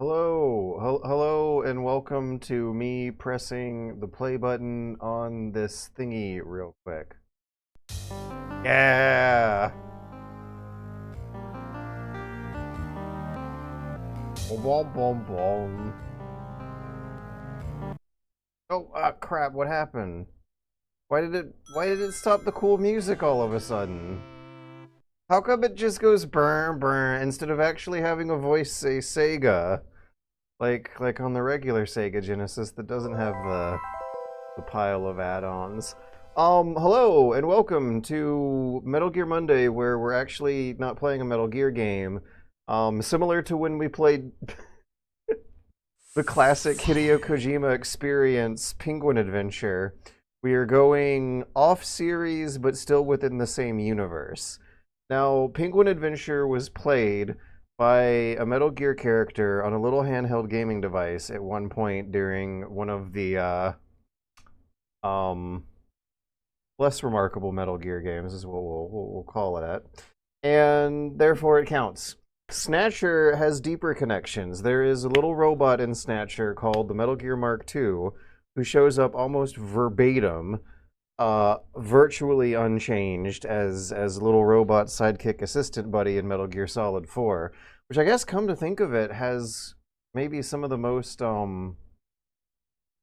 Hello, and welcome to me pressing the play button on this thingy real quick. Yeah! Boom, boom, boom. Oh, crap, what happened? Why did it stop the cool music all of a sudden? How come it just goes brr brr instead of actually having a voice say Sega? Like on the regular Sega Genesis that doesn't have the pile of add-ons. Hello and welcome to Metal Gear Monday, where we're actually not playing a Metal Gear game. Similar to when we played the classic Hideo Kojima experience, Penguin Adventure. We are going off series, but still within the same universe. Now, Penguin Adventure was played by a Metal Gear character on a little handheld gaming device at one point during one of the um, less remarkable Metal Gear games, is what we'll call it at. And therefore it counts. Snatcher has deeper connections. There is a little robot in Snatcher called the Metal Gear Mark II who shows up almost verbatim, virtually unchanged as little robot sidekick assistant buddy in Metal Gear Solid 4, which I guess, come to think of it, has maybe some of the most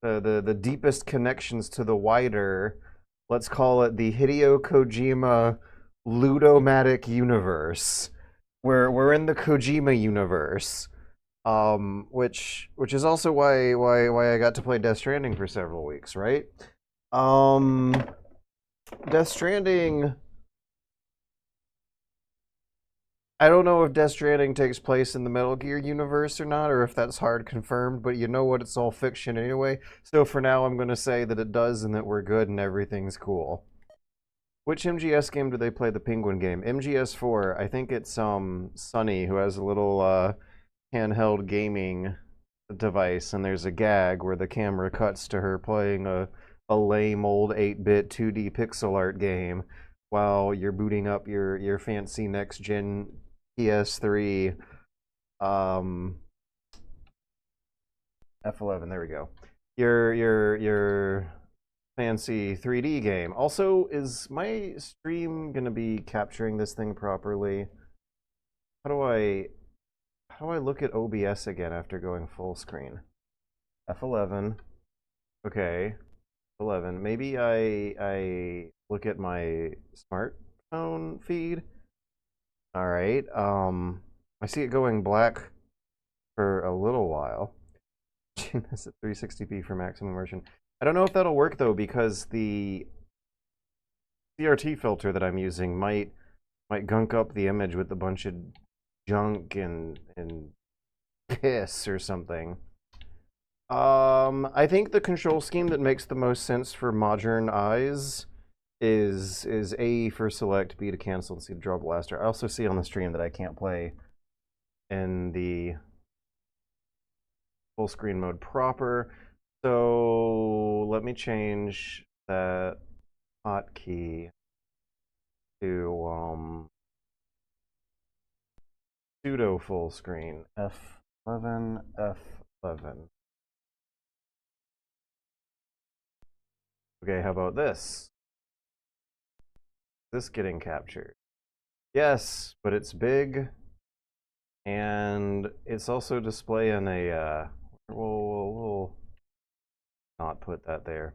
the deepest connections to the wider, let's call it the Hideo Kojima Ludomatic universe. We're in the Kojima universe, which is also why I got to play Death Stranding for several weeks, right? Um, Death Stranding. I don't know if Death Stranding takes place in the Metal Gear universe or not, or if that's hard confirmed, but you know what? It's all fiction anyway. So for now, I'm going to say that it does and that we're good and everything's cool. Which MGS game do they play the Penguin game? MGS4. I think it's Sunny, who has a little handheld gaming device, and there's a gag where the camera cuts to her playing a lame old 8-bit 2D pixel art game while you're booting up your fancy next gen PS3 F11. There we go. Your fancy 3D game. Also, is my stream gonna be capturing this thing properly? How do I look at OBS again after going full screen? F11. Okay. 11. Maybe I look at my smartphone feed. All right. I see it going black for a little while. That's at 360p for maximum immersion. I don't know if that'll work though, because the CRT filter that I'm using might gunk up the image with a bunch of junk and piss or something. I think the control scheme that makes the most sense for modern eyes is A for select, B to cancel, and C to draw blaster. I also see on the stream that I can't play in the full screen mode proper. So let me change that hotkey to pseudo full screen. F11, F11. Okay, how about this? Is this getting captured? Yes, but it's big, and it's also displaying a. We'll not put that there.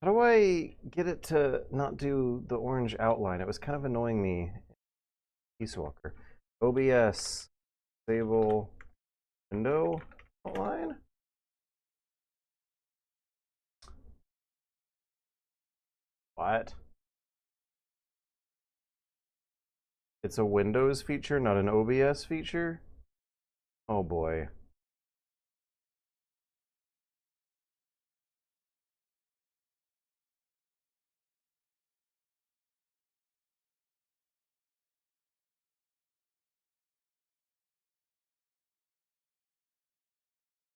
How do I get it to not do the orange outline? It was kind of annoying me. Peace Walker. OBS. Disable window outline? What? It's a Windows feature, not an OBS feature? Oh boy.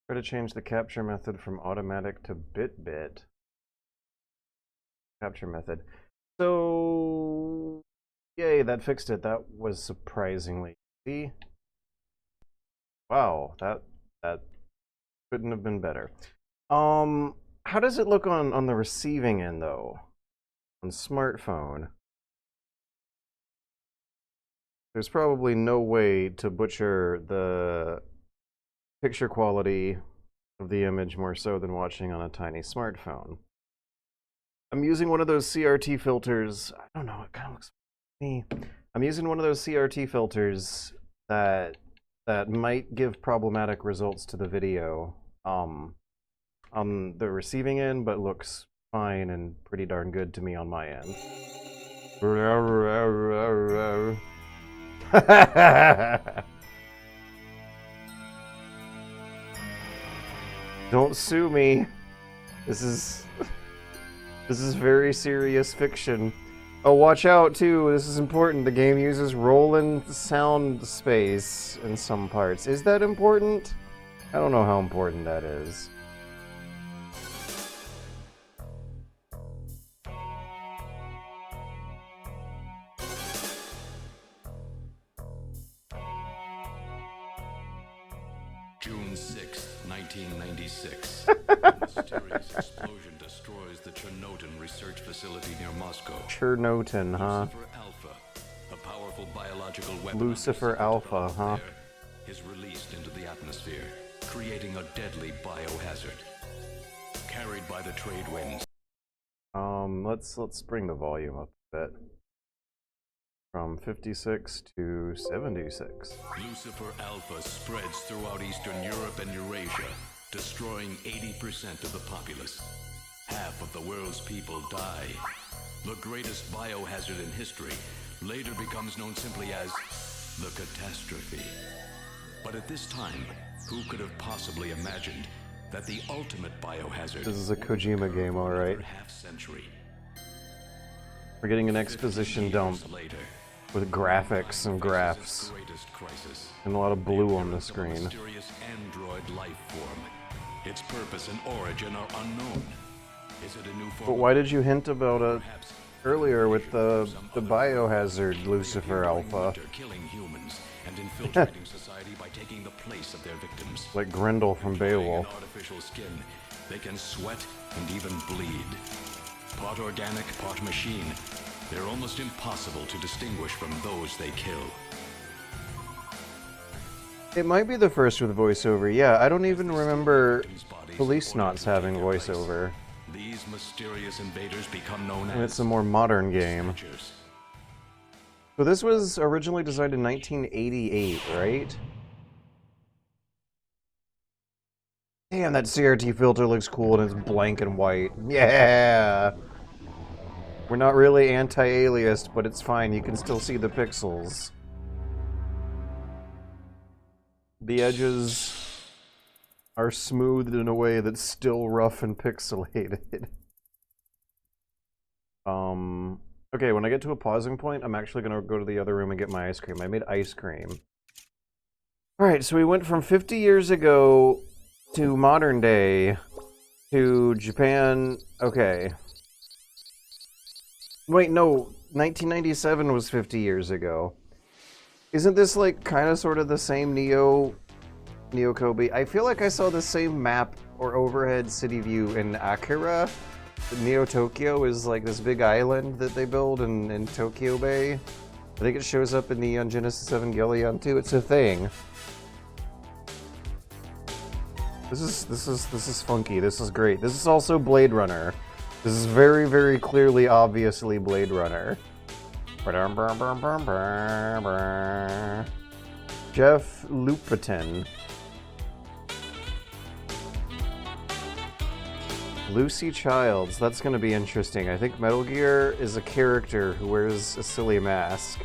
Try to change the capture method from automatic to bit. Capture method. So, yay, that fixed it. That was surprisingly easy. Wow, that That couldn't have been better. How does it look on the receiving end, though? On smartphone? There's probably no way to butcher the picture quality of the image more so than watching on a tiny smartphone. I'm using one of those CRT filters. I don't know, it kind of looks funny. I'm using one of those CRT filters that might give problematic results to the video on the receiving end, but looks fine and pretty darn good to me on my end. Don't sue me. This is very serious fiction. Oh, watch out too. This is important. The game uses rolling sound space in some parts. Is that important? I don't know how important that is. June 6th, 1996. A mysterious explosion destroys the Chernobyl research facility near Moscow. Chernobyl, huh? Lucifer Alpha, a powerful biological weapon Lucifer Alpha, huh? Is released into the atmosphere, creating a deadly biohazard. Carried by the trade winds. Let's bring the volume up a bit. From 56 to 76. Lucifer Alpha spreads throughout Eastern Europe and Eurasia, destroying 80% of the populace. Half of the world's people die. The greatest biohazard in history later becomes known simply as the catastrophe. But at this time, who could have possibly imagined that the ultimate biohazard... This is a Kojima game, alright. Half-century. We're getting an exposition dump with graphics and graphs and a lot of blue on the screen. Mysterious android life form. Its purpose and origin are unknown. Is it a new form? But why did you hint about it earlier with the biohazard Lucifer Alpha? Killing humans and infiltrating society by taking the place of their victims. Like Grendel from Beowulf. Artificial skin, they can sweat and even bleed. Part organic, part machine. They're almost impossible to distinguish from those they kill. It might be the first with voiceover. Yeah, I don't even remember Police Knots having voiceover. These mysterious invaders become known And as it's a more modern game. Snatchers. So this was originally designed in 1988, right? Damn, that CRT filter looks cool and it's blank and white. Yeah! We're not really anti-aliased, but it's fine. You can still see the pixels. The edges are smoothed in a way that's still rough and pixelated. Okay, when I get to a pausing point, I'm actually gonna go to the other room and get my ice cream. I made ice cream. Alright, so we went from 50 years ago to modern day to Japan. Okay. Wait, no, 1997 was 50 years ago. Isn't this like kind of sort of the same Neo Kobe? I feel like I saw the same map or overhead city view in Akira. Neo Tokyo is like this big island that they build in Tokyo Bay. I think it shows up in Neon Genesis Evangelion too. It's a thing. This is funky. This is great. This is also Blade Runner. This is very, very clearly, obviously Blade Runner. Jeff Lupetin. Lucy Childs. That's going to be interesting. I think Metal Gear is a character who wears a silly mask.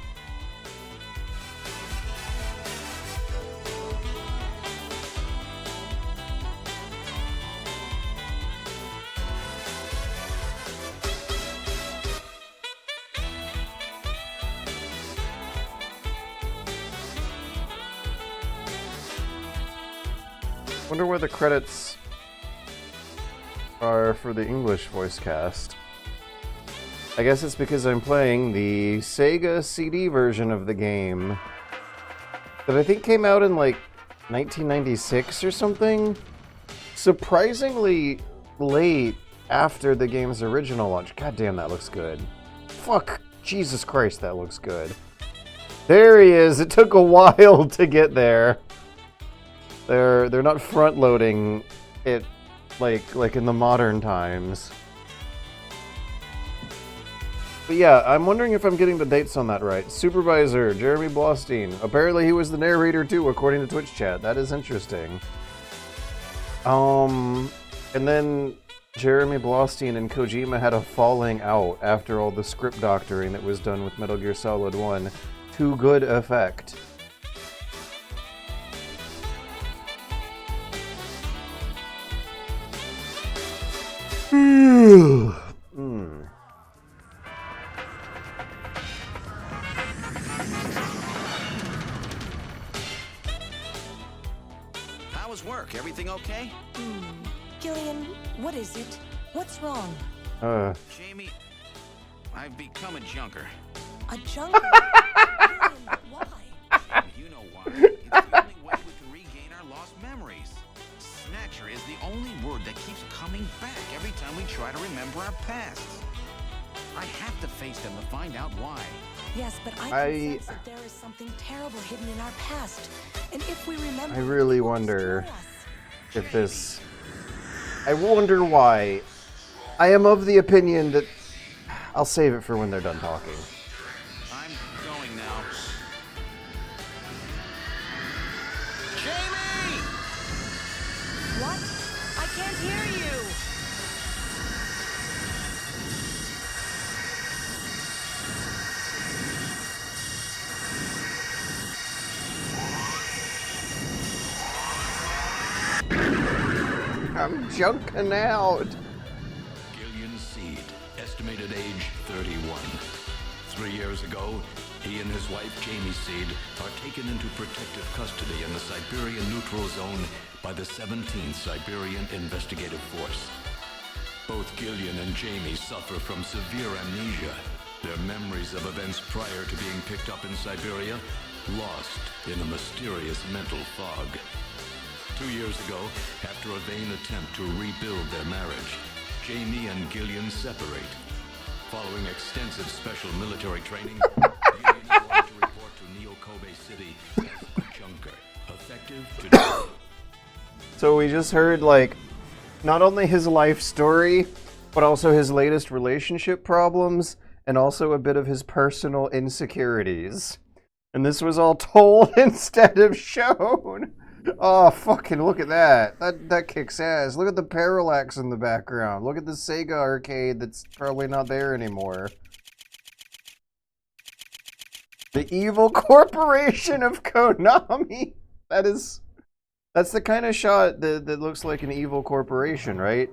Wonder where the credits are for the English voice cast. I guess it's because I'm playing the Sega CD version of the game that I think came out in like 1996 or something? Surprisingly late after the game's original launch. God damn, that looks good. Fuck, Jesus Christ, that looks good. There he is. It took a while to get there. They're not front loading it like in the modern times. But yeah, I'm wondering if I'm getting the dates on that right. Supervisor, Jeremy Blostein. Apparently he was the narrator too, according to Twitch chat. That is interesting. And then Jeremy Blostein and Kojima had a falling out after all the script doctoring that was done with Metal Gear Solid 1 to good effect. How was work? Everything okay? Gillian, what is it? What's wrong? Jamie, I've become a junker. A jungle? Gillian, why? You know why. It's the only way we can regain our lost memories. Snatcher is the only word that keeps coming back every time we try to remember our pasts. I have to face them to find out why. Yes, but I can sense that there is something terrible hidden in our past. And if we remember, I really wonder if this... I wonder why. I am of the opinion that... I'll save it for when they're done talking. I'm going now. Jamie! What? I can't hear you! I'm junking out. Gillian Seed, estimated age 31. 3 years ago, he and his wife Jamie Seed are taken into protective custody in the Siberian Neutral Zone by the 17th Siberian Investigative Force. Both Gillian and Jamie suffer from severe amnesia. Their memories of events prior to being picked up in Siberia lost in a mysterious mental fog. 2 years ago, after a vain attempt to rebuild their marriage, Jamie and Gillian separate. Following extensive special military training, Gillian is ordered to report to Neo-Kobe City as a junker, effective today. So we just heard, like, not only his life story, but also his latest relationship problems, and also a bit of his personal insecurities. And this was all told instead of shown. Oh, fucking look at that. That kicks ass. Look at the parallax in the background. Look at the Sega arcade that's probably not there anymore. The evil corporation of Konami. That's the kind of shot that looks like an evil corporation, right?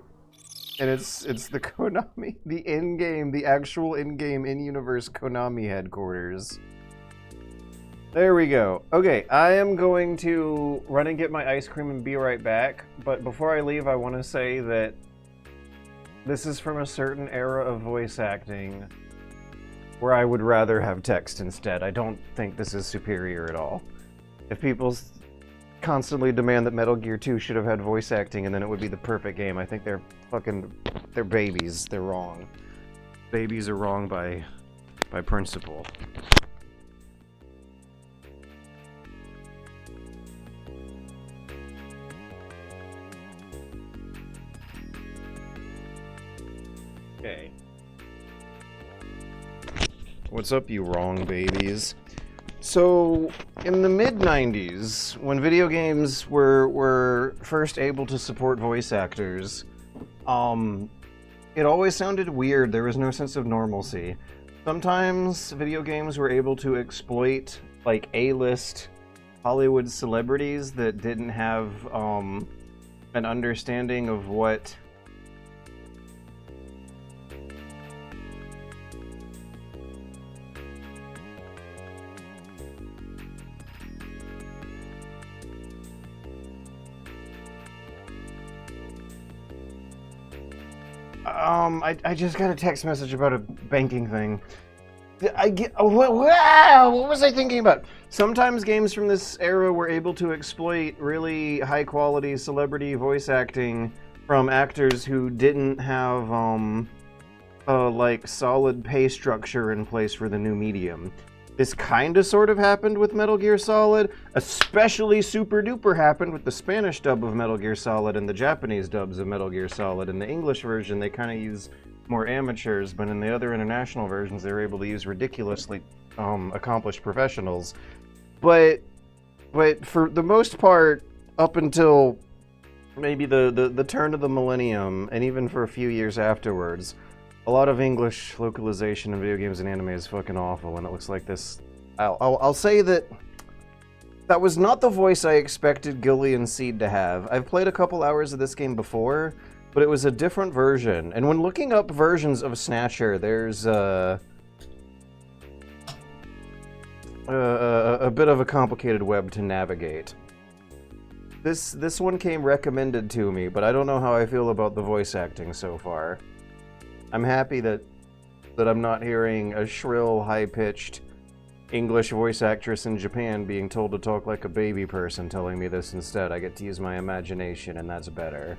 And it's the Konami, the in-game, the actual in-game, in-universe Konami headquarters. There we go. Okay, I am going to run and get my ice cream and be right back. But before I leave, I want to say that this is from a certain era of voice acting where I would rather have text instead. I don't think this is superior at all. If people constantly demand that Metal Gear 2 should have had voice acting and then it would be the perfect game, I think they're babies. They're wrong. Babies are wrong by principle. Okay. What's up, you wrong babies? So, in the mid-90s, when video games were first able to support voice actors, it always sounded weird. There was no sense of normalcy. Sometimes video games were able to exploit, like, A-list Hollywood celebrities that didn't have an understanding of what... I just got a text message about a banking thing. I get. Oh, wow! What was I thinking about? Sometimes games from this era were able to exploit really high quality celebrity voice acting from actors who didn't have like solid pay structure in place for the new medium. This kind of sort of happened with Metal Gear Solid, especially super duper happened with the Spanish dub of Metal Gear Solid and the Japanese dubs of Metal Gear Solid. In the English version, they kind of use more amateurs, but in the other international versions, they were able to use ridiculously accomplished professionals. But for the most part, up until maybe the turn of the millennium, and even for a few years afterwards, a lot of English localization in video games and anime is fucking awful, and it looks like this. I'll say that was not the voice I expected Gillian Seed to have. I've played a couple hours of this game before, but it was a different version. And when looking up versions of Snatcher, there's a bit of a complicated web to navigate. This one came recommended to me, but I don't know how I feel about the voice acting so far. I'm happy that I'm not hearing a shrill, high-pitched English voice actress in Japan being told to talk like a baby person telling me this instead. I get to use my imagination, and that's better.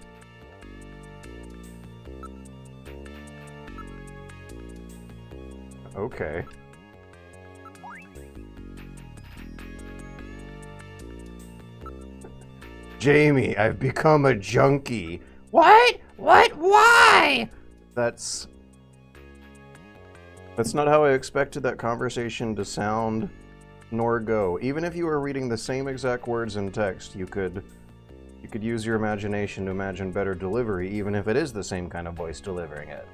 Okay. Jamie, I've become a junkie. What? Why? That's not how I expected that conversation to sound nor go. Even if you were reading the same exact words in text, you could use your imagination to imagine better delivery, even if it is the same kind of voice delivering it.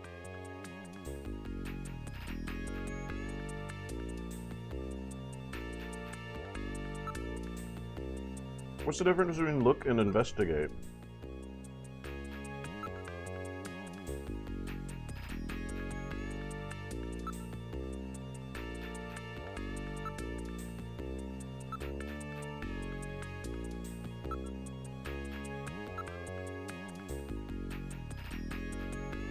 What's the difference between look and investigate?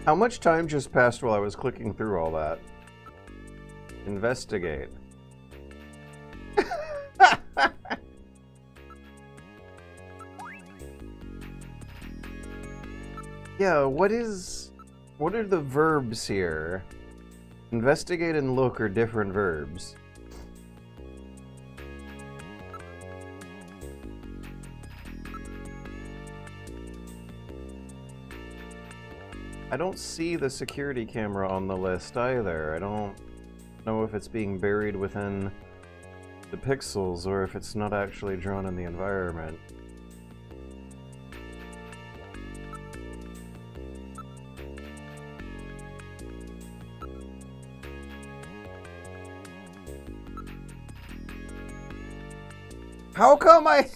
How much time just passed while I was clicking through all that? Investigate. Yeah, what are the verbs here? Investigate and look are different verbs. I don't see the security camera on the list either. I don't know if it's being buried within the pixels or if it's not actually drawn in the environment. How come I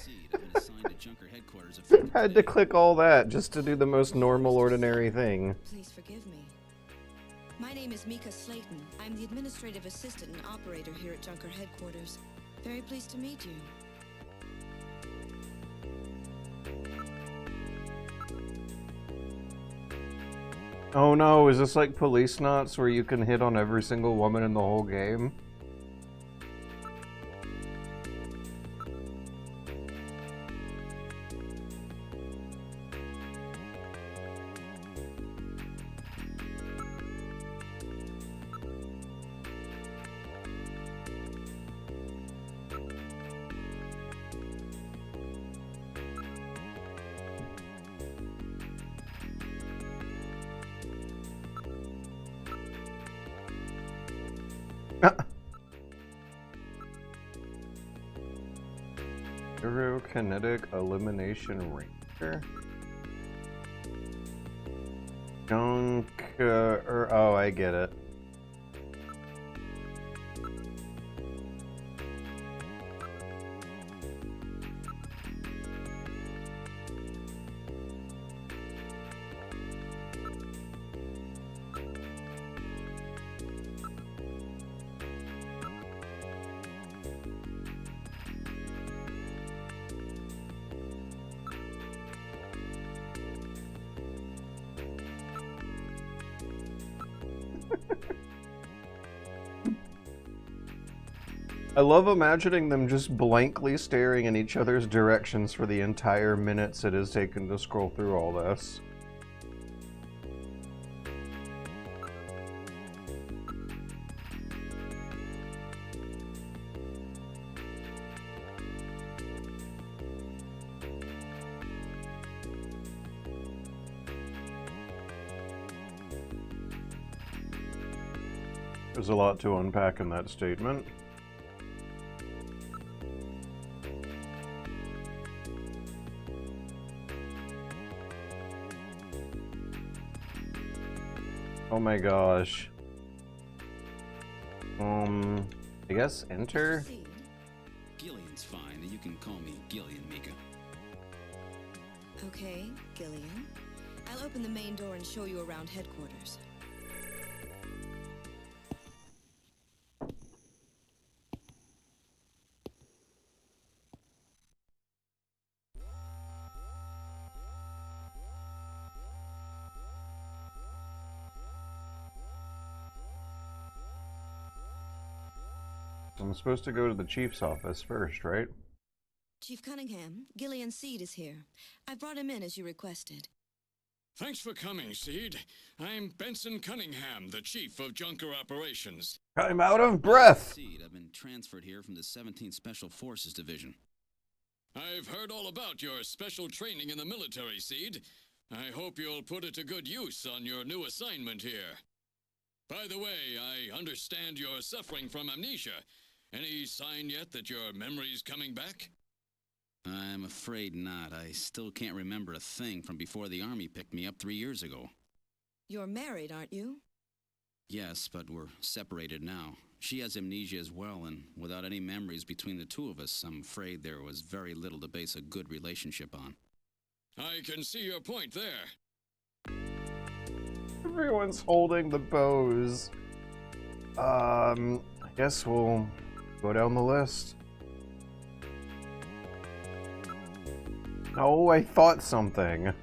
had to click all that just to do the most normal, ordinary thing? Please forgive me. My name is Mika Slayton. I'm the administrative assistant and operator here at Junker headquarters. Very pleased to meet you. Oh no, is this like Police Knots where you can hit on every single woman in the whole game? Kinetic Elimination Ranger? Oh, I get it. I love imagining them just blankly staring in each other's directions for the entire minutes it has taken to scroll through all this. There's a lot to unpack in that statement. Oh my gosh. I guess enter? Gillian's fine. You can call me Gillian, Mika. Okay, Gillian. I'll open the main door and show you around headquarters. I'm supposed to go to the chief's office first, right? Chief Cunningham, Gillian Seed is here. I brought him in as you requested. Thanks for coming, Seed. I'm Benson Cunningham, the Chief of Junker Operations. I'm out of breath! Seed, I've been transferred here from the 17th Special Forces Division. I've heard all about your special training in the military, Seed. I hope you'll put it to good use on your new assignment here. By the way, I understand you're suffering from amnesia. Any sign yet that your memory's coming back? I'm afraid not. I still can't remember a thing from before the Army picked me up 3 years ago. You're married, aren't you? Yes, but we're separated now. She has amnesia as well, and without any memories between the two of us, I'm afraid there was very little to base a good relationship on. I can see your point there. Everyone's holding the bows. I guess we'll go down the list. Oh, I thought something.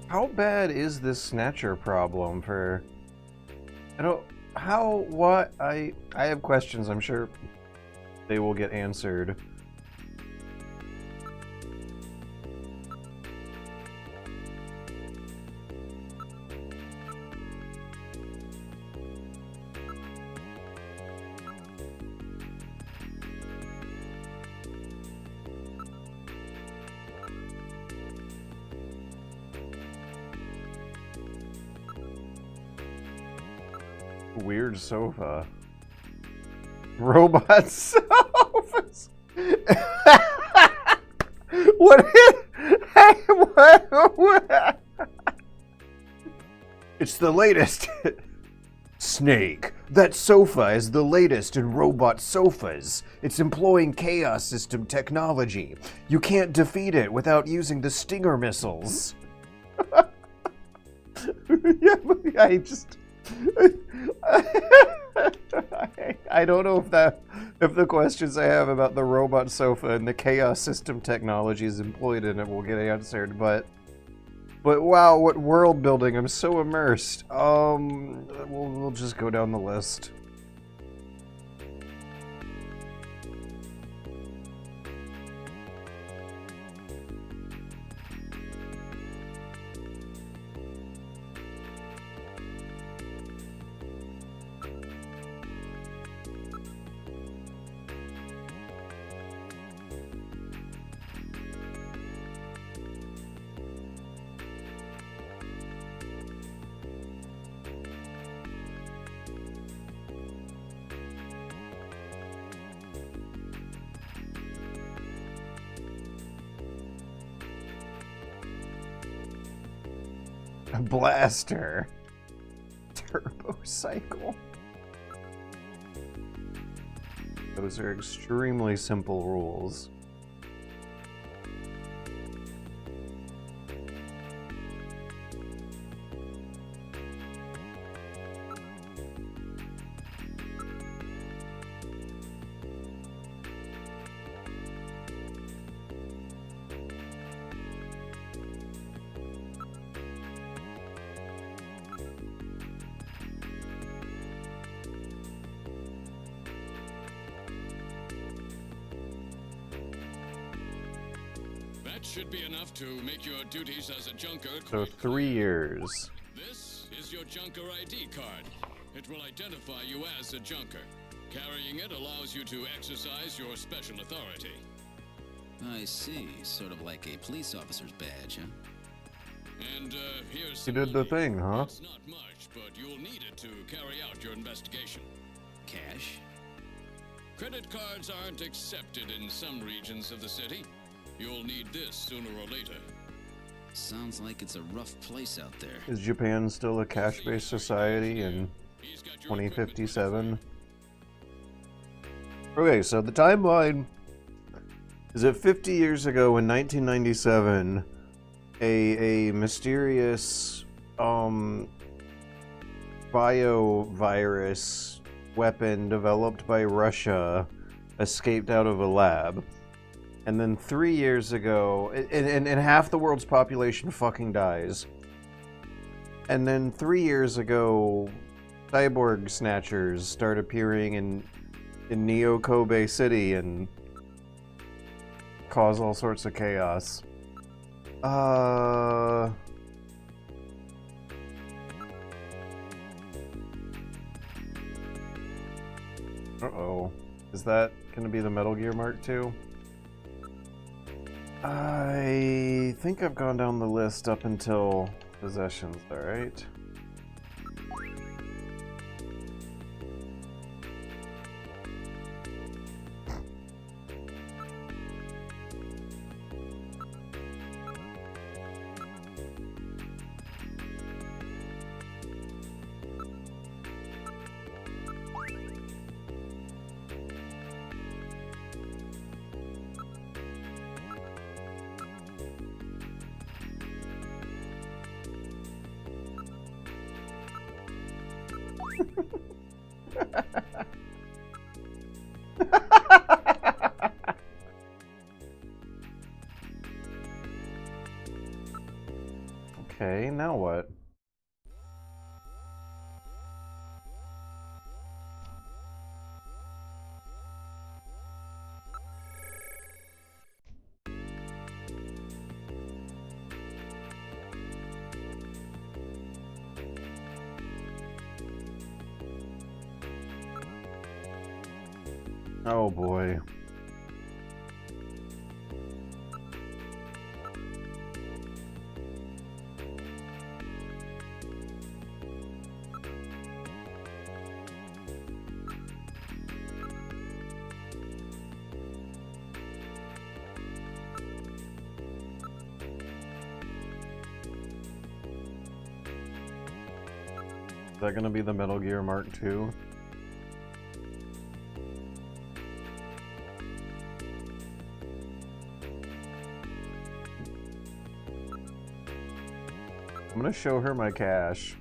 How bad is this Snatcher problem for... I have questions, I'm sure they will get answered. Weird sofa. Robot sofas. What? Hey, what? It's the latest. Snake, that sofa is the latest in robot sofas. It's employing chaos system technology. You can't defeat it without using the Stinger missiles. Yeah, but I just... I don't know if the questions I have about the robot sofa and the chaos system technologies employed in it will get answered, but wow, what world building! I'm so immersed. We'll just go down the list. A blaster. Turbo cycle. Those are extremely simple rules. That should be enough to make your duties as a junker So quite 3 years. This is your junker ID card. It will identify you as a junker. Carrying it allows you to exercise your special authority. I see. Sort of like a police officer's badge, huh? And here's You some did the money. thing, huh? It's not much, but you'll need it to carry out your investigation. Cash? Credit cards aren't accepted in some regions of the city. You'll need this sooner or later. Sounds like it's a rough place out there. Is Japan still a cash-based society in He's got your 2057? Okay, so the timeline is that 50 years ago in 1997, a mysterious biovirus weapon developed by Russia escaped out of a lab. And then 3 years ago, and half the world's population fucking dies. And then 3 years ago, cyborg snatchers start appearing in Neo Kobe City and cause all sorts of chaos. Uh-oh. Is that gonna be the Metal Gear Mark II? I think I've gone down the list up until possessions, alright? Okay, now what? Oh boy. Is that gonna be the Metal Gear Mark II? I'm gonna show her my cash.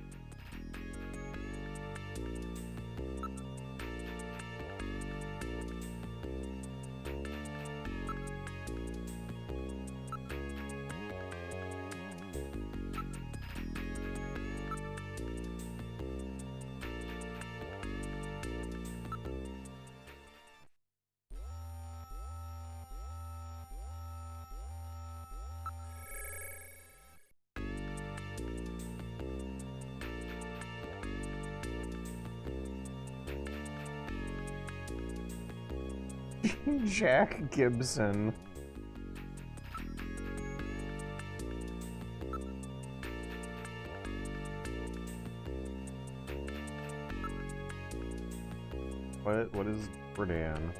Jack Gibson. What is Berdan?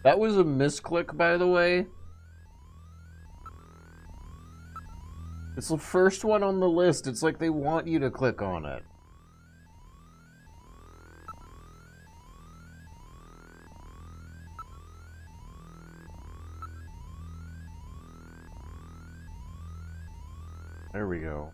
That was a misclick, by the way. It's the first one on the list. It's like they want you to click on it. There we go.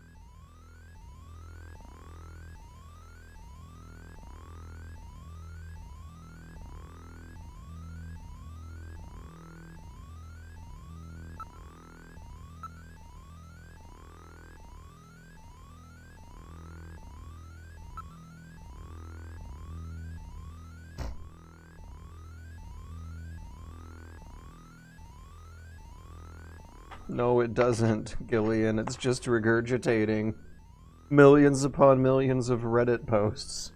No, it doesn't, Gillian. It's just regurgitating millions upon millions of Reddit posts.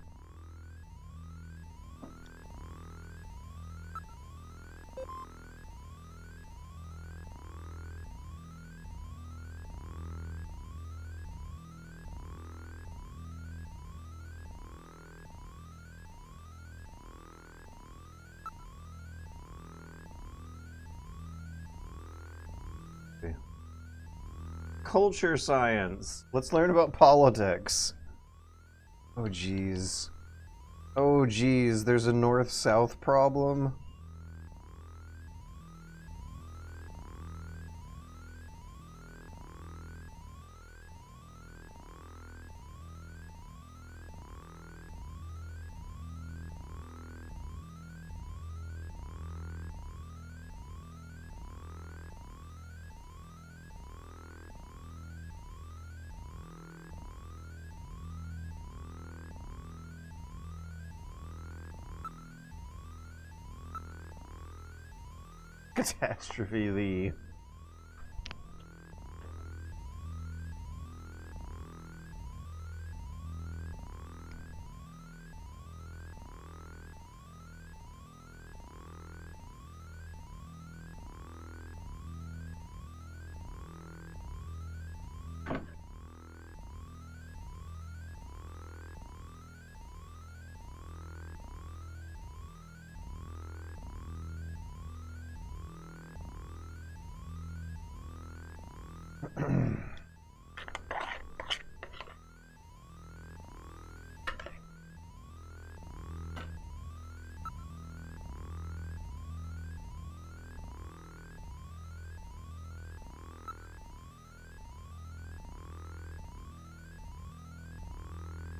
Culture science. Let's learn about politics. Oh, jeez. Oh, jeez. There's a north-south problem. Catastrophe the...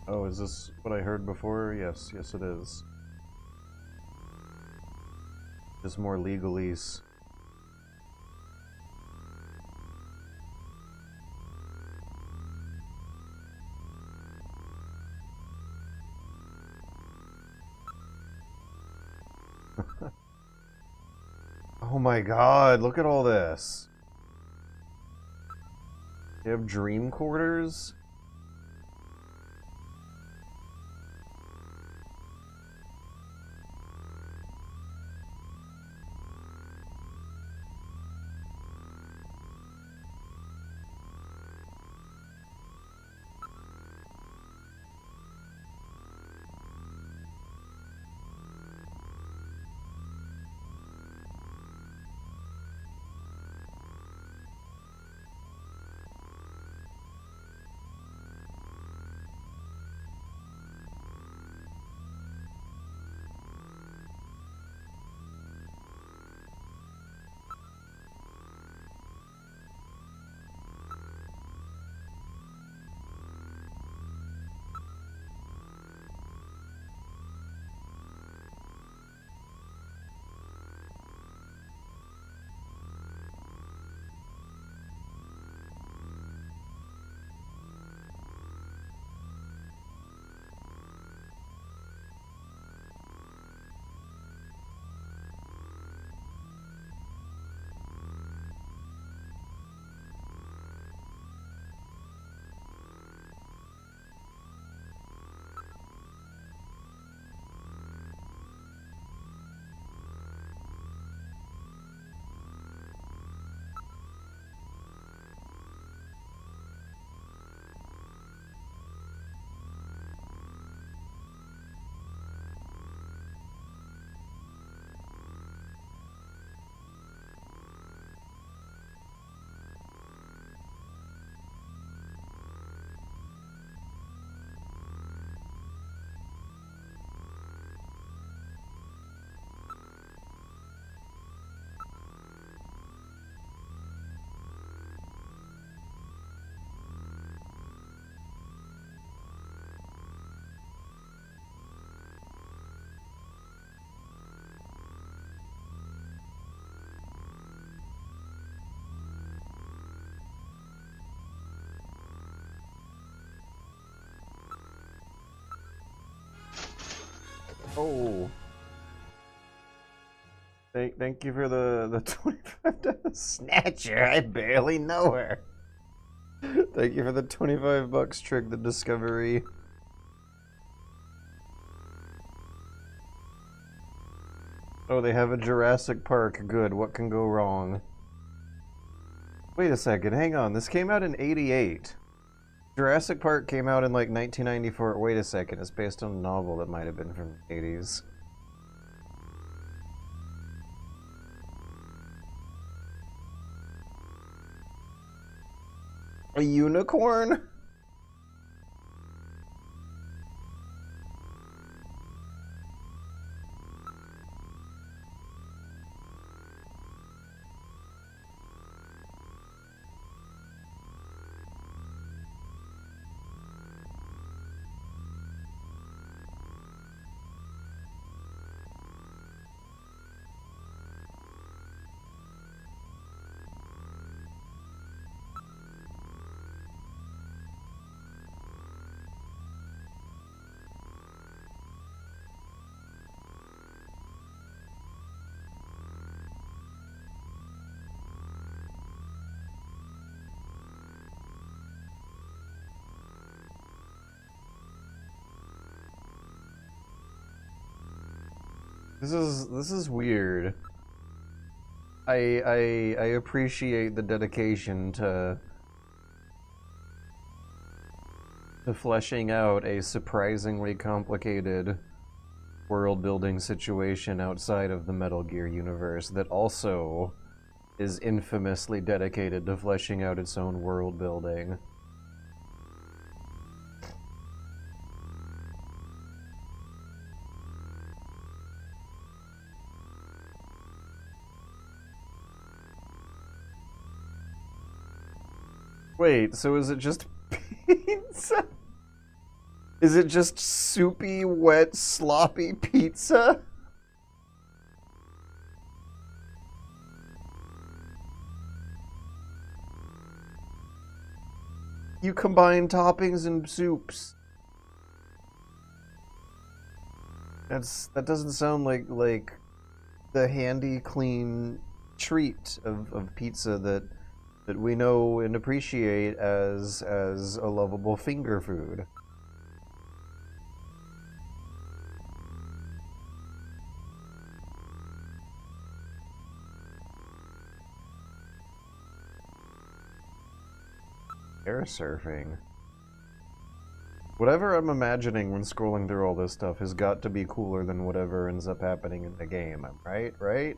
Oh, is this what I heard before? Yes, yes it is. Just more legalese. Oh my god, look at all this. They have dream quarters? Oh. Thank you for the $25 Snatcher. I barely know her. Thank you for the $25 Trig the Discovery. Oh, they have a Jurassic Park. Good. What can go wrong? Wait a second. Hang on. This came out in '88. Jurassic Park came out in like 1994. Wait a second. It's based on a novel that might have been from the '80s. A unicorn? This is weird. I appreciate the dedication to fleshing out a surprisingly complicated world-building situation outside of the Metal Gear universe that also is infamously dedicated to fleshing out its own world building. Wait, so is it just pizza? Is it just soupy, wet, sloppy pizza? You combine toppings and soups. That doesn't sound like the handy, clean treat of pizza that we know and appreciate as a lovable finger food. Air surfing. Whatever I'm imagining when scrolling through all this stuff has got to be cooler than whatever ends up happening in the game, right? Right?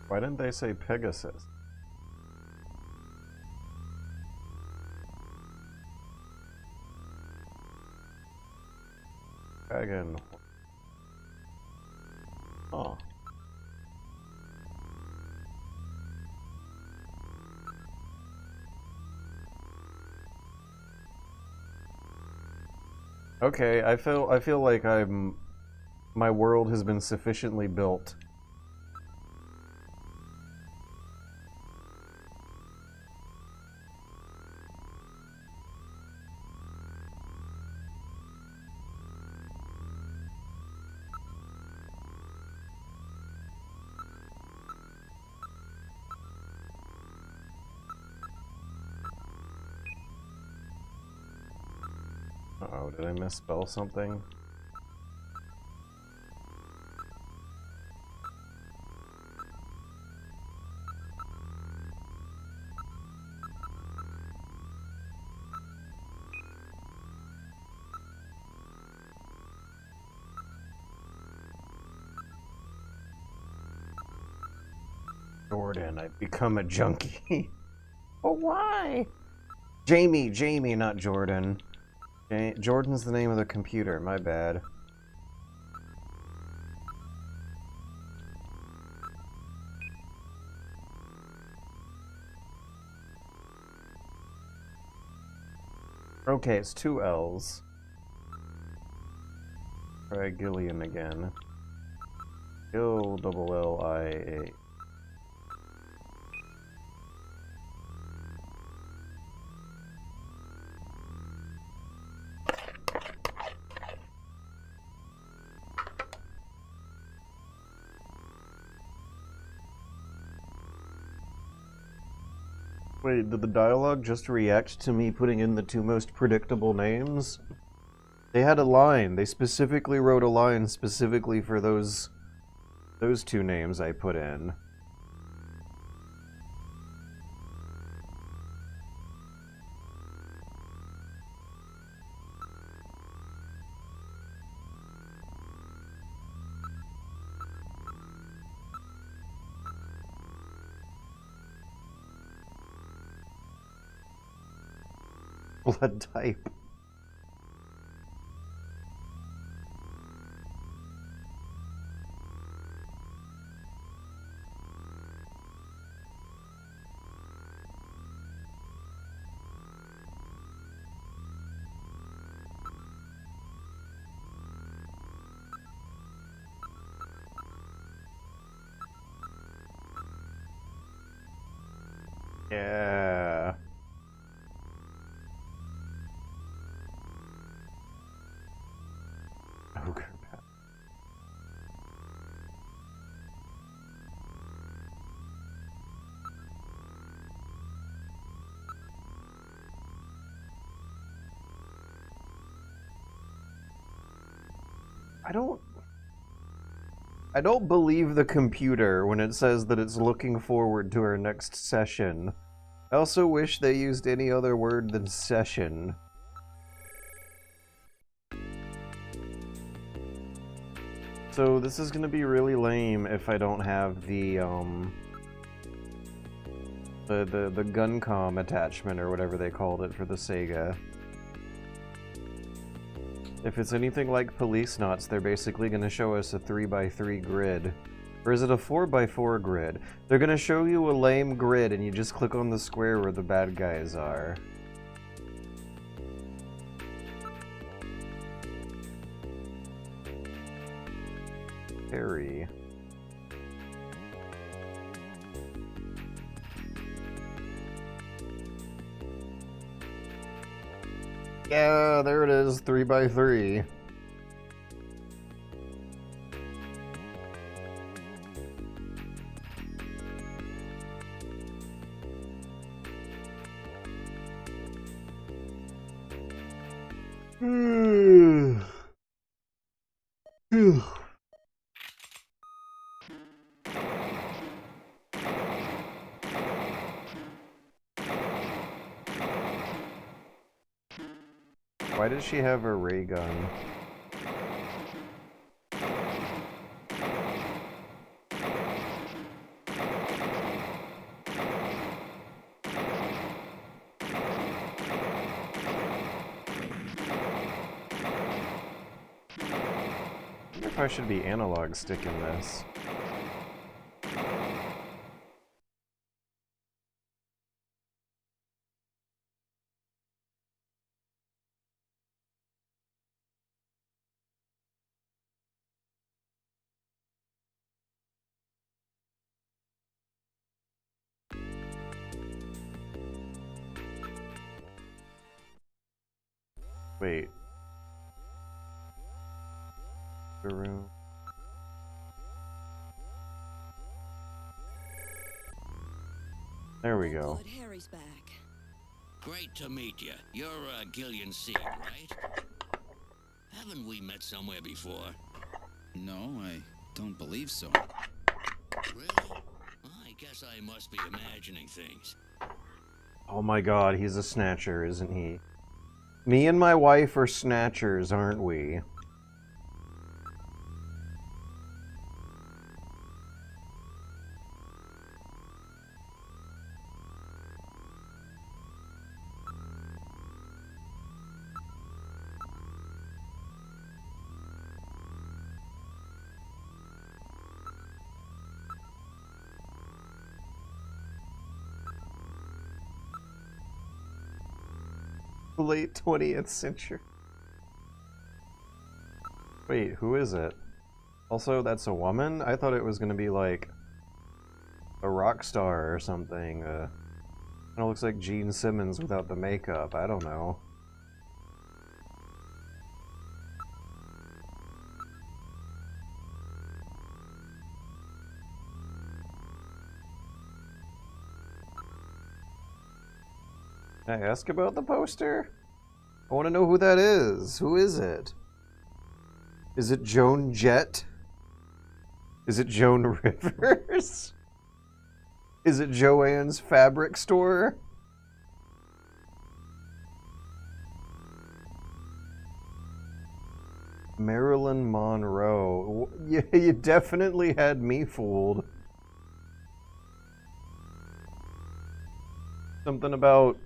Why didn't they say Pegasus? Dragon. Oh. Okay, I feel like my world has been sufficiently built. Uh-oh, did I misspell something? Jordan, I've become a junkie. Oh, why? Jamie, not Jordan. Jordan's the name of the computer, my bad. Okay, it's 2 L's. Try Gillian again. L-double-L-I-A. Wait, did the dialogue just react to me putting in the 2 most predictable names? They had a line. They specifically wrote a line specifically for those 2 names I put in. Blood type. Yeah. Ogre Pat. I don't believe the computer when it says that it's looking forward to our next session. I also wish they used any other word than session. So this is gonna be really lame if I don't have the Guncom attachment or whatever they called it for the Sega. If it's anything like Police Knots, they're basically gonna show us a 3x3 grid. Or is it a 4x4 grid? They're gonna show you a lame grid and you just click on the square where the bad guys are. Harry. Yeah, there it is, 3x3. Why does she have a ray gun? I wonder if I should be analog sticking this. Wait. The room. There we go. Good, Harry's back. Great to meet you. You're Gillian Seed, right? Haven't we met somewhere before? No, I don't believe so. Really? I guess I must be imagining things. Oh my god, he's a Snatcher, isn't he? Me and my wife are Snatchers, aren't we? Late 20th century. Wait, who is it? Also, that's a woman? I thought it was gonna be like a rock star or something. It looks like Gene Simmons without the makeup. I don't know. Can I ask about the poster? I want to know who that is. Who is it? Is it Joan Jett? Is it Joan Rivers? Is it Joanne's Fabric Store? Marilyn Monroe. Yeah, you definitely had me fooled. Something about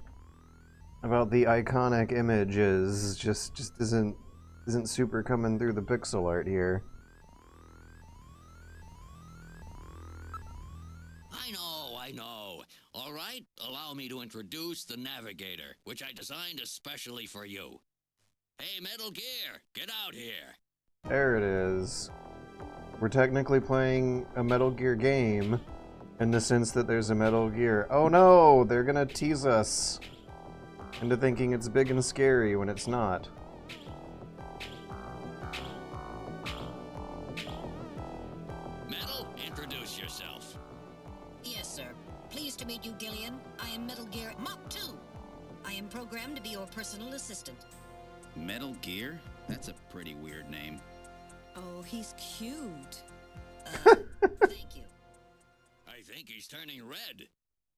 the iconic images just isn't super coming through the pixel art here. I know. All right, allow me to introduce the Navigator, which I designed especially for you. Hey, Metal Gear, get out here. There it is. We're technically playing a Metal Gear game in the sense that there's a Metal Gear. Oh no, they're gonna tease us into thinking it's big and scary when it's not. Metal, introduce yourself. Yes, sir. Pleased to meet you, Gillian. I am Metal Gear Mach 2. I am programmed to be your personal assistant. Metal Gear? That's a pretty weird name. Oh, he's cute. Thank you. I think he's turning red.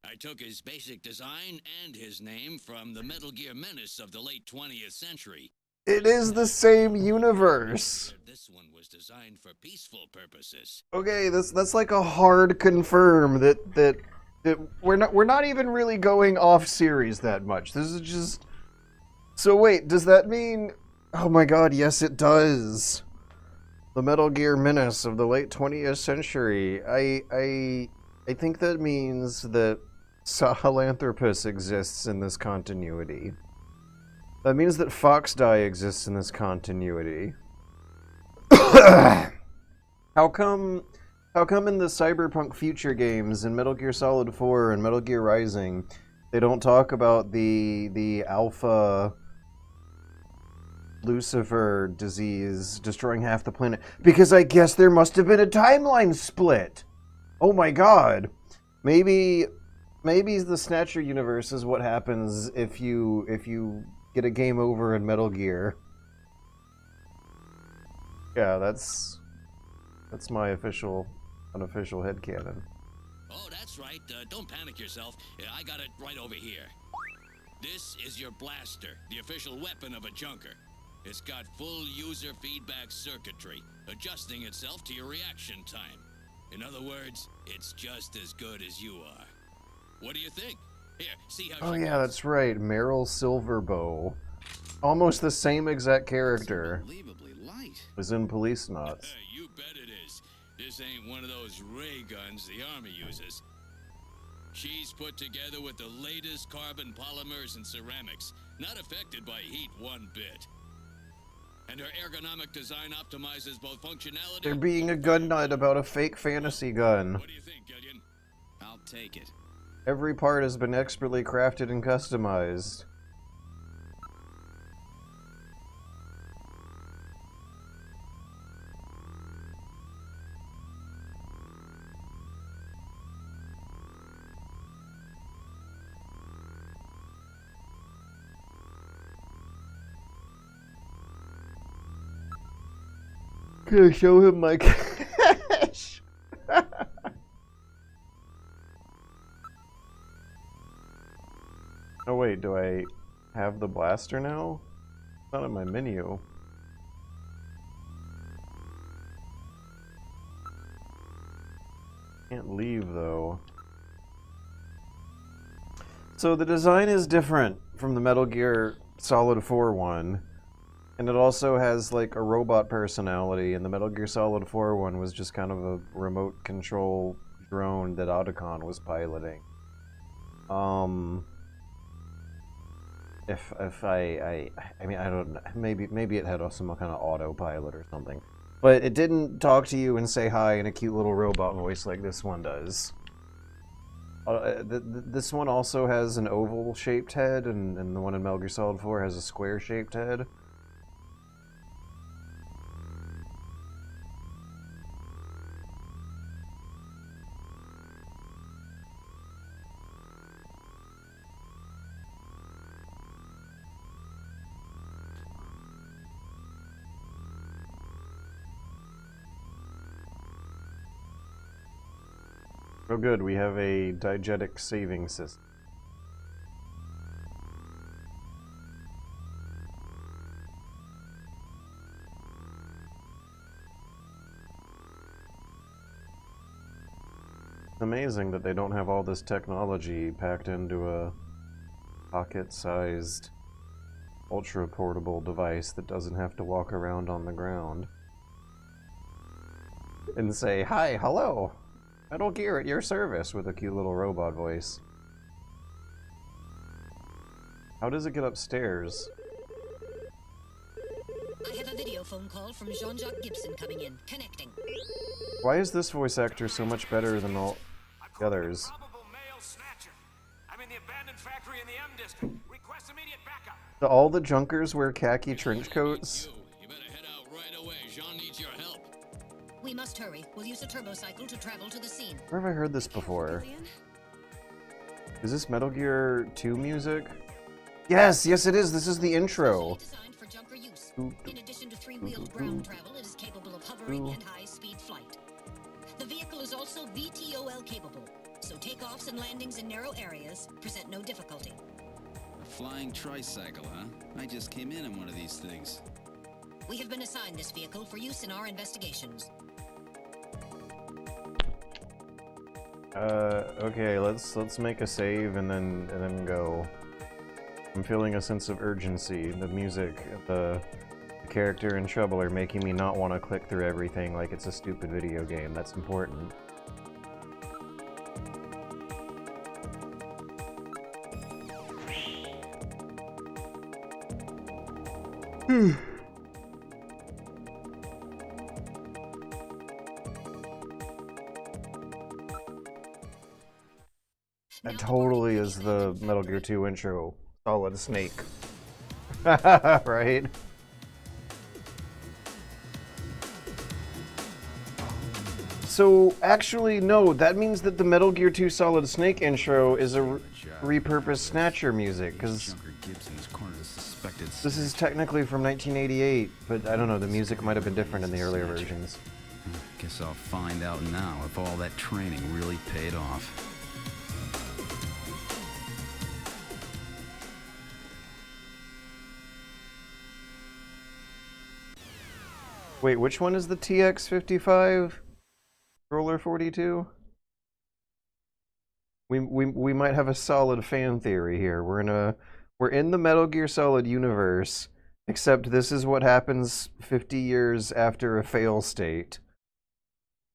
I took his basic design and his name from the Metal Gear Menace of the late 20th century. It is the same universe. This one was designed for peaceful purposes. Okay, that's like a hard confirm that we're not even really going off series that much. This is just. So wait, does that mean? Oh my god, yes it does. The Metal Gear Menace of the late 20th century. I think that means that Sahelanthropus exists in this continuity. That means that Foxdie exists in this continuity. How come in the Cyberpunk future games in Metal Gear Solid 4 and Metal Gear Rising they don't talk about the Alpha Lucifer disease destroying half the planet? Because I guess there must have been a timeline split. Oh my god. Maybe the Snatcher universe is what happens if you get a game over in Metal Gear. Yeah, that's my unofficial headcanon. Oh, that's right. Don't panic yourself. I got it right over here. This is your blaster, the official weapon of a junker. It's got full user feedback circuitry, adjusting itself to your reaction time. In other words, it's just as good as you are. What do you think? Here, see how Oh she yeah, goes. that's right. Meryl Silverbow. Almost the same exact character Unbelievably light. was in Police Knots. You bet it is. This ain't one of those ray guns the Army uses. She's put together with the latest carbon polymers and ceramics, not affected by heat one bit. And her ergonomic design optimizes both functionality. They're being a gun nut about a fake fantasy gun. What do you think, Gillian? I'll take it. Every part has been expertly crafted and customized. Can I show him my cash? Oh wait, do I have the blaster now? It's not in my menu. Can't leave though. So the design is different from the Metal Gear Solid 4 one. And it also has like a robot personality, and the Metal Gear Solid 4 one was just kind of a remote control drone that Otacon was piloting. if I mean, I don't know, maybe it had some kind of autopilot or something, but it didn't talk to you and say hi in a cute little robot voice like this one does. This one also has an oval-shaped head, and the one in Metal Gear Solid 4 has a square-shaped head. Oh good, we have a diegetic saving system. It's amazing that they don't have all this technology packed into a pocket-sized, ultra-portable device that doesn't have to walk around on the ground. And say, hi, hello! Metal Gear at your service, with a cute little robot voice. How does it get upstairs? I have a video phone call from Jean-Jacques Gibson coming in. Connecting. Why is this voice actor so much better than all the others? Probable male Snatcher. I'm in the abandoned factory in the M district. Request immediate backup. Do all the junkers wear khaki trench coats? You better head out right away. Jean needs your help. We must hurry. We'll use a turbocycle to travel to the scene. Where have I heard this before? Is this Metal Gear 2 music? Yes, yes it is. This is the intro. Designed for junker use. In addition to three-wheeled ground travel, it is capable of hovering and high-speed flight. The vehicle is also VTOL capable, so takeoffs and landings in narrow areas present no difficulty. A flying tricycle, huh? I just came in one of these things. We have been assigned this vehicle for use in our investigations. Okay, let's make a save and then go. I'm feeling a sense of urgency. The music, the character and Trouble are making me not want to click through everything like it's a stupid video game. That's important. That totally is the Metal Gear 2 intro. Solid Snake. Right? So, actually, no, that means that the Metal Gear 2 Solid Snake intro is a repurposed Snatcher music, because this is technically from 1988, but I don't know, the music might have been different in the earlier versions. Guess I'll find out now if all that training really paid off. Wait, which one is the TX55? Roller 42? We might have a solid fan theory here. We're in the Metal Gear Solid universe, except this is what happens 50 years after a fail state.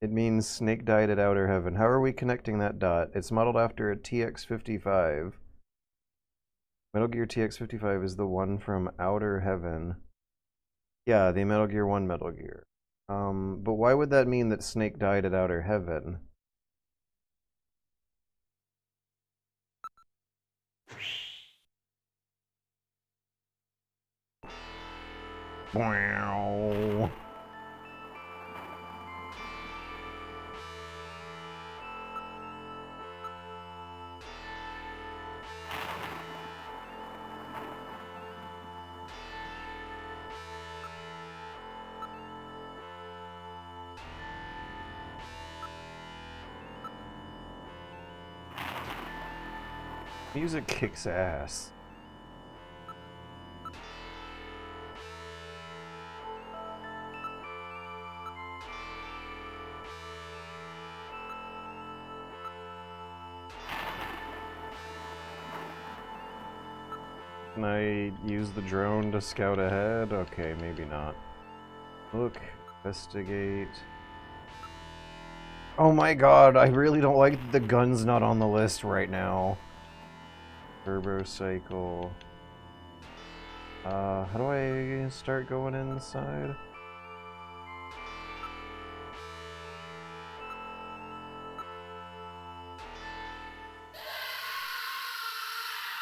It means Snake died at Outer Heaven. How are we connecting that dot? It's modeled after a TX55. Metal Gear TX55 is the one from Outer Heaven. Yeah, the Metal Gear 1 Metal Gear. But why would that mean that Snake died at Outer Heaven? Wow. Music kicks ass. Can I use the drone to scout ahead? Okay, maybe not. Look, investigate. Oh my god, I really don't like that the gun's not on the list right now. Turbo cycle. How do I start going inside?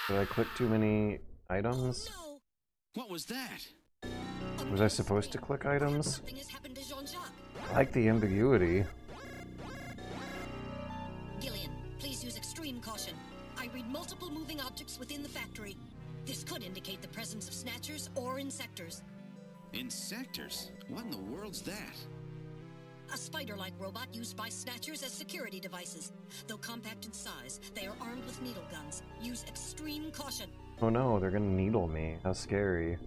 Did I click too many items? No! What was that? Was I supposed to click items? Something has happened to Jean-Jacques. I like the ambiguity. Gillian, please use extreme caution. I read multiple moving objects within the factory. This could indicate the presence of Snatchers or Insectors. Insectors? What in the world's that? A spider-like robot used by Snatchers as security devices. Though compact in size, they are armed with needle guns. Use extreme caution. Oh no, they're gonna needle me. How scary.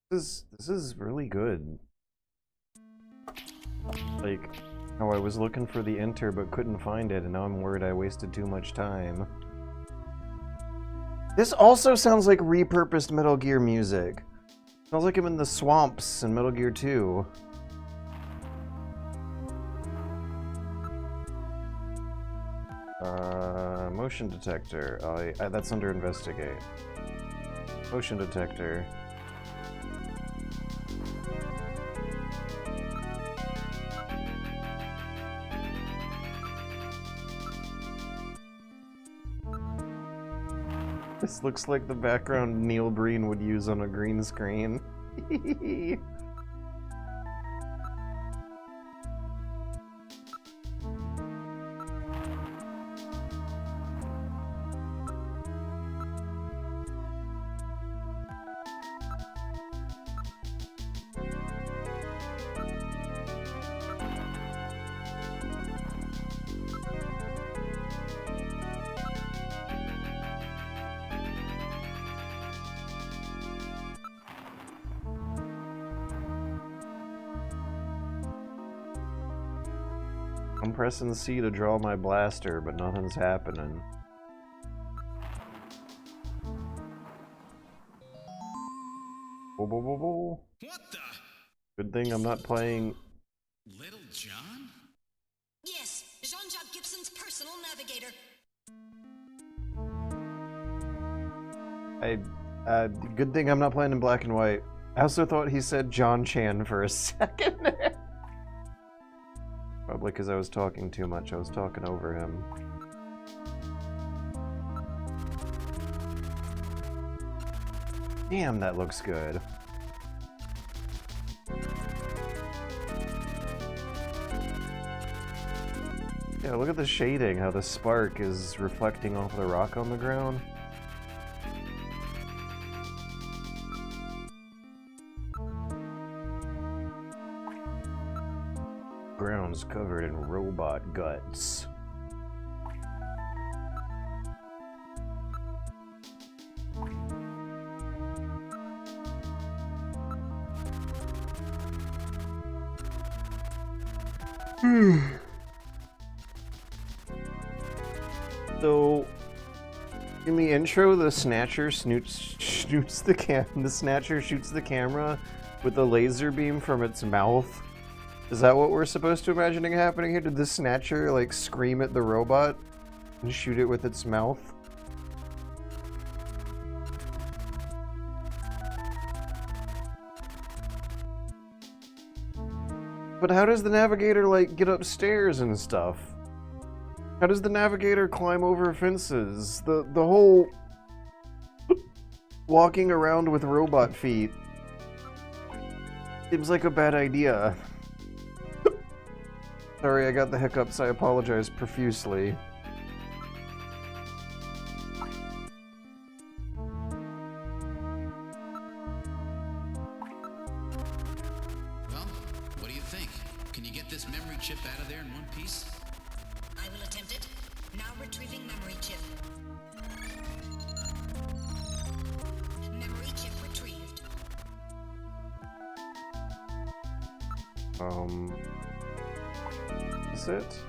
This is really good. Like, how I was looking for the enter but couldn't find it, and now I'm worried I wasted too much time. This also sounds like repurposed Metal Gear music. Sounds like I'm in the swamps in Metal Gear 2. Motion detector. That's under investigate. Motion detector. This looks like the background Neil Breen would use on a green screen. I'm pressing C to draw my blaster, but nothing's happening. Whoa, whoa, whoa, whoa. What the? Good thing I'm not playing. Little John? Yes, Jean-Jacques Gibson's personal navigator. Good thing I'm not playing in black and white. I also thought he said John Chan for a second there. Probably because I was talking too much. I was talking over him. Damn, that looks good. Yeah, look at the shading, how the spark is reflecting off the rock on the ground. Ground's covered in robot guts. So, in the intro, the Snatcher shoots the Snatcher shoots the camera with a laser beam from its mouth. Is that what we're supposed to imagining happening here? Did the Snatcher, like, scream at the robot and shoot it with its mouth? But how does the Navigator, like, get upstairs and stuff? How does the Navigator climb over fences? The whole walking around with robot feet seems like a bad idea. Sorry, I got the hiccups. I apologize profusely. Well, what do you think? Can you get this memory chip out of there in one piece? I will attempt it. Now retrieving memory chip. Memory chip retrieved. Is it?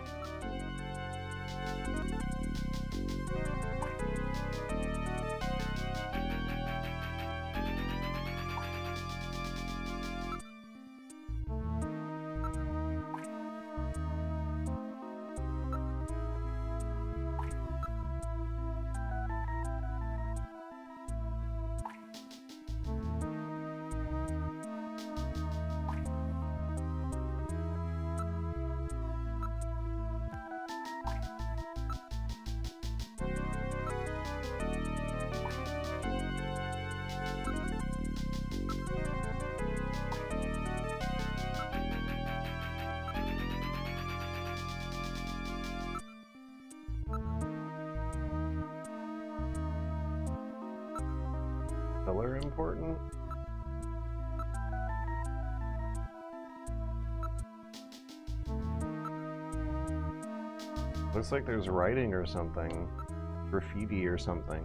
filler important? Looks like there's writing or something. Graffiti or something.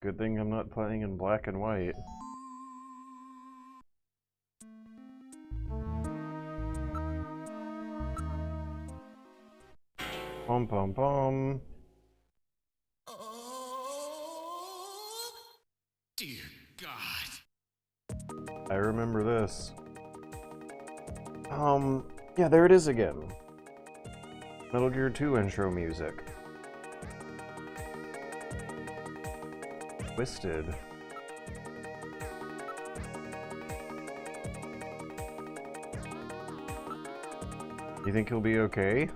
Good thing I'm not playing in black and white. Pom pom pom. Dear God. I remember this. Yeah, there it is again. Metal Gear 2 intro music. Twisted. You think he'll be okay?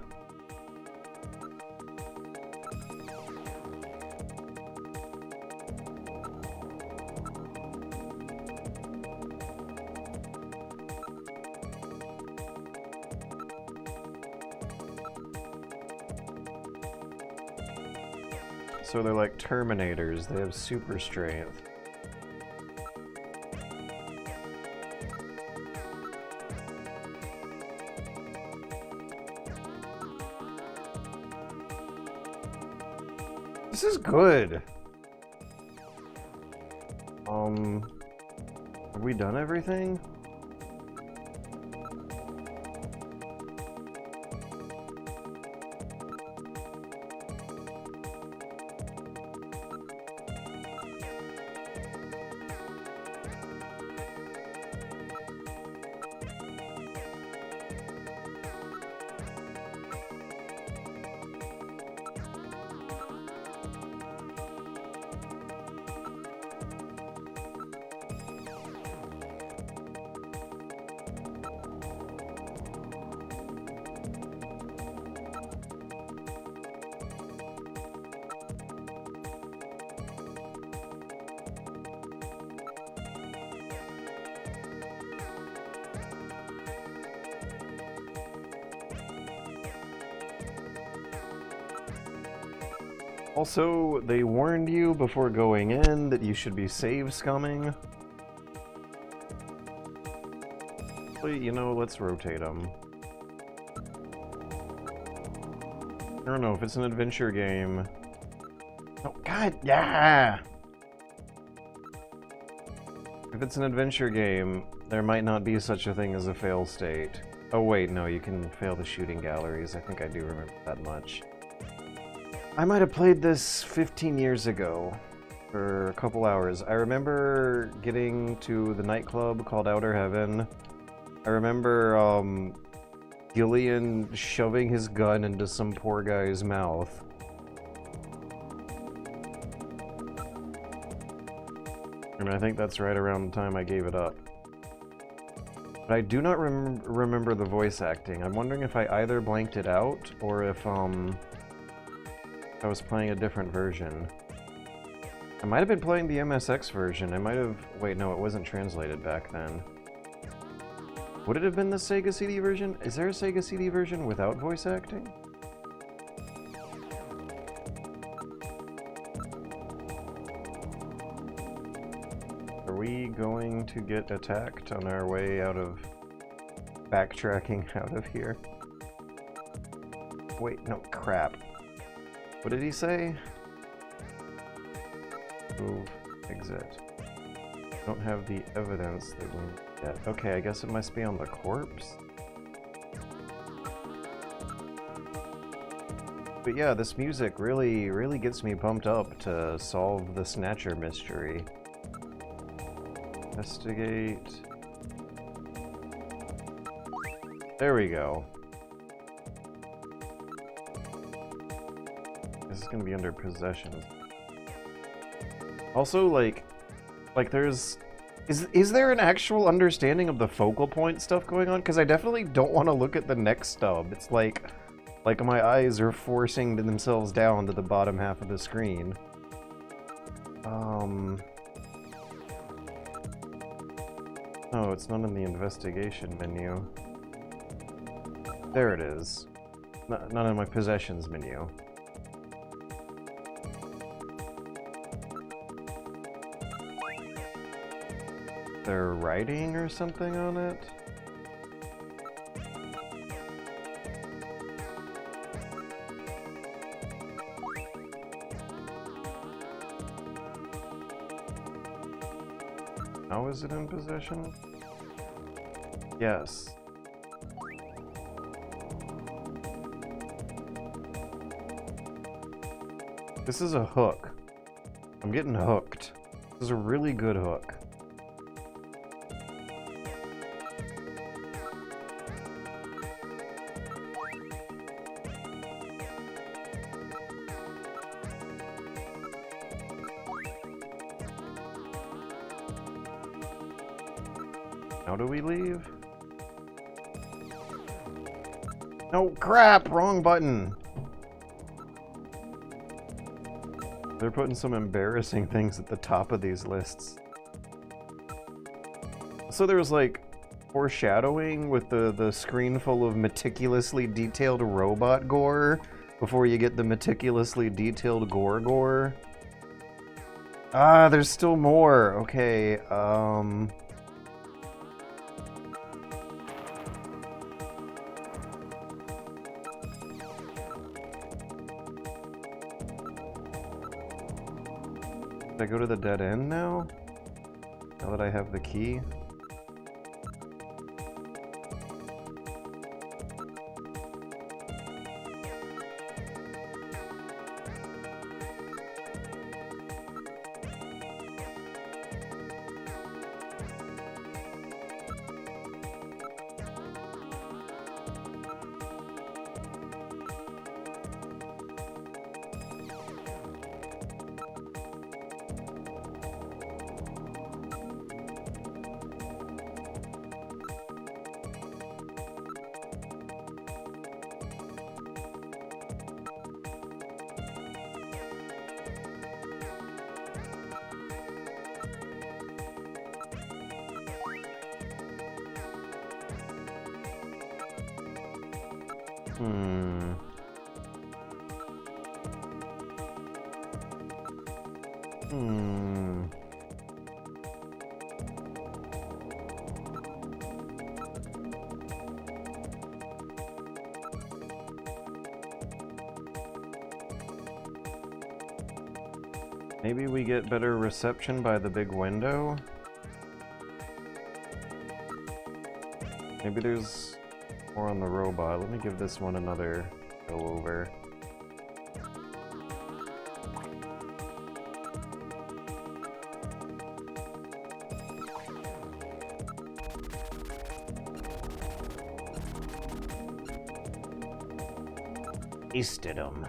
So they're like Terminators, they have super strength. This is good. Have we done everything? Also, they warned you before going in that you should be save scumming. But, you know, let's rotate them. I don't know if it's an adventure game. Oh, God, yeah! If it's an adventure game, there might not be such a thing as a fail state. Oh wait, no, you can fail the shooting galleries. I think I do remember that much. I might have played this 15 years ago for a couple hours. I remember getting to the nightclub called Outer Heaven. I remember Gillian shoving his gun into some poor guy's mouth. And I think that's right around the time I gave it up. But I do not remember the voice acting. I'm wondering if I either blanked it out or if I was playing a different version. I might have been playing the MSX version. I might have... Wait, no, it wasn't translated back then. Would it have been the Sega CD version? Is there a Sega CD version without voice acting? Are we going to get attacked on our way out of... backtracking out of here? Wait, no, crap. What did he say? Move, exit. Don't have the evidence that we get. Okay, I guess it must be on the corpse. But yeah, this music really gets me pumped up to solve the Snatcher mystery. Investigate. There we go. This is gonna be under possessions. Also, like there's... Is there an actual understanding of the focal point stuff going on? Because I definitely don't want to look at the next stub. It's like my eyes are forcing themselves down to the bottom half of the screen. Oh, it's not in the investigation menu. There it is. Not in my possessions menu. They're writing or something on it? How is it in possession? Yes. This is a hook. I'm getting hooked. This is a really good hook. How do we leave? No, crap! Wrong button! They're putting some embarrassing things at the top of these lists. So there was like foreshadowing with the screen full of meticulously detailed robot gore before you get the meticulously detailed gore. Ah, there's still more. Okay, Should I go to the dead end now? Now that I have the key? Maybe we get better reception by the big window? Maybe there's more on the robot. Let me give this one another go over. Tasted him.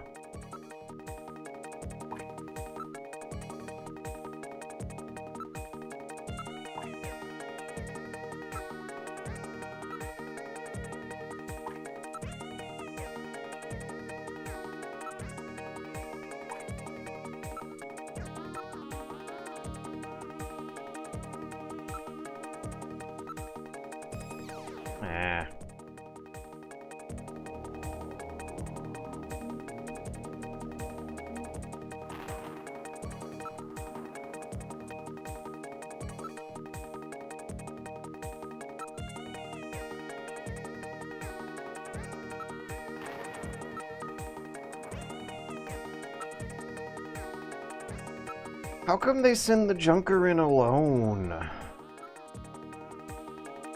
How come they send the Junker in alone?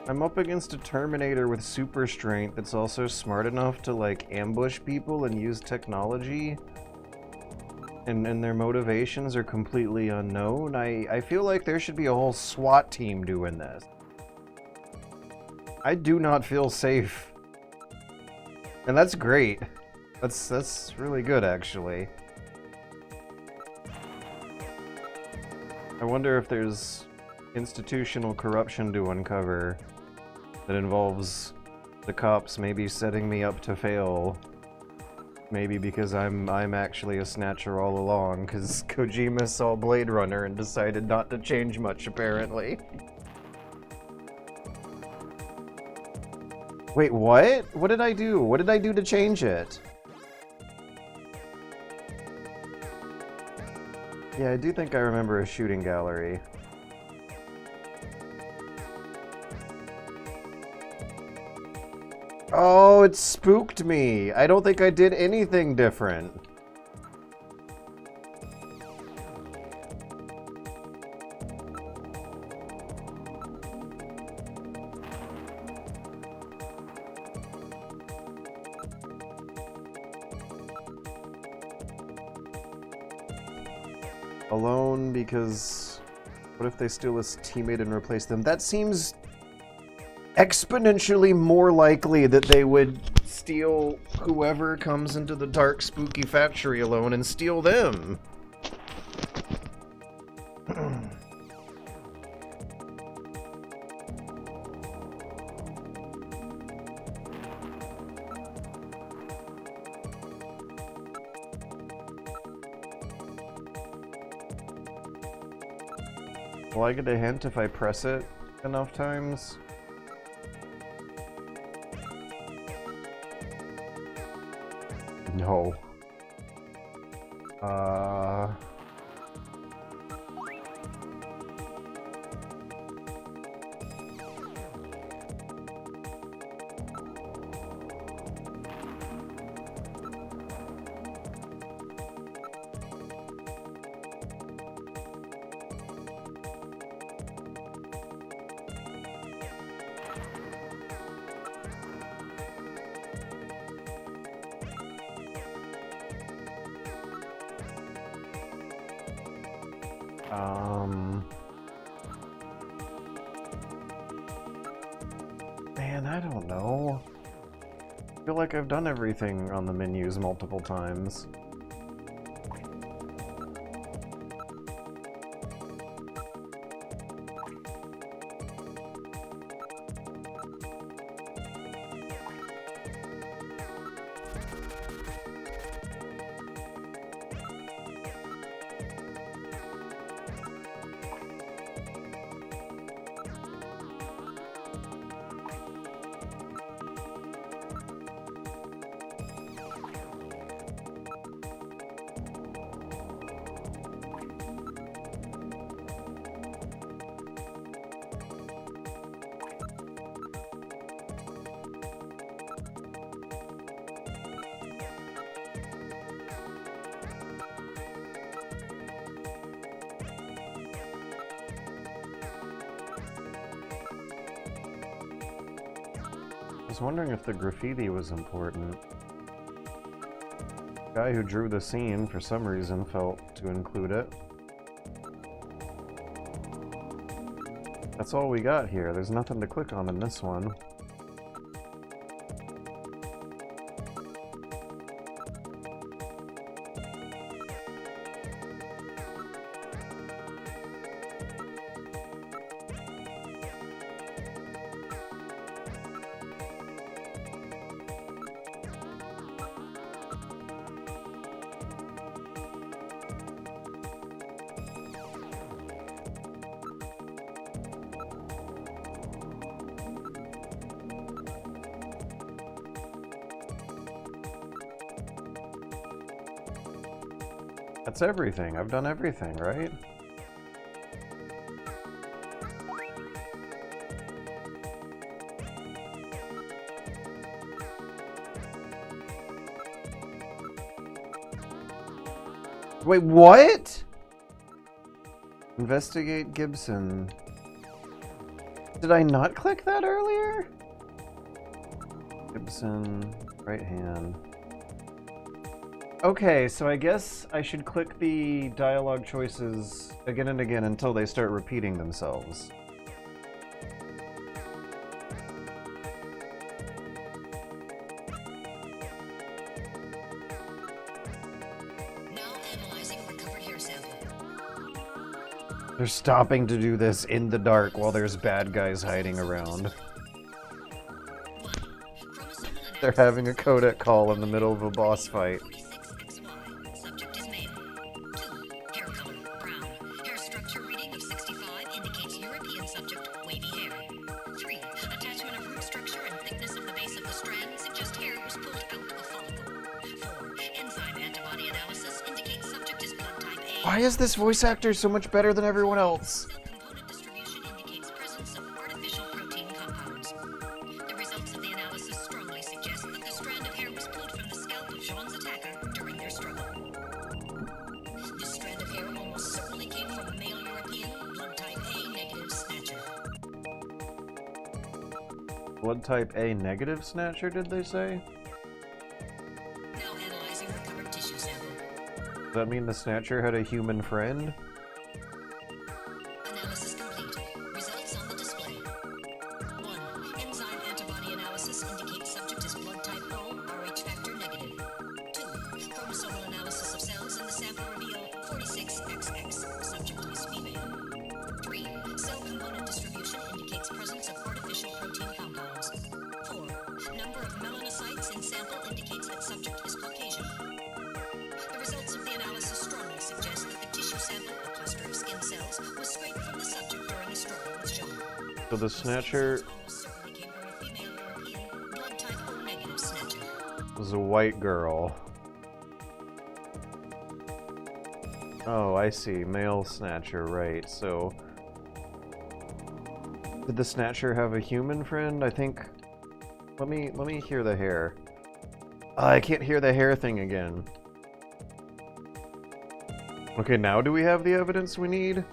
I'm up against a Terminator with super strength that's also smart enough to, like, ambush people and use technology. And their motivations are completely unknown. I feel like there should be a whole SWAT team doing this. I do not feel safe. And that's great. That's really good, actually. I wonder if there's institutional corruption to uncover that involves the cops maybe setting me up to fail. Maybe because I'm actually a Snatcher all along, because Kojima saw Blade Runner and decided not to change much, apparently. Wait, what? What did I do? What did I do to change it? Yeah, I do think I remember a shooting gallery. Oh, it spooked me. I don't think I did anything different. Alone because what if they steal his teammate and replace them? That seems exponentially more likely that they would steal whoever comes into the dark, spooky factory alone and steal them. Will I get a hint if I press it enough times? No. Man, I don't know. I feel like I've done everything on the menus multiple times. I was wondering if the graffiti was important. The guy who drew the scene, for some reason, felt to include it. That's all we got here. There's nothing to click on in this one. That's everything. I've done everything, right? Wait, what? Investigate Gibson. Did I not click that earlier? Gibson, right hand. Okay, so I guess I should click the dialogue choices again and again until they start repeating themselves. Now analyzing recovered hair sample. They're stopping to do this in the dark while there's bad guys hiding around. They're having a codec call in the middle of a boss fight. Subject is male. 2. Hair color, brown. Hair structure reading of 65 indicates European subject, wavy hair. 3. Attachment of root structure and thickness of the base Why is this voice actor so much better than everyone else? Component distribution indicates presence of artificial protein compounds. The results of the analysis strongly suggest that the strand of hair was pulled from the scalp of Jean's attacker during their struggle. This strand of hair almost certainly came from a male European blood type A negative snatcher. Blood type A negative snatcher, did they say? Now analyzing recovered tissue sample. Does that mean the snatcher had a human friend? Analysis complete. Results on the display. 1. Enzyme antibody analysis indicates subject is blood type O, Rh factor negative. 2. Chromosomal analysis of cells in the sample reveal 46XX, subject is female. 3. Cell component distribution indicates presence of artificial protein compounds. 4. Number of melanocytes in sample indicates that subject is Caucasian. The results of the analysis strongly suggest that the tissue sample, a cluster of skin cells, was scraped from the subject during a struggle with Jean. So the snatcher Almost certainly came from a female European blood type O negative snatcher. was a white girl. Oh, I see. Male snatcher, right. So did the snatcher have a human friend? I think let me hear the hair. I can't hear the hair thing again. Okay, now do we have the evidence we need?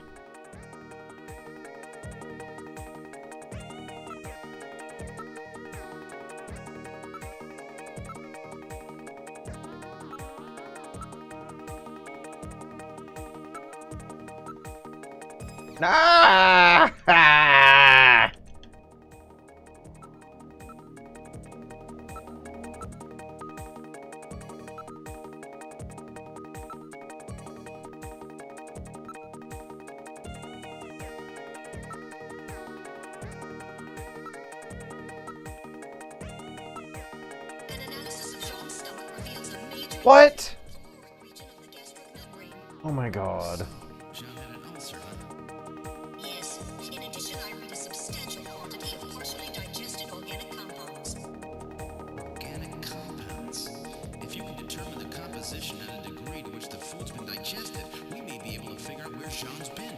Ah! An analysis of Jean's stomach reveals a major What? region of the gastric membrane. Oh my god. Jean had an ulcer, huh? Yes. In addition, I read a substantial quantity of partially digested organic compounds. Organic compounds. If you can determine the composition and a degree to which the food's been digested, we may be able to figure out where Jean's been.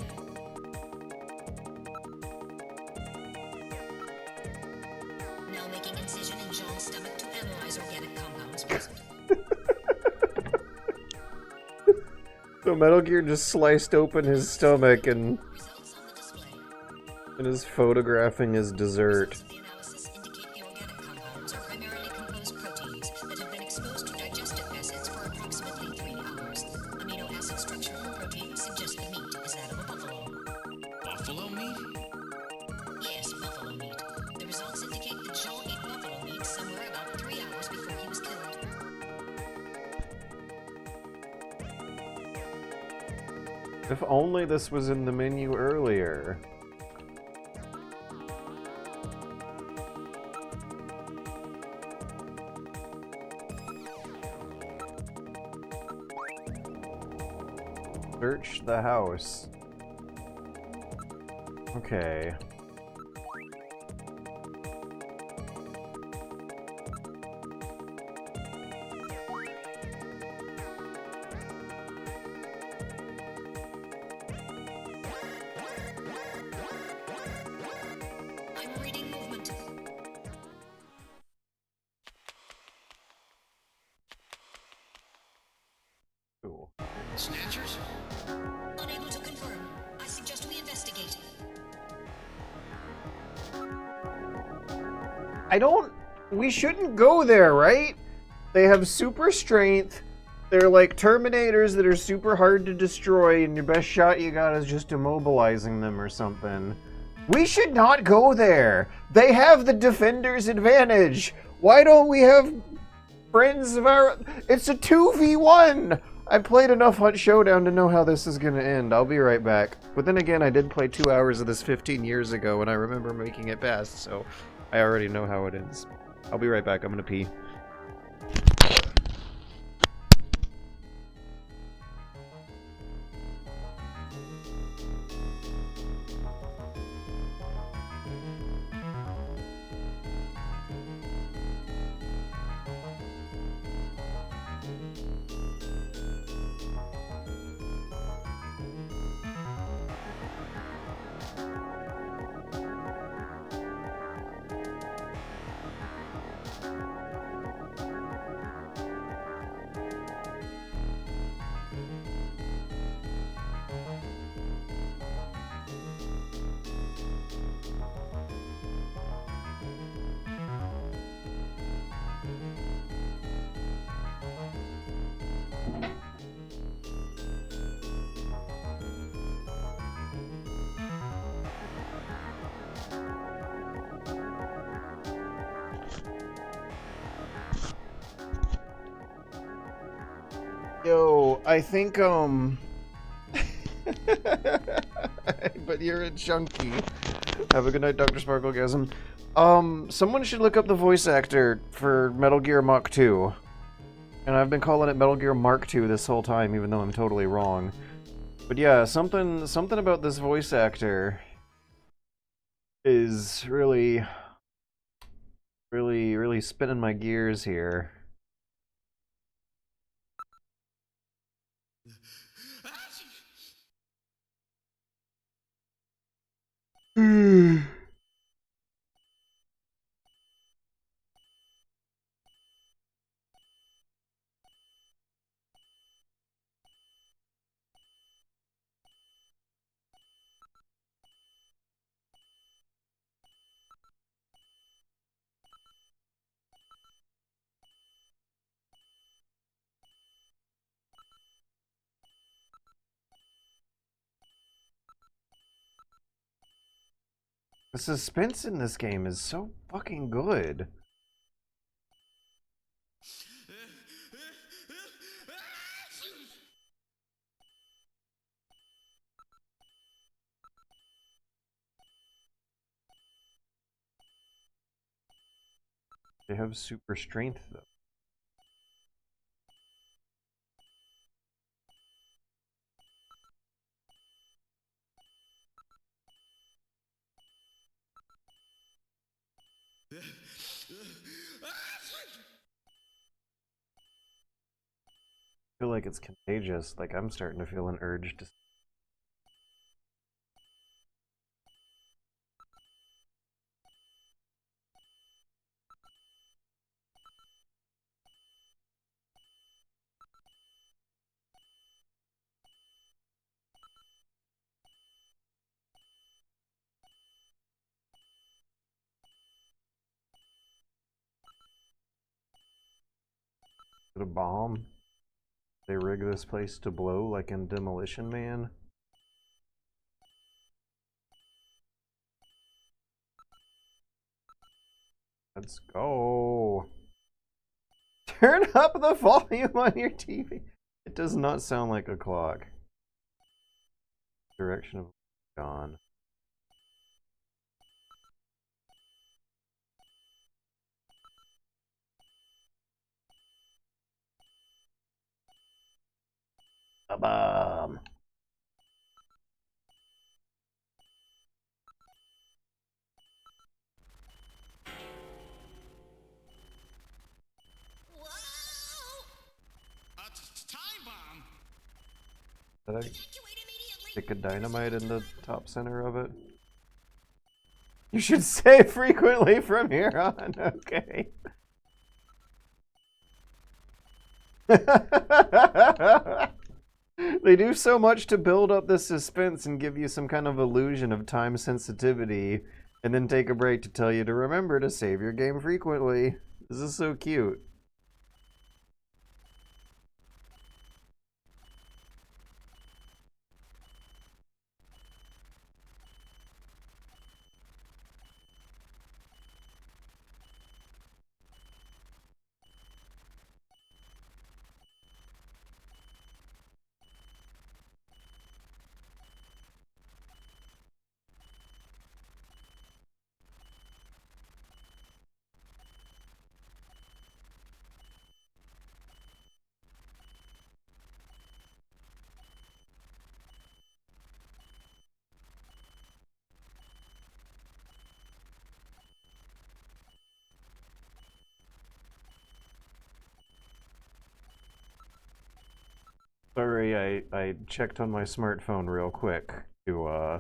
Now making incision in Jean's stomach to analyze organic compounds present. So Metal Gear just sliced open his stomach and Results on the display. is photographing his dessert. Results of the analysis indicate the organic compounds are primarily composed proteins that have been exposed to digestive acids for approximately 3 hours. Amino acid structure of the protein suggests the meat is that of a buffalo. Buffalo meat? Yes, buffalo meat. The results indicate that Jean ate buffalo meat somewhere about 3 hours before he was killed. If only this was in the menu earlier. Search the house. Okay. I'm reading movement. Ooh. Snatchers? Unable to confirm. I suggest we investigate. We shouldn't go there, right? They have super strength. They're like Terminators that are super hard to destroy, and your best shot you got is just immobilizing them or something. We should not go there. They have the defender's advantage. Why don't we have friends of our... It's a 2v1! I played enough Hunt Showdown to know how this is gonna end. I'll be right back. But then again, I did play 2 hours of this 15 years ago, and I remember making it past, so I already know how it ends. I'll be right back. I'm gonna pee. Yo, I think, but you're a junkie. Have a good night, Dr. Sparklegasm. Someone should look up the voice actor for Metal Gear Mach 2. And I've been calling it Metal Gear Mark 2 this whole time, even though I'm totally wrong. But yeah, something about this voice actor is really spinning my gears here. The suspense in this game is so fucking good. They have super strength, though. I feel like it's contagious. Like, I'm starting to feel an urge to... Is it a bomb? They rig this place to blow like in Demolition Man? Let's go. Turn up the volume on your TV. It does not sound like a clock. Direction of gone. A bomb. Time bomb. Did I stick a dynamite in the top center of it? You should say frequently from here on. Okay. They do so much to build up the suspense and give you some kind of illusion of time sensitivity, and then take a break to tell you to remember to save your game frequently. This is so cute. Sorry, I checked on my smartphone real quick to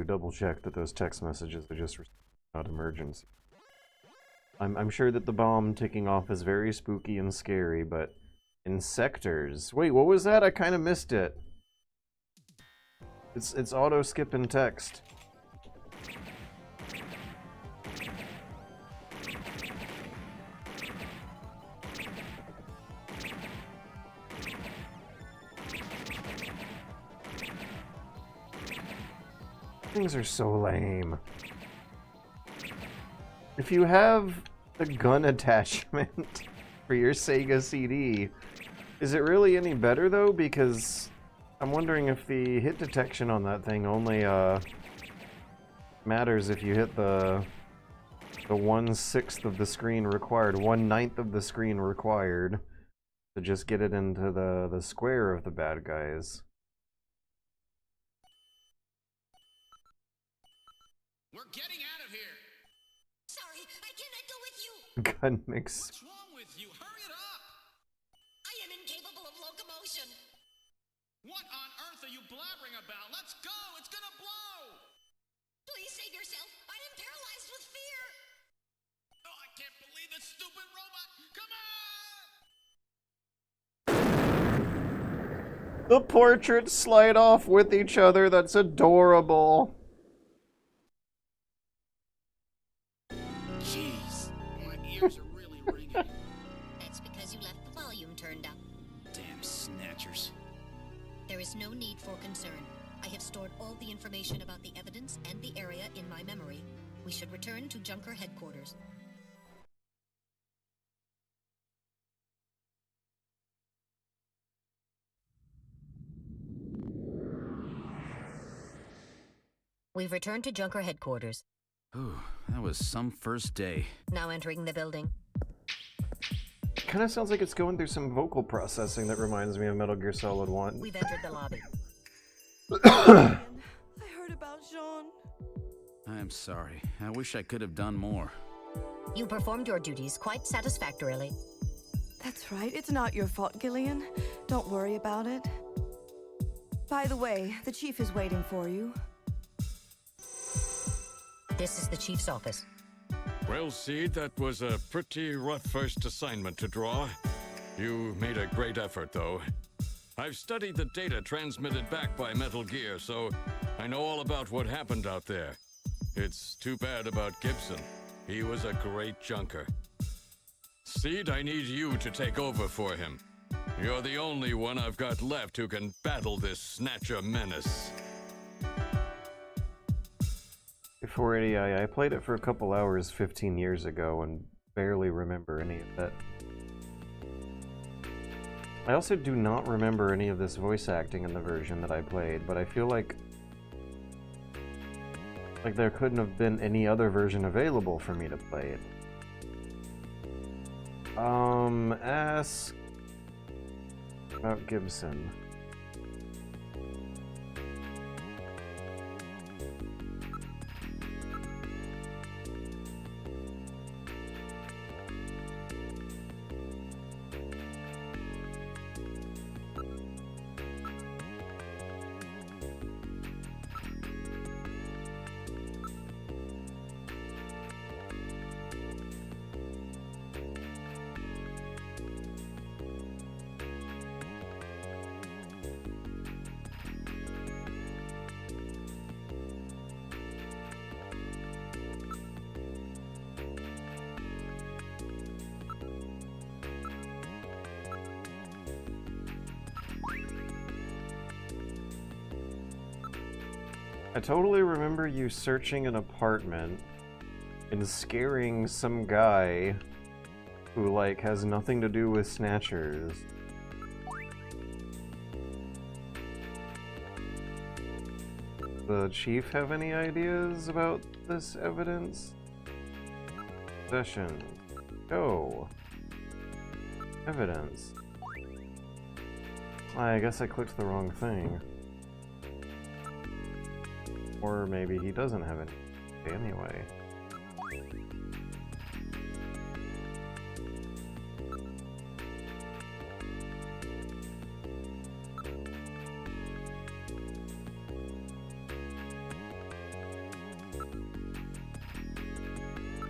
double check that those text messages are just not emergency. I'm sure that the bomb ticking off is very spooky and scary, but insectors. Wait, what was that? I kind of missed it. It's auto skipping text. Things are so lame. If you have the gun attachment, for your Sega CD. Is it really any better though? Because I'm wondering if the hit detection on that thing only matters if you hit the 1/6 of the screen required, 1/9 of the screen required to just get it into the square of the bad guys. We're getting out of here. Sorry, I cannot go with you. Gun mix. What's wrong with you? Hurry it up. I am incapable of locomotion. What on earth are you blabbering about? Let's go. It's gonna blow. Please save yourself. I am paralyzed with fear. Oh, I can't believe this stupid robot. Come on. The portraits slide off with each other. That's adorable. Jeez, my ears are really ringing. That's because you left the volume turned up. Damn snatchers. There is no need for concern. I have stored all the information about the evidence and the area in my memory. We should return to Junker headquarters. We've returned to Junker headquarters. Ooh, that was some first day. Now entering the building. Kind of sounds like it's going through some vocal processing that reminds me of Metal Gear Solid 1. We've entered the lobby. I heard about Jean. I'm sorry. I wish I could have done more. You performed your duties quite satisfactorily. That's right. It's not your fault, Gillian. Don't worry about it. By the way, the chief is waiting for you. This is the chief's office. Well, Seed, that was a pretty rough first assignment to draw. You made a great effort, though. I've studied the data transmitted back by Metal Gear, so I know all about what happened out there. It's too bad about Gibson. He was a great junker. Seed, I need you to take over for him. You're the only one I've got left who can battle this Snatcher menace. 480i, I played it for a couple hours 15 years ago and barely remember any of that. I also do not remember any of this voice acting in the version that I played, but I feel like there couldn't have been any other version available for me to play it. Ask about Gibson. I totally remember you searching an apartment and scaring some guy who, like, has nothing to do with Snatchers. The chief have any ideas about this evidence? Session. Go. Evidence. I guess I clicked the wrong thing. Or maybe he doesn't have any anyway.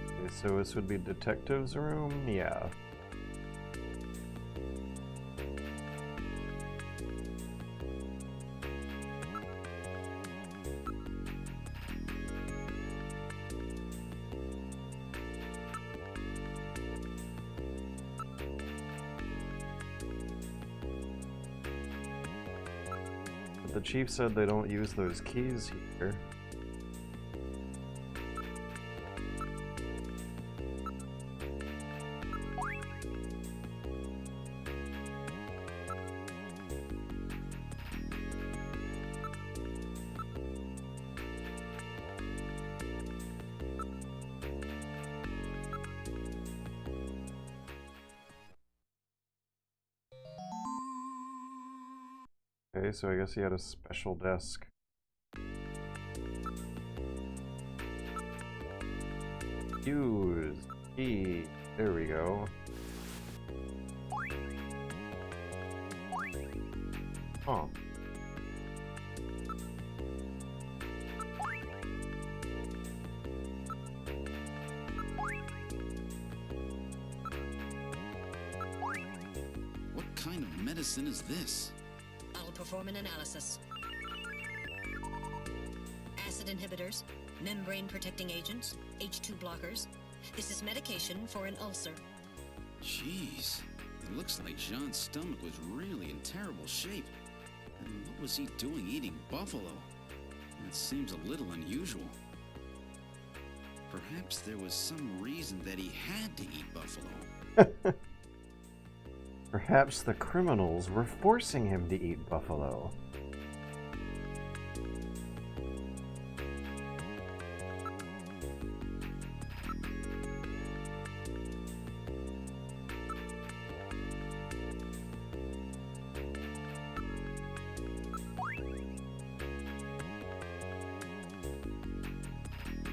Okay, so this would be detective's room? Yeah. The chief said they don't use those keys here. Okay, so I guess he had a special desk. Use key. There we go. Oh. What kind of medicine is this? I'll perform an analysis. Acid inhibitors, membrane protecting agents, H2 blockers. This is medication for an ulcer. Jeez, it looks like Jean's stomach was really in terrible shape. And what was he doing eating buffalo? That seems a little unusual. Perhaps there was some reason that he had to eat buffalo. Perhaps the criminals were forcing him to eat buffalo.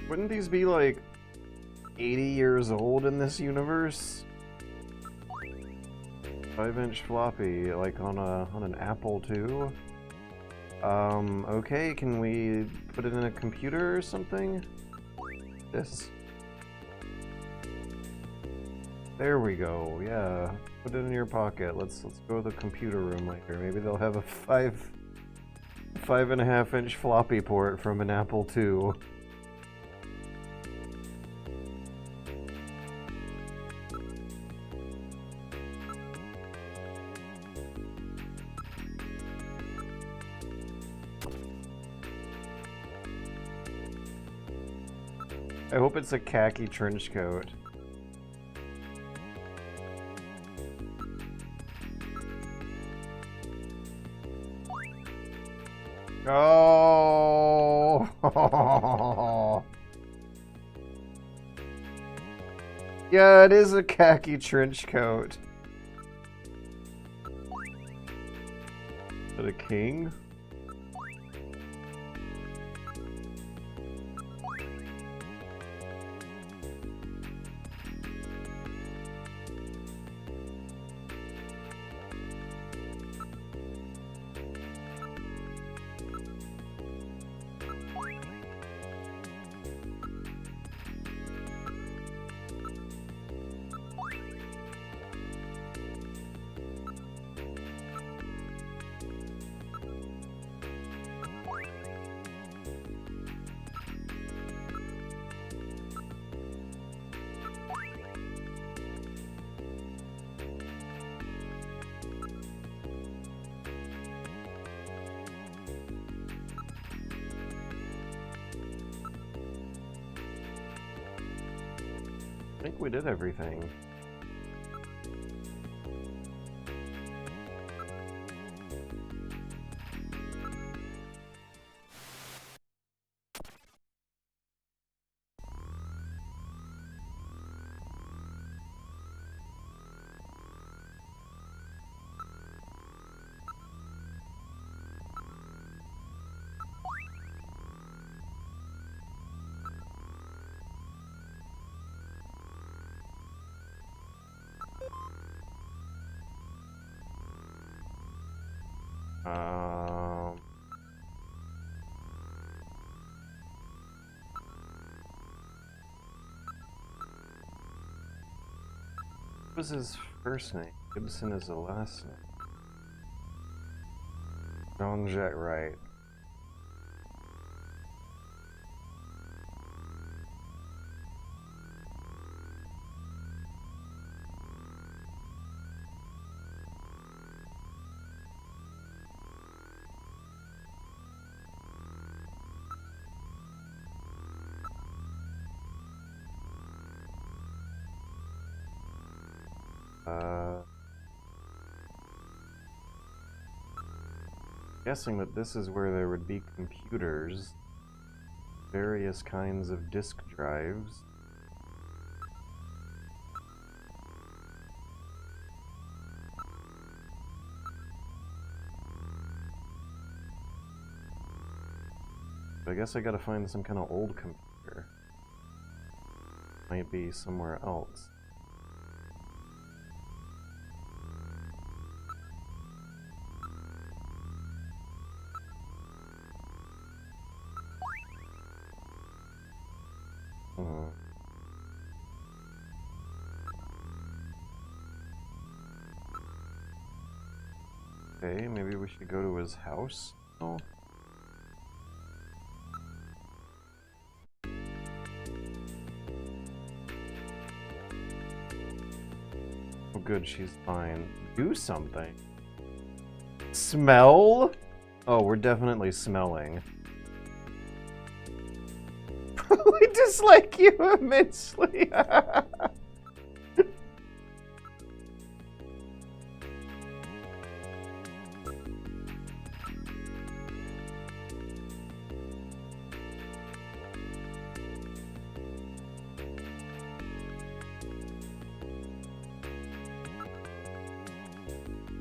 Wouldn't these be like 80 years old in this universe? 5-inch floppy, like on an Apple II. Okay, can we put it in a computer or something? This. There we go. Yeah, put it in your pocket. Let's go to the computer room later. Maybe they'll have a 5.5-inch floppy port from an Apple II. I hope it's a khaki trench coat. Oh! Yeah, it is a khaki trench coat. Is that a king? I think we did everything. What was his first name? Gibson is the last name. John Jett Wright. Guessing that this is where there would be computers, various kinds of disk drives. I guess I gotta find some kind of old computer. Might be somewhere else. Okay, maybe we should go to his house? Oh. Oh good, she's fine. Do something. Smell? Oh, we're definitely smelling. We dislike you immensely.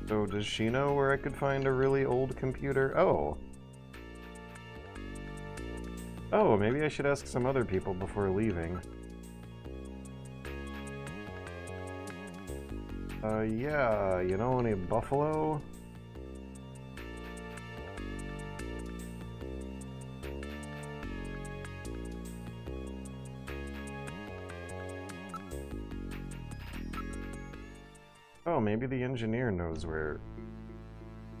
So does she know where I could find a really old computer? Oh. Oh, maybe I should ask some other people before leaving. Yeah, you know any buffalo? Oh, maybe the engineer knows where.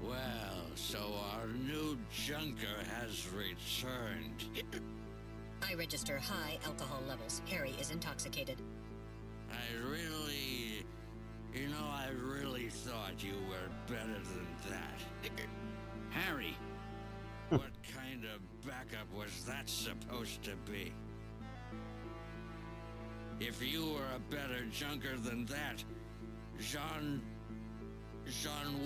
Well, so our new junker has returned. I register high alcohol levels. Harry is intoxicated. I really thought you were better than that. Harry! What kind of backup was that supposed to be? If you were a better junker than that, Jean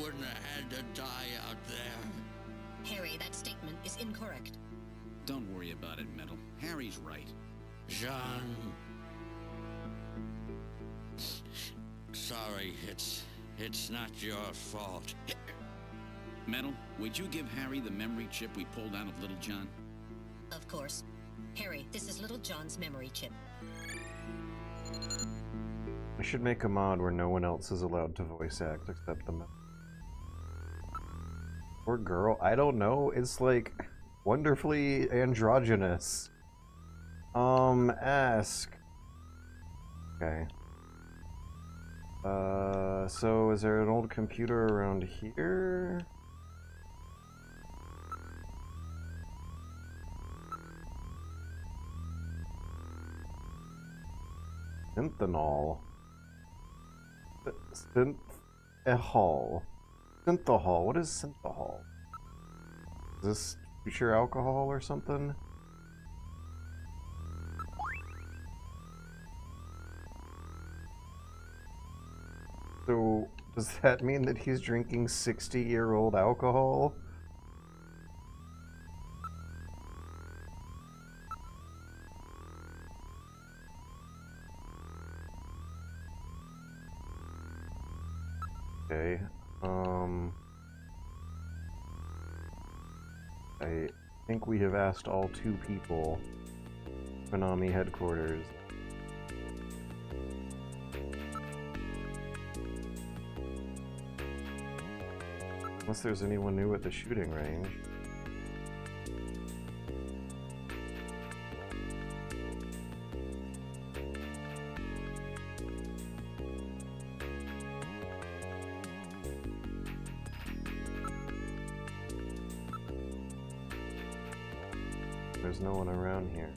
wouldn't have had to die out there. Harry, that statement is incorrect. Don't worry about it, Metal. Harry's right. Jean... Sorry, it's not your fault. Metal, would you give Harry the memory chip we pulled out of Little John? Of course. Harry, this is Little John's memory chip. I should make a mod where no one else is allowed to voice act except the poor girl. I don't know. It's like wonderfully androgynous. Ask. Okay. So is there an old computer around here? Synthanol. Synthahol. Synthahol. What is synthahol? Is this future alcohol or something? So, does that mean that he's drinking 60-year-old alcohol? Okay, I think we have asked all 2 people. Konami headquarters. Unless there's anyone new at the shooting range. There's no one around here.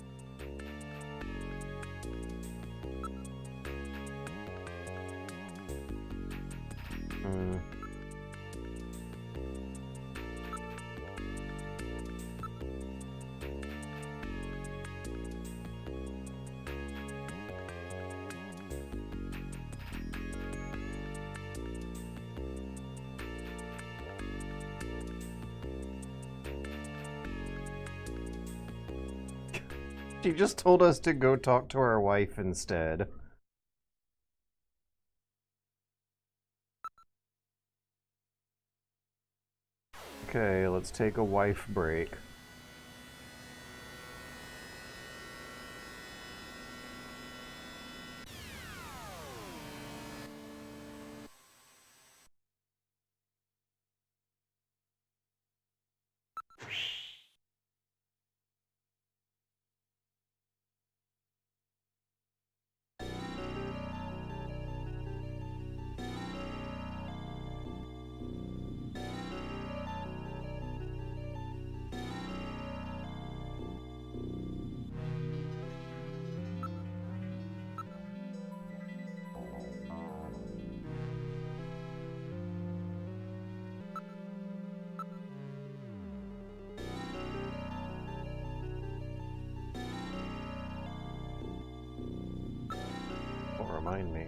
She just told us to go talk to our wife instead. Okay, let's take a wife break. behind me.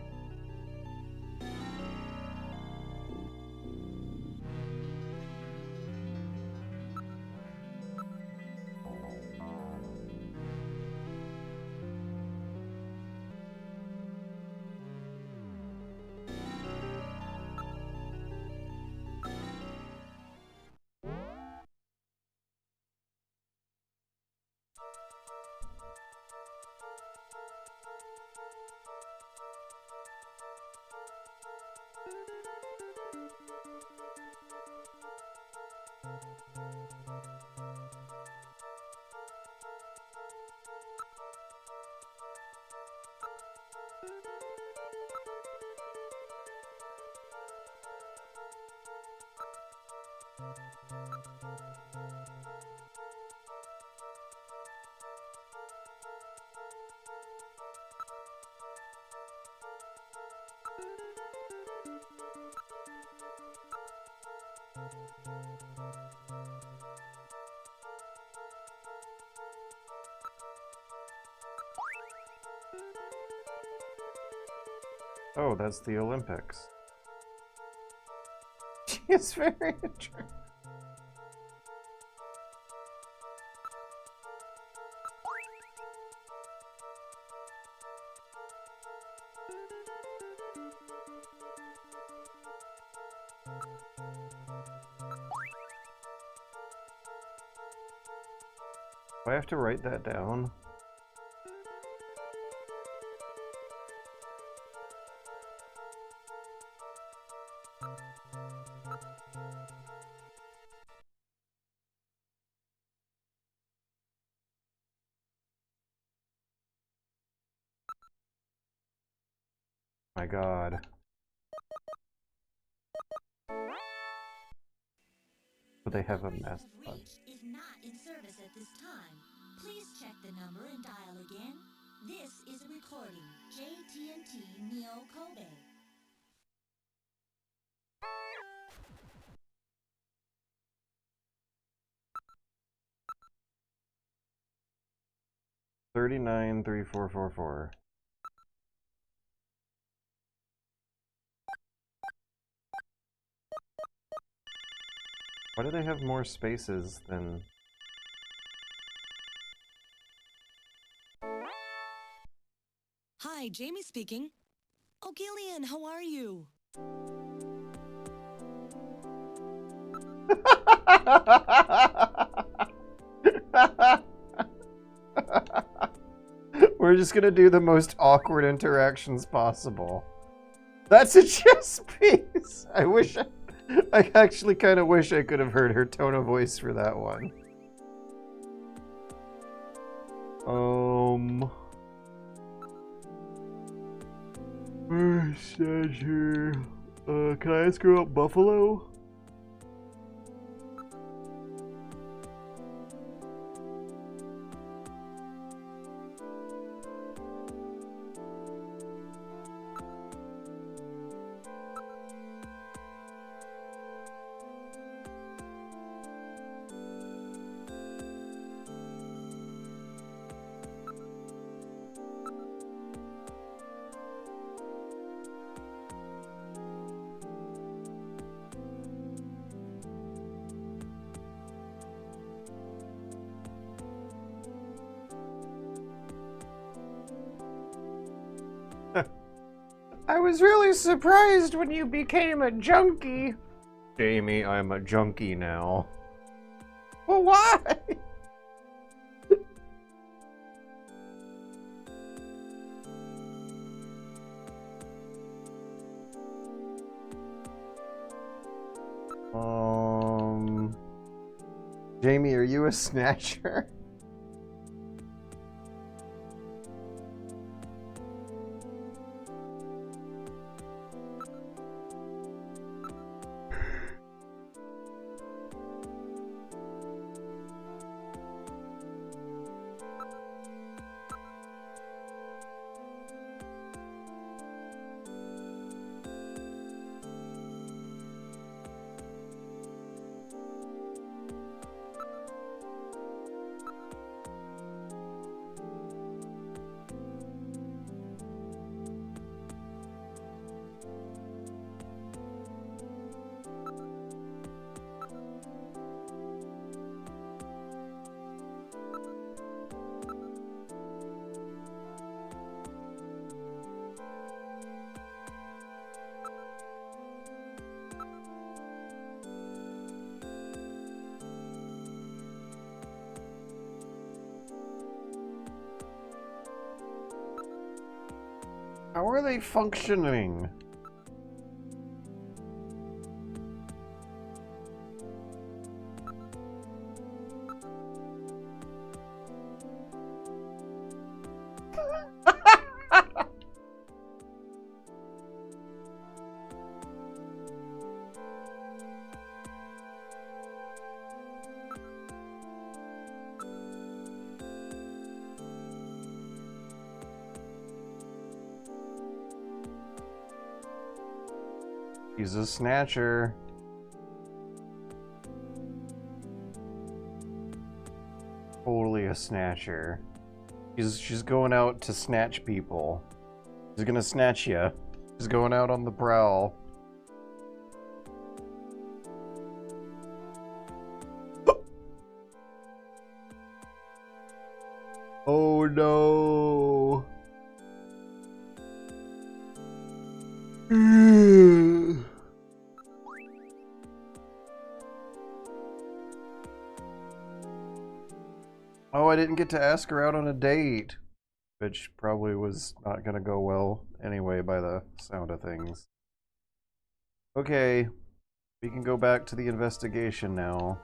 Oh, that's the Olympics. It's very interesting. Do I have to write that down? My God. But they have a mascot. Is not in service at this time. Please check the number and dial again. This is a recording. JTNT Neo Kobe. $39,3444. Why do they have more spaces than... Hi, Jamie speaking. Oh, Gillian, how are you? We're just gonna do the most awkward interactions possible. That's a chess piece! I actually kind of wish I could have heard her tone of voice for that one. Snatcher. Can I ask her about Buffalo? I was really surprised when you became a junkie. Jamie, I'm a junkie now. Well, why? Jamie, are you a snatcher? How are they functioning? He's a snatcher. Totally a snatcher. She's going out to snatch people. She's gonna snatch you. She's going out on the prowl. Oh no. Oh, I didn't get to ask her out on a date. Which probably was not gonna go well anyway by the sound of things. Okay. We can go back to the investigation now.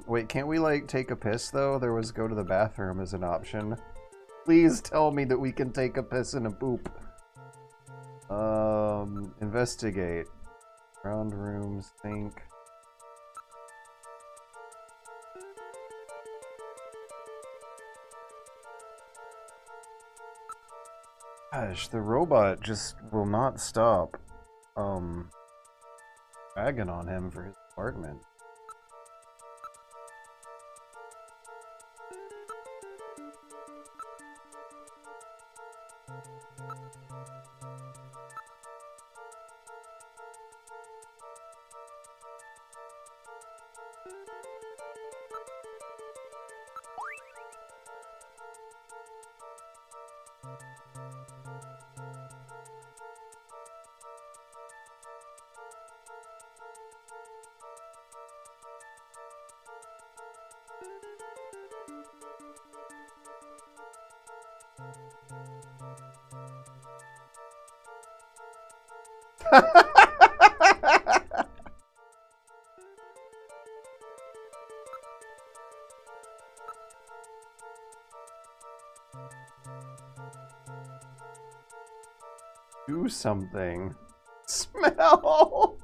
Wait, can't we, like, take a piss, though? There was go to the bathroom as an option. Please tell me that we can take a piss and a poop. Investigate. Round rooms, think. Gosh, the robot just will not stop, bagging on him for his apartment. Do something. Smell!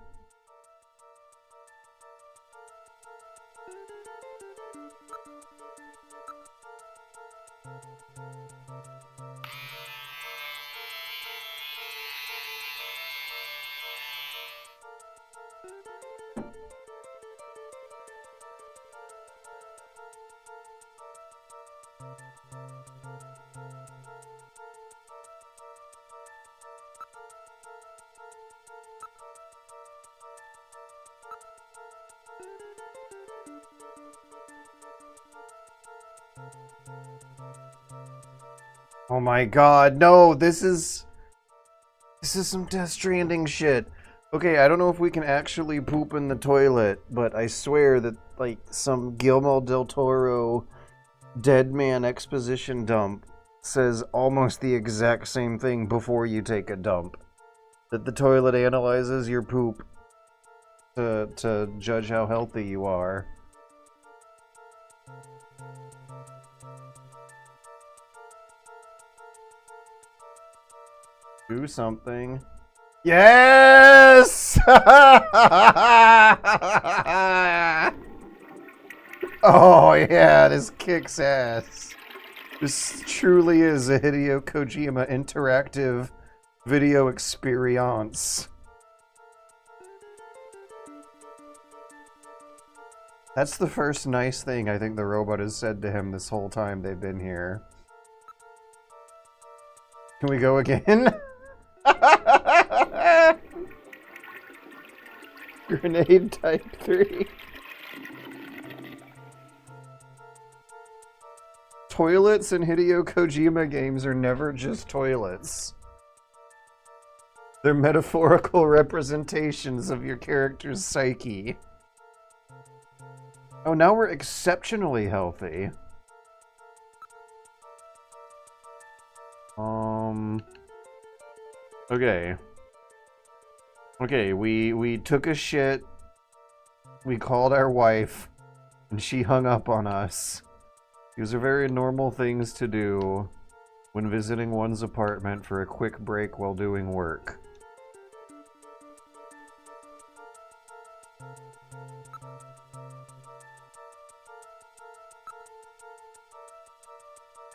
Oh my god, no, this is some Death Stranding shit. Okay, I don't know if we can actually poop in the toilet, but I swear that, like, some Guillermo del Toro Dead Man exposition dump says almost the exact same thing before you take a dump. That the toilet analyzes your poop to judge how healthy you are. Do something. Yes! Oh yeah, this kicks ass. This truly is a Hideo Kojima interactive video experience. That's the first nice thing I think the robot has said to him this whole time they've been here. Can we go again? Grenade type 3. Toilets in Hideo Kojima games are never just toilets. They're metaphorical representations of your character's psyche. Oh, now we're exceptionally healthy. Okay. Okay, we took a shit. We called our wife, and she hung up on us. These are very normal things to do when visiting one's apartment for a quick break while doing work.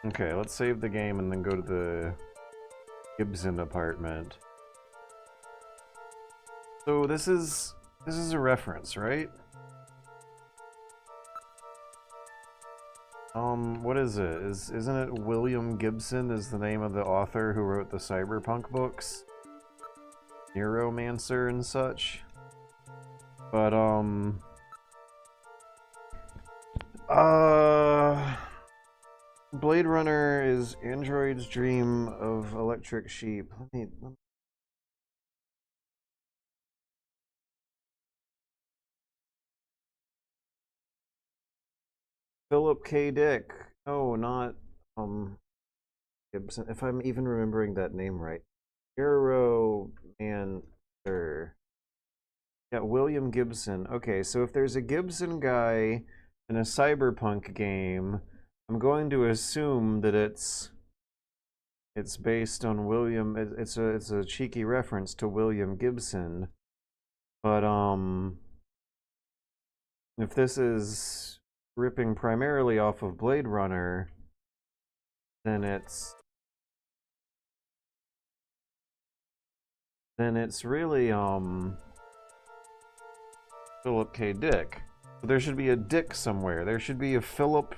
Okay, let's save the game and then go to the Gibson apartment. So this is a reference, right? What is it? Isn't it William Gibson is the name of the author who wrote the cyberpunk books? Neuromancer and such. But Blade Runner is android's dream of electric sheep. Let me Philip K. Dick. No, not Gibson. If I'm even remembering that name right. Neuromancer. Yeah, William Gibson. Okay, so if there's a Gibson guy in a cyberpunk game, I'm going to assume that it's based on William. It's a cheeky reference to William Gibson, but if this is ripping primarily off of Blade Runner, then it's really Philip K. Dick. So there should be a Dick somewhere. There should be a Philip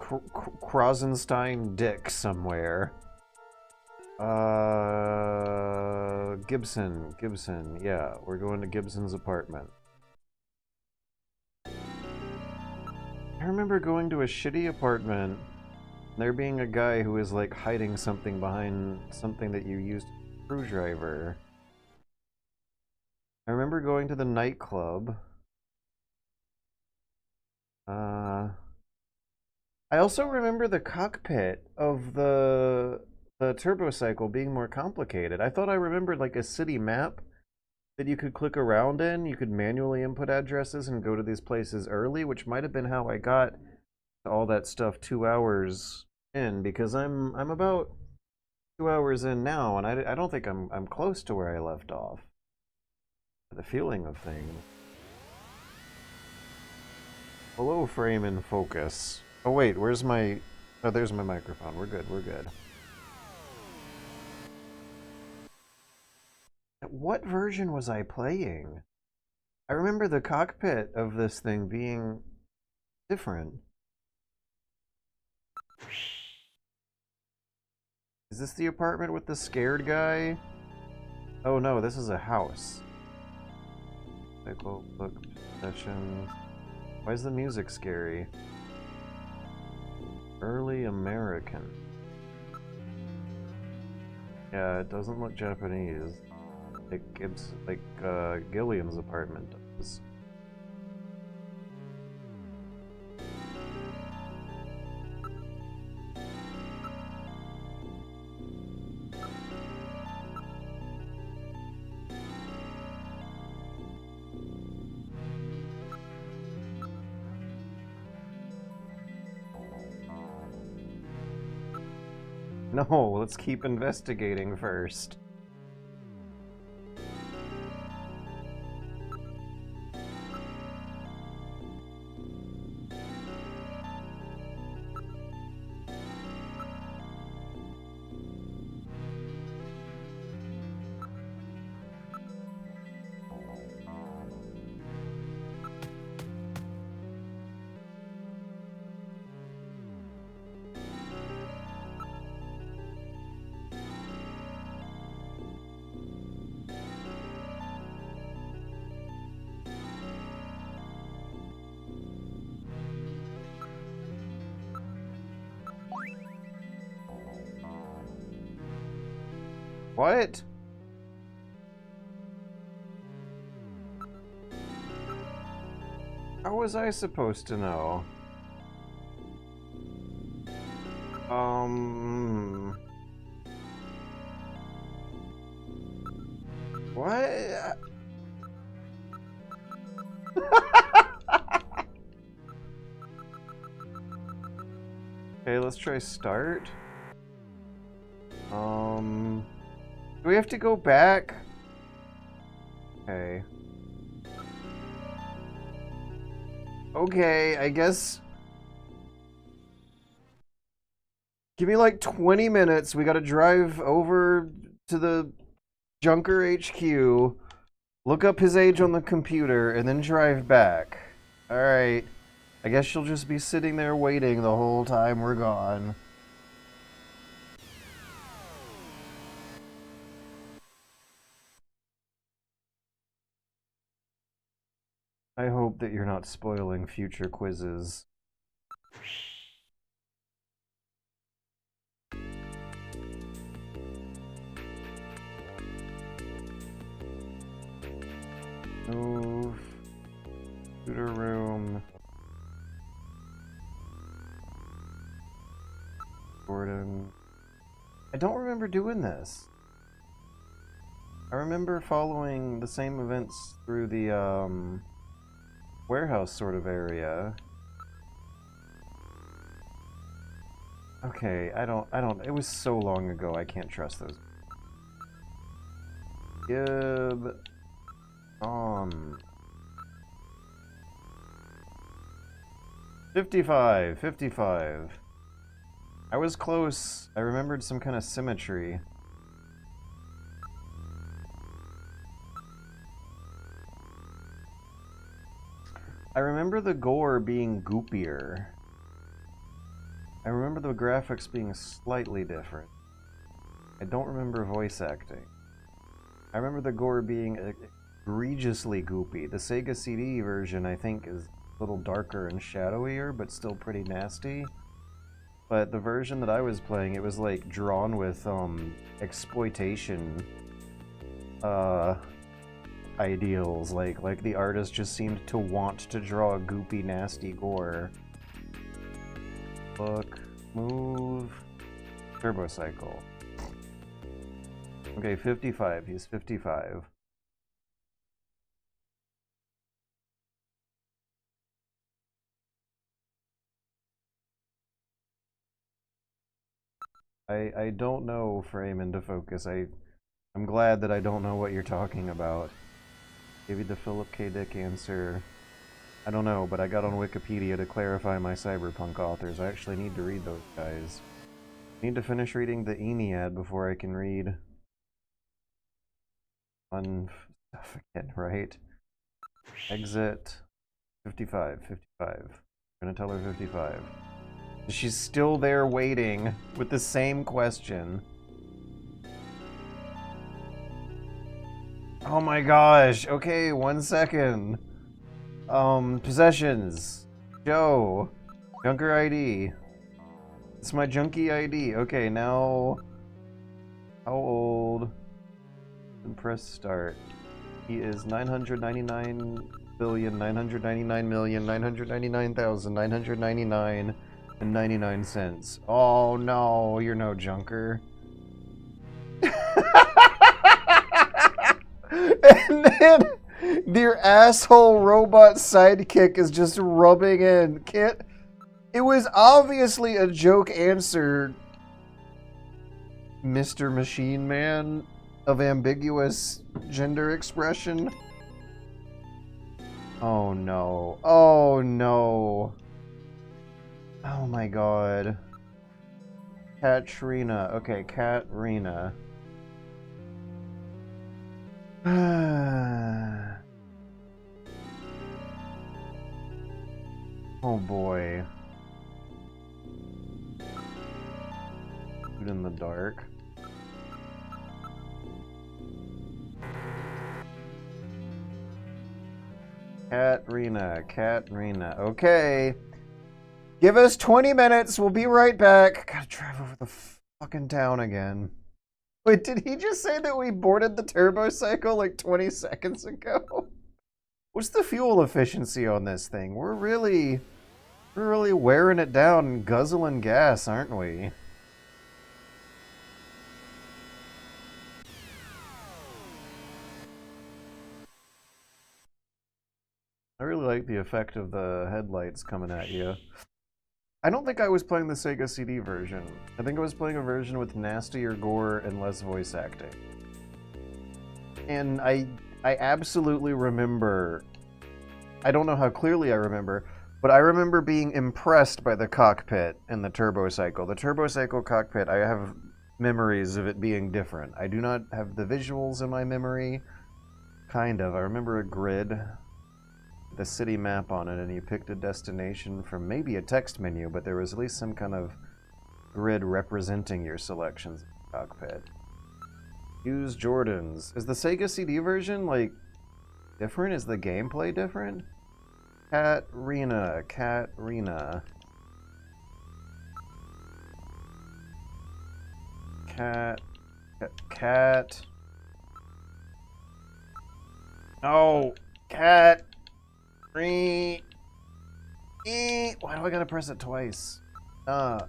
Krasenstein Dick somewhere. Gibson, yeah, we're going to Gibson's apartment. I remember going to a shitty apartment, there being a guy who was like hiding something behind something that you used as a screwdriver. I remember going to the nightclub. I also remember the cockpit of the turbocycle being more complicated. I thought I remembered like a city map that you could click around in. You could manually input addresses and go to these places early, which might have been how I got all that stuff 2 hours in, because I'm about 2 hours in now, and I don't think I'm close to where I left off. The feeling of things. Hello, frame in focus. Oh wait, where's my... Oh, there's my microphone. We're good, we're good. What version was I playing? I remember the cockpit of this thing being different. Is this the apartment with the scared guy? Oh no, this is a house. Cycle, book, possessions. Why is the music scary? Early American. Yeah, it doesn't look Japanese. Like Gilliam's apartment does. No, let's keep investigating first. What? How was I supposed to know? What? Okay, let's try start. Do we have to go back? Okay. Okay, I guess. Give me like 20 minutes. We gotta drive over to the Junker HQ, look up his age on the computer, and then drive back. Alright. I guess she'll just be sitting there waiting the whole time we're gone. I hope that you're not spoiling future quizzes. Move. Computer room. Gordon. I don't remember doing this. I remember following the same events through the, warehouse sort of area. Okay, I don't, it was so long ago, I can't trust those. Gib. 55. I was close. I remembered some kind of symmetry. I remember the gore being goopier. I remember the graphics being slightly different. I don't remember voice acting. I remember the gore being egregiously goopy. The Sega CD version, I think, is a little darker and shadowier, but still pretty nasty. But the version that I was playing, it was like drawn with exploitation ideals. Like the artist just seemed to want to draw goopy, nasty gore. Look, move, turbo cycle. Okay, 55. He's 55. I don't know frame into focus. I'm glad that I don't know what you're talking about. Give you the Philip K. Dick answer. I don't know, but I got on Wikipedia to clarify my cyberpunk authors. I actually need to read those guys. I need to finish reading the Ennead before I can read fun stuff again, right? Exit 55. I'm gonna tell her 55. She's still there waiting with the same question. Oh my gosh. Okay, 1 second. Possessions. Joe. Junker ID. It's my junkie ID. Okay, now... How old? And press start. He is 999,999,999,999 and 99 cents. Oh no, you're no junker. And then their asshole robot sidekick is just rubbing in. It was obviously a joke answer, Mr. Machine Man of ambiguous gender expression. Oh no. Oh no. Oh my god. Katrina. Okay, Katrina. Oh boy. Shoot in the dark. Katrina. Okay. Give us 20 minutes. We'll be right back. Gotta drive over the fucking town again. Wait, did he just say that we boarded the turbo cycle like 20 seconds ago? What's the fuel efficiency on this thing? We're really wearing it down and guzzling gas, aren't we? like the effect of the headlights coming at you. I don't think I was playing the Sega CD version. I think I was playing a version with nastier gore and less voice acting. And I absolutely remember, I don't know how clearly I remember, but I remember being impressed by the cockpit and the turbocycle. The turbocycle cockpit, I have memories of it being different. I do not have the visuals in my memory. Kind of. I remember a grid with a city map on it, and you picked a destination from maybe a text menu, but there was at least some kind of grid representing your selections in the cockpit. Use Jordans. Is the Sega CD version, like, different? Is the gameplay different? Katrina. No! Cat! Why do I gotta press it twice? Are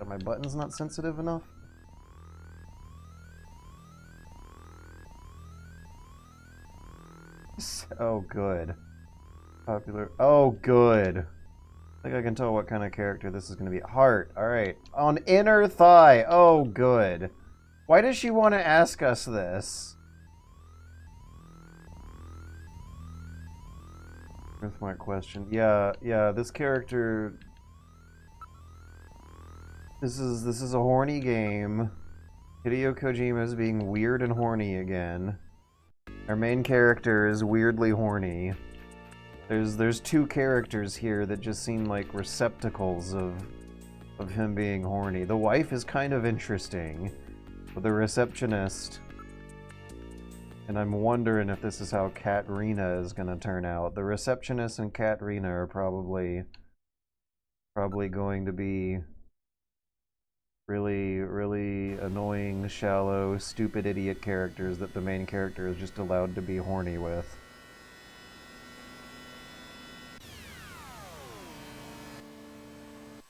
my buttons not sensitive enough? Oh, good. Popular. Oh, good. I think I can tell what kind of character this is going to be. Heart. Alright. On inner thigh. Oh, good. Why does she want to ask us this? Birthmark question. Yeah, this character... This is a horny game. Hideo Kojima is being weird and horny again. Our main character is weirdly horny. There's two characters here that just seem like receptacles of him being horny. The wife is kind of interesting, but the receptionist, and I'm wondering if this is how Katrina is gonna turn out. The receptionist and Katrina are probably going to be really annoying, shallow, stupid idiot characters that the main character is just allowed to be horny with.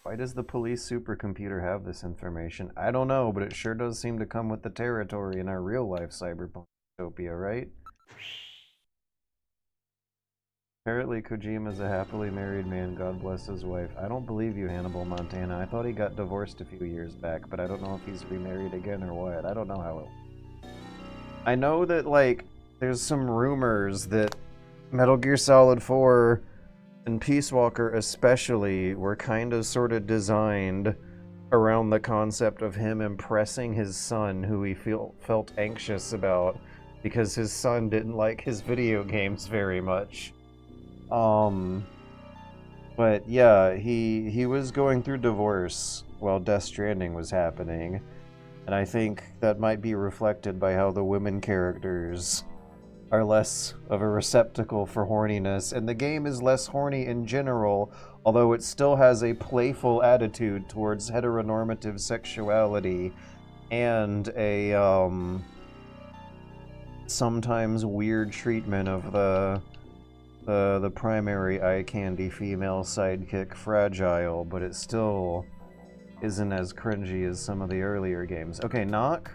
Why does the police supercomputer have this information? I don't know, but it sure does seem to come with the territory in our real-life cyberpunk utopia, right? Apparently Kojima's a happily married man, God bless his wife. I don't believe you, Hannibal Montana. I thought he got divorced a few years back, but I don't know if he's remarried again or what. I don't know how it... I know that, like, there's some rumors that Metal Gear Solid 4 and Peace Walker especially were kind of sort of designed around the concept of him impressing his son, who he felt anxious about because his son didn't like his video games very much. But yeah, he was going through divorce while Death Stranding was happening, and I think that might be reflected by how the women characters are less of a receptacle for horniness, and the game is less horny in general, although it still has a playful attitude towards heteronormative sexuality and a sometimes weird treatment of the primary eye candy female sidekick Fragile, but it still isn't as cringy as some of the earlier games. Okay, knock.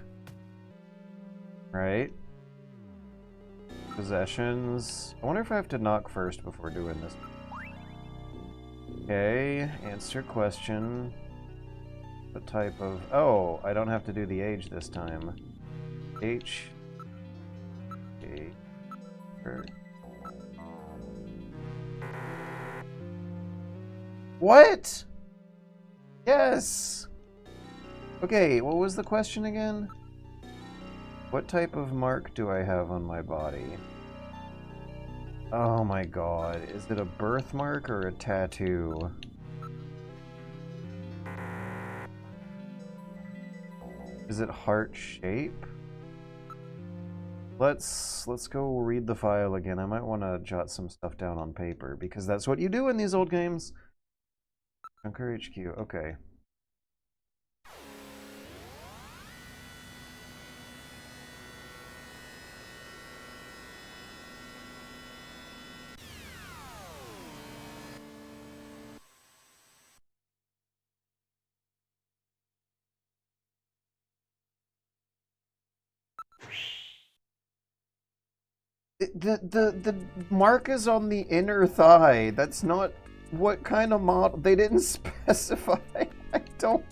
Right. Possessions. I wonder if I have to knock first before doing this. Okay, answer question. What type of... Oh, I don't have to do the age this time. H. A. What? Yes! Okay, what was the question again? What type of mark do I have on my body? Oh my god, is it a birthmark or a tattoo? Is it heart shape? Let's go read the file again. I might want to jot some stuff down on paper, because that's what you do in these old games. Junker HQ, okay. The mark is on the inner thigh. That's not what kind of model. They didn't specify. I don't.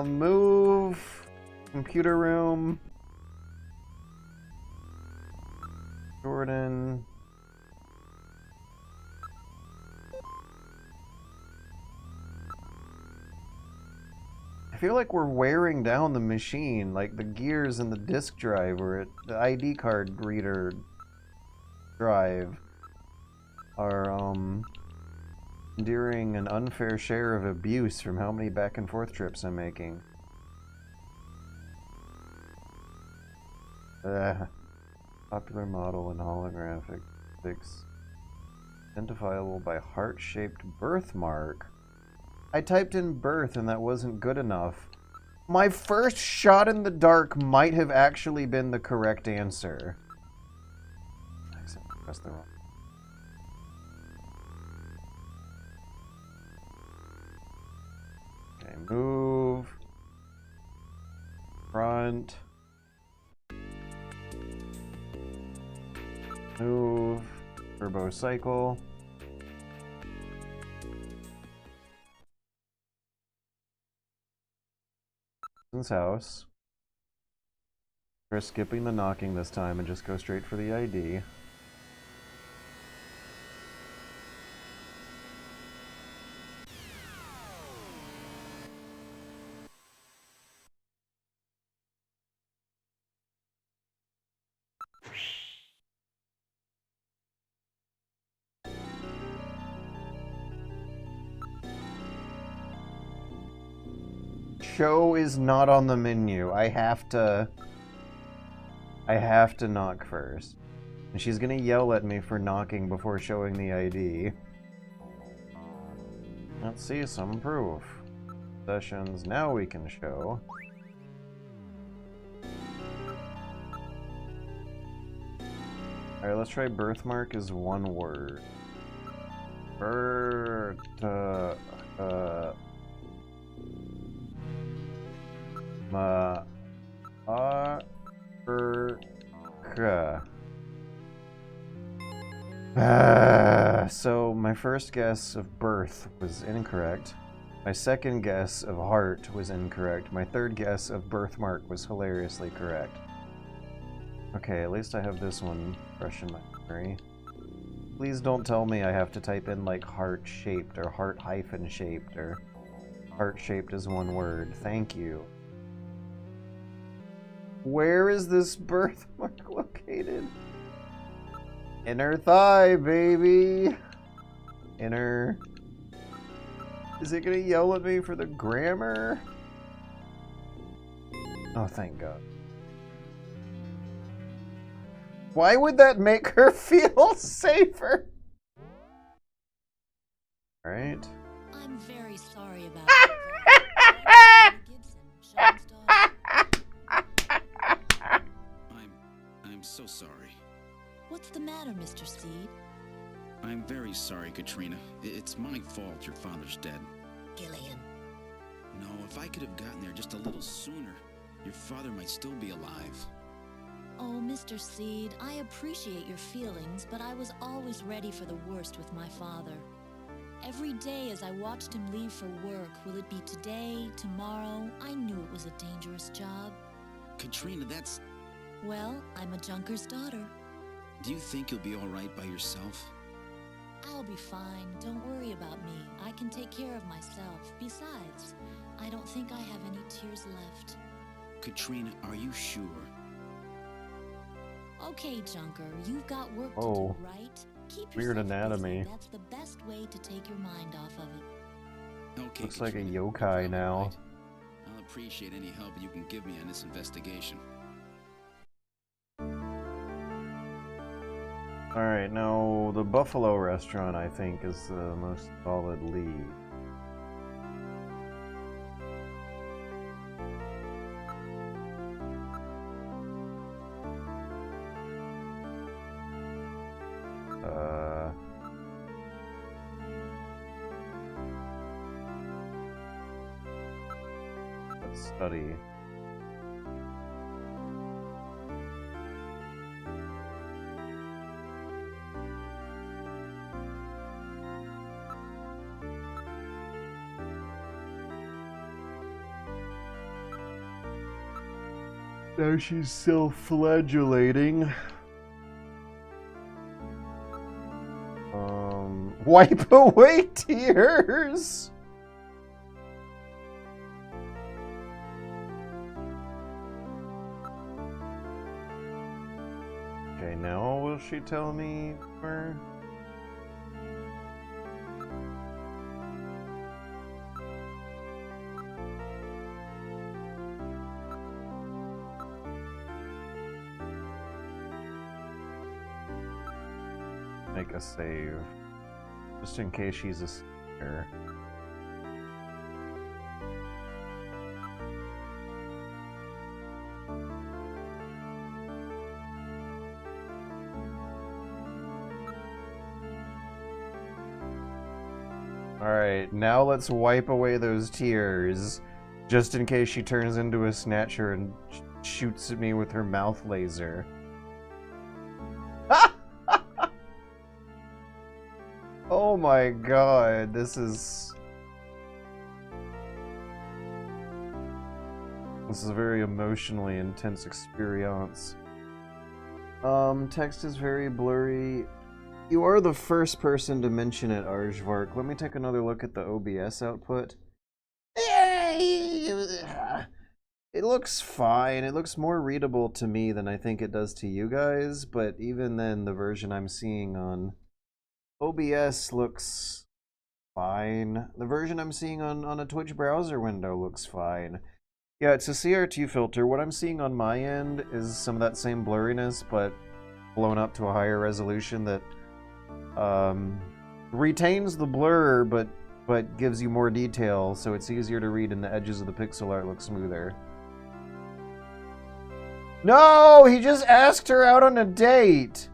Move. Computer room. Jordan. I feel like we're wearing down the machine, like the gears in the disk drive or the ID card reader drive are enduring an unfair share of abuse from how many back and forth trips I'm making. Popular model and holographic fix. Identifiable by heart-shaped birthmark. I typed in birth and that wasn't good enough. My first shot in the dark might have actually been the correct answer. Except I pressed the wrong. Okay, move. Front. Move. Turbo cycle. House. We're skipping the knocking this time and just go straight for the ID. Show is not on the menu. I have to knock first. And she's gonna yell at me for knocking before showing the ID. Let's see some proof. Sessions, now we can show. Alright, let's try birthmark as one word. So my first guess of birth was incorrect. My second guess of heart was incorrect. My third guess of birthmark was hilariously correct. Okay, at least I have this one fresh in my memory. Please don't tell me I have to type in like heart-shaped or heart-shaped or heart-shaped as one word. Thank you. Where is this birthmark located? Inner thigh, baby! Inner... Is it gonna yell at me for the grammar? Oh, thank God. Why would that make her feel safer? Alright. I'm very sorry about Gibson, Sean's daughter. I'm so sorry. What's the matter, Mr. Seed? I'm very sorry, Katrina. It's my fault your father's dead. Gillian. No, if I could have gotten there just a little sooner, your father might still be alive. Oh, Mr. Seed, I appreciate your feelings, but I was always ready for the worst with my father. Every day as I watched him leave for work, will it be today, tomorrow? I knew it was a dangerous job. Katrina, that's... Well, I'm a junker's daughter. Do you think you'll be all right by yourself? I'll be fine. Don't worry about me. I can take care of myself. Besides, I don't think I have any tears left. Katrina, are you sure? Okay, Junker, you've got work to Oh. do, right? Keep Weird yourself anatomy. busy. That's the best way to take your mind off of it. Okay, Looks like a Katrina, you're yokai probably now. right. I'll appreciate any help you can give me on this investigation. Alright, now the Buffalo restaurant, I think, is the most solid lead. Let's study. Now she's self-flagellating. Wipe away tears! Okay, now will she tell me where? Make a save. Just in case she's a snare. Alright, now let's wipe away those tears. Just in case she turns into a Snatcher and shoots at me with her mouth laser. Oh my god, this is a very emotionally intense experience. Text is very blurry. You are the first person to mention it, Arzvark. Let me take another look at the OBS output. It looks fine. It looks more readable to me than I think it does to you guys, but even then, the version I'm seeing on OBS looks fine. The version I'm seeing on a Twitch browser window looks fine. Yeah, it's a CRT filter. What I'm seeing on my end is some of that same blurriness, but blown up to a higher resolution that retains the blur, but gives you more detail, so it's easier to read and the edges of the pixel art look smoother. No! He just asked her out on a date!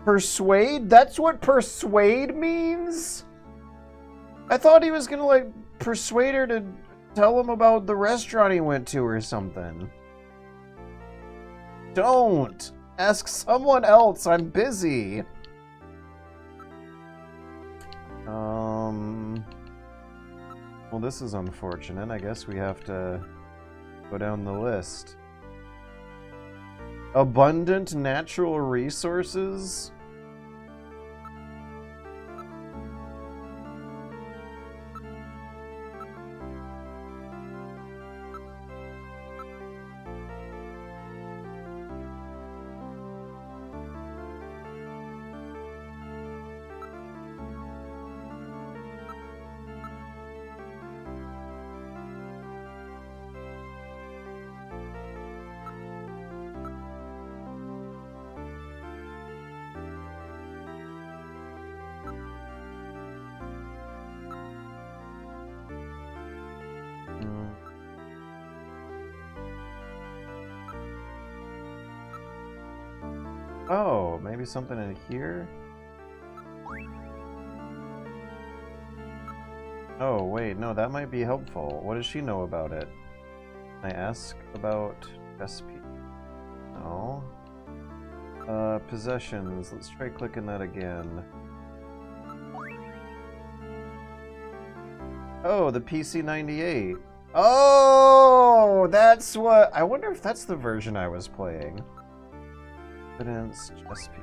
Persuade? That's what persuade means? I thought he was gonna, like, persuade her to tell him about the restaurant he went to or something. Don't! Ask someone else, I'm busy! Well, this is unfortunate. I guess we have to go down the list. Abundant natural resources? Oh, maybe something in here? Oh, wait, no, that might be helpful. What does she know about it? Can I ask about recipe? No. Possessions. Let's try clicking that again. Oh, the PC-98. Oh, that's what... I wonder if that's the version I was playing. Evidence, recipe.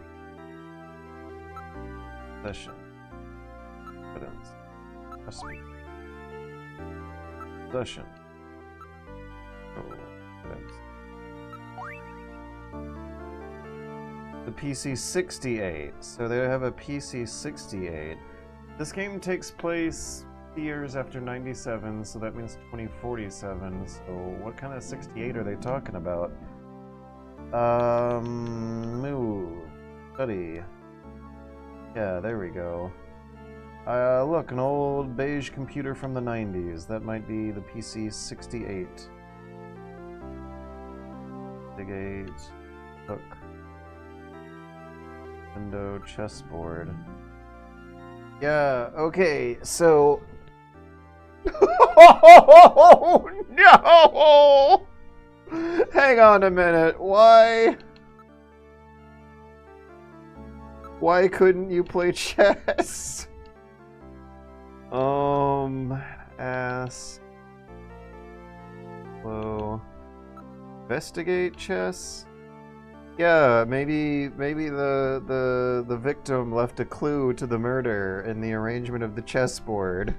Possession. Evidence. Recipe. Possession. Oh, evidence. The PC-68. So they have a PC-68. This game takes place years after 97, so that means 2047. So what kind of 68 are they talking about? Move. Study. Yeah, there we go. Look, an old beige computer from the 90s. That might be the PC-68. Big 8. Look. Window chessboard. Yeah, okay, so... Oh, no! Hang on a minute, why couldn't you play chess? Ask. Hello. Investigate chess? Yeah, maybe the victim left a clue to the murder in the arrangement of the chessboard.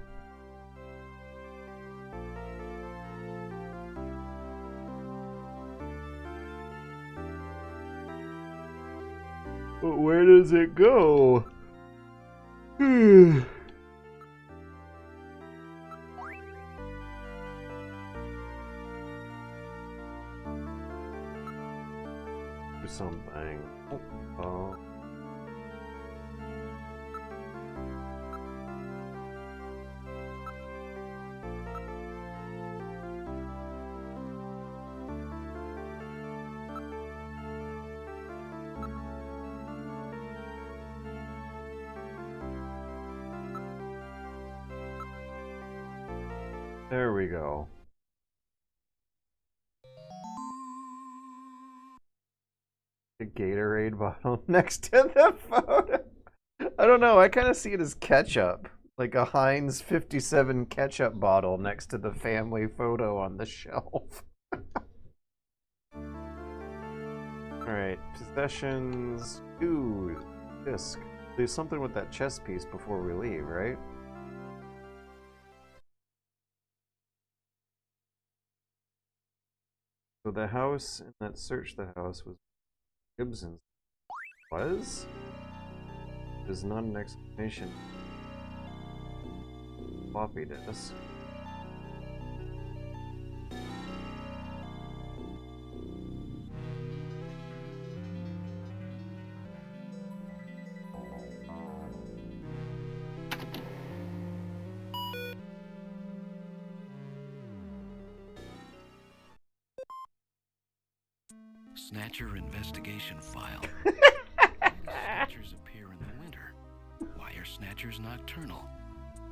But where does it go? Do something. Oh. There we go. A Gatorade bottle next to the photo. I don't know, I kind of see it as ketchup. Like a Heinz 57 ketchup bottle next to the family photo on the shelf. Alright, possessions. Ooh, disc. There's something with that chess piece before we leave, right? So the house in that search the house was Gibson's. Was? There's not an explanation. Floppy disk. Snatcher investigation file. Snatchers appear in the winter. Why are snatchers nocturnal?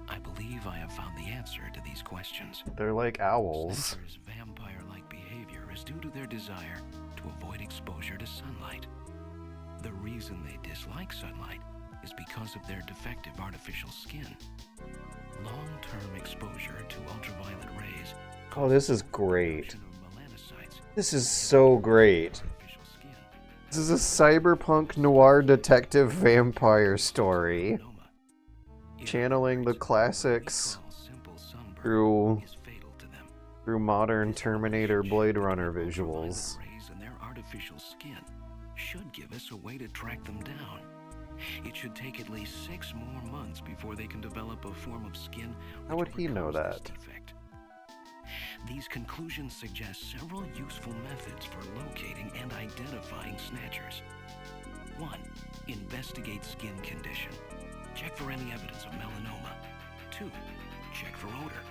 I believe I have found the answer to these questions. They're like owls. Snatchers' vampire-like behavior is due to their desire to avoid exposure to sunlight. The reason they dislike sunlight is because of their defective artificial skin. Long-term exposure to ultraviolet rays. Oh, this is great. This is so great. This is a cyberpunk noir detective vampire story. Channeling the classics through modern Terminator Blade Runner visuals. And their artificial skin should give us a way to track them down. It should take at least 6 more months before they can develop a form of skin. How would he know that? These conclusions suggest several useful methods for locating and identifying snatchers. 1. Investigate skin condition. Check for any evidence of melanoma. 2. Check for odor.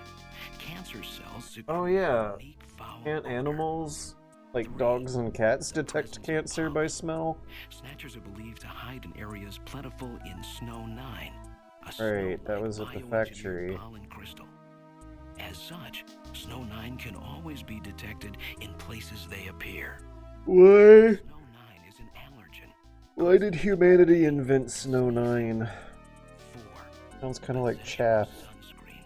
Cancer cells secrete Oh yeah. unique foul Can't odor. animals, like 3. dogs and cats, detect cancer by smell? Snatchers are believed to hide in areas plentiful in Snow 9. Right, that was at the factory. Pollen crystal. As such, Snow 9 can always be detected in places they appear. Why? Snow 9 is an allergen. Why did humanity invent Snow 9? 4. Sounds kind of like chaff. Sunscreen.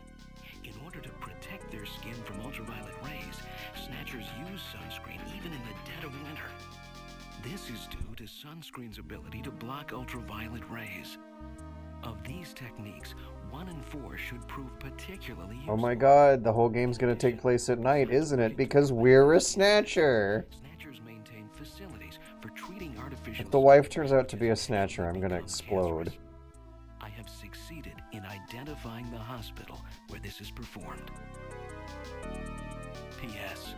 In order to protect their skin from ultraviolet rays, snatchers use sunscreen even in the dead of winter. This is due to sunscreen's ability to block ultraviolet rays. Of these techniques, 1 in 4 should prove particularly useful. Oh my god, the whole game's gonna take place at night, isn't it? Because we're a Snatcher! Snatchers maintain facilities for treating artificial. If the wife turns out to be a Snatcher, I'm gonna explode. I have succeeded in identifying the hospital where this is performed. P.S.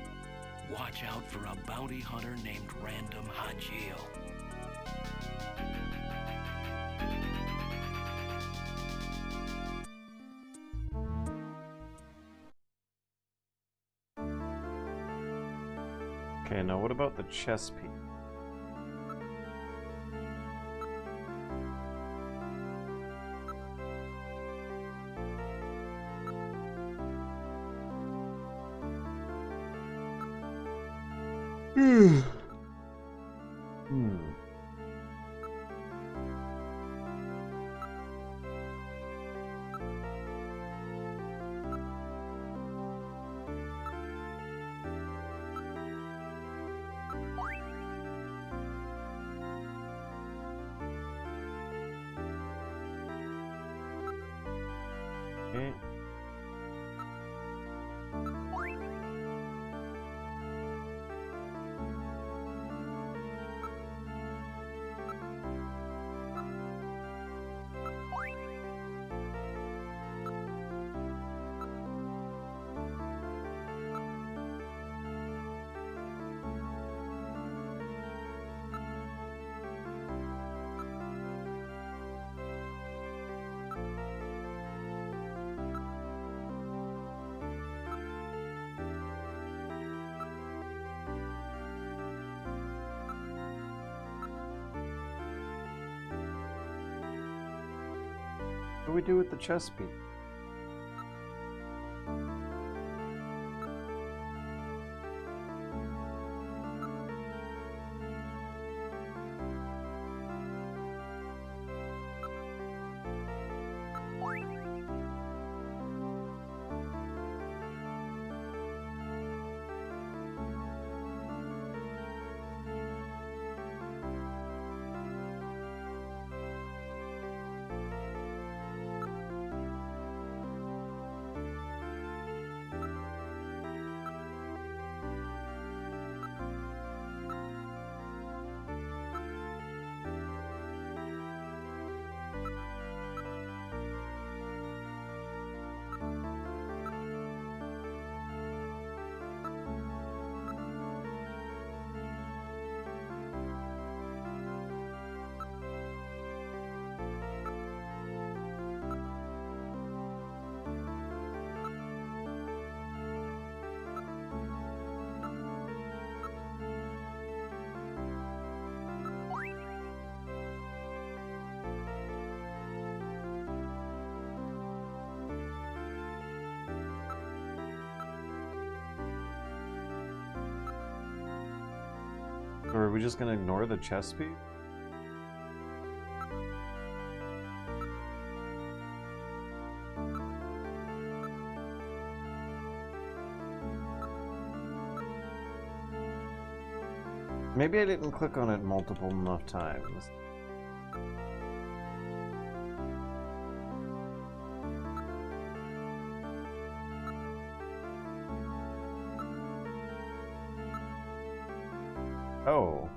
Watch out for a bounty hunter named Random Hajil. Okay, now what about the chess piece? Hmm. Okay. What do we do with the chess piece? Or are we just gonna ignore the chess piece? Maybe I didn't click on it multiple enough times. Oh.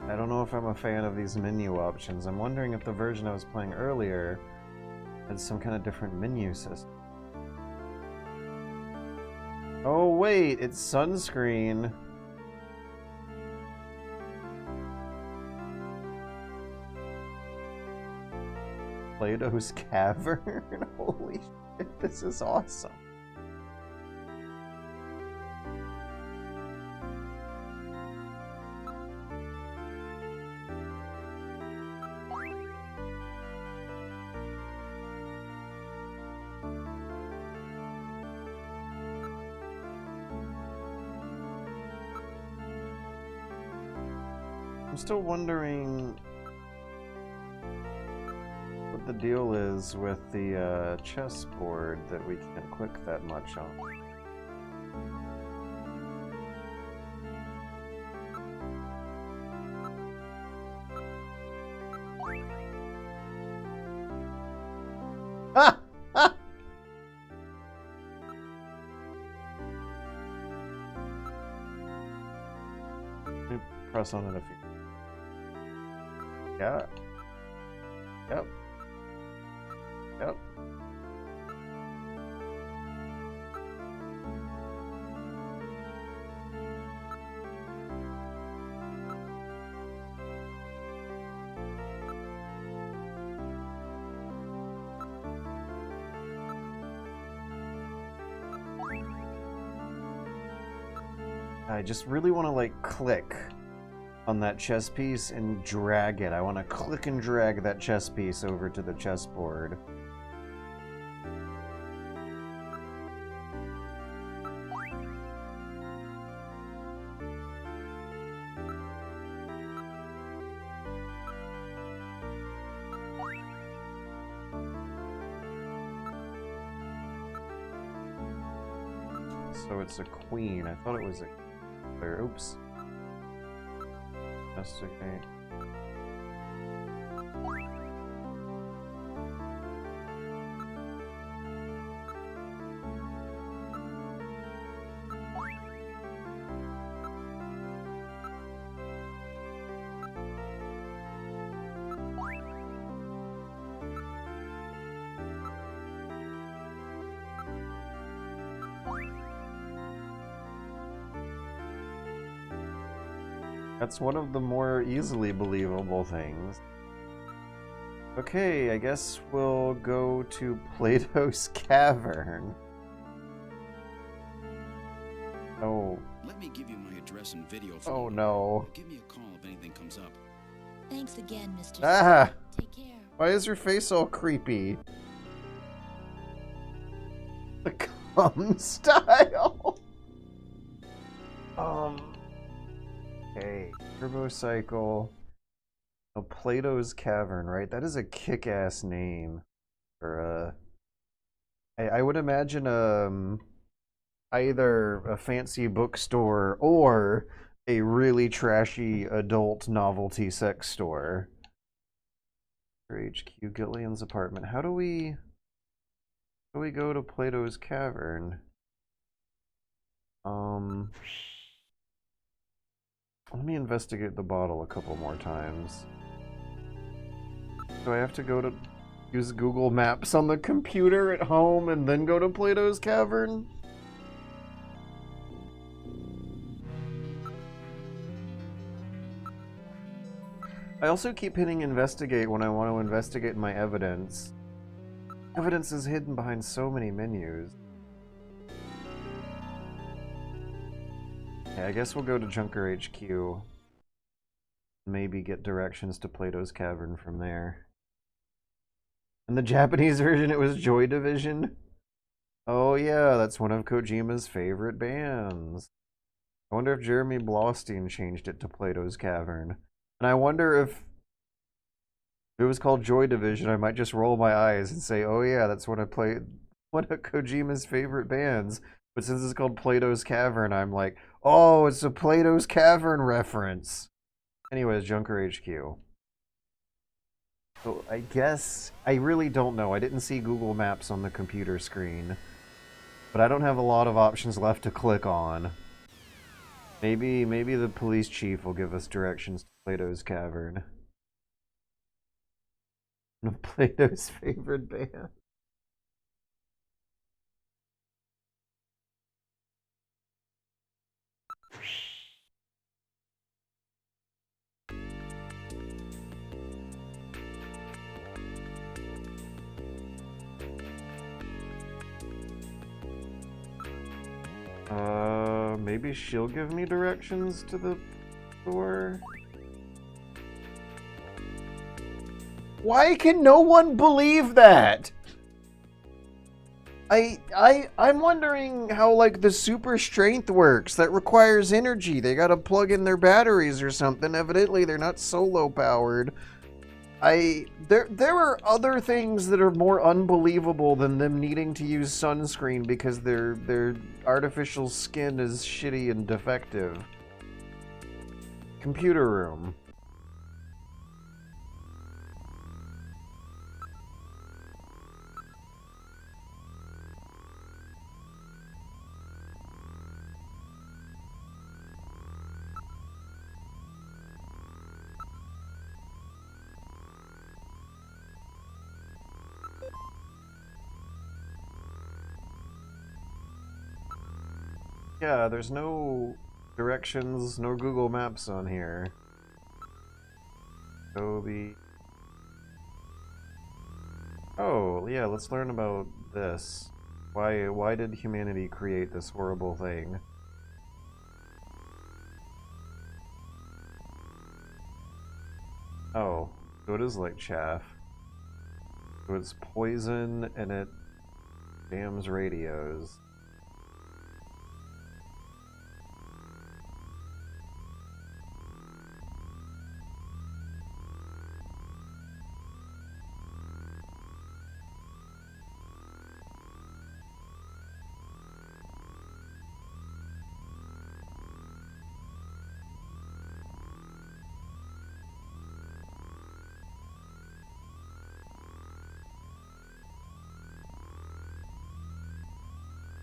I don't know if I'm a fan of these menu options. I'm wondering if the version I was playing earlier had some kind of different menu system. Oh wait, it's sunscreen. Plato's Cavern? Holy shit, this is awesome. I'm still wondering what the deal is with the chessboard that we can't click that much on. Ah! Ah! Let me press on it a few. Yeah. Yep. Yep. I just really want to like click on that chess piece and drag it. I want to click and drag that chess piece over to the chessboard. so it's a queen. I thought it was a player. Oops. Investigate. That's one of the more easily believable things. Okay, I guess we'll go to Plato's Cavern. Oh. Let me give you my address and video Oh phone. no. Give me a call if anything comes up. Thanks again, Mr. Ah! Take care. Why is your face all creepy? The cum style. Okay, Turbocycle. Oh, Plato's Cavern, right? That is a kick-ass name for I would imagine either a fancy bookstore or a really trashy adult novelty sex store. HQ Gillian's apartment. How do we go to Plato's Cavern? Let me investigate the bottle a couple more times. Do I have to go to use Google Maps on the computer at home and then go to Plato's Cavern? I also keep hitting investigate when I want to investigate my evidence. Evidence is hidden behind so many menus. Yeah, I guess we'll go to Junker HQ. Maybe get directions to Plato's Cavern from there. In the Japanese version, it was Joy Division. Oh yeah, that's one of Kojima's favorite bands. I wonder if Jeremy Blaustein changed it to Plato's Cavern. And I wonder if it was called Joy Division, I might just roll my eyes and say, oh yeah, that's one of Kojima's favorite bands. But since it's called Plato's Cavern, I'm like, oh, it's a Plato's Cavern reference. Anyways, Junker HQ. So I guess, I really don't know. I didn't see Google Maps on the computer screen. But I don't have a lot of options left to click on. Maybe the police chief will give us directions to Plato's Cavern. One of Plato's favorite band. Maybe she'll give me directions to the store? Why can no one believe that? I'm wondering how, like, the super strength works. That requires energy. They gotta plug in their batteries or something. Evidently, they're not solo powered. There are other things that are more unbelievable than them needing to use sunscreen because their artificial skin is shitty and defective. Computer room. Yeah, there's no directions, no Google Maps on here. Toby. Oh, yeah, let's learn about this. Why did humanity create this horrible thing? Oh, so it is like chaff. So it's poison and it dams radios.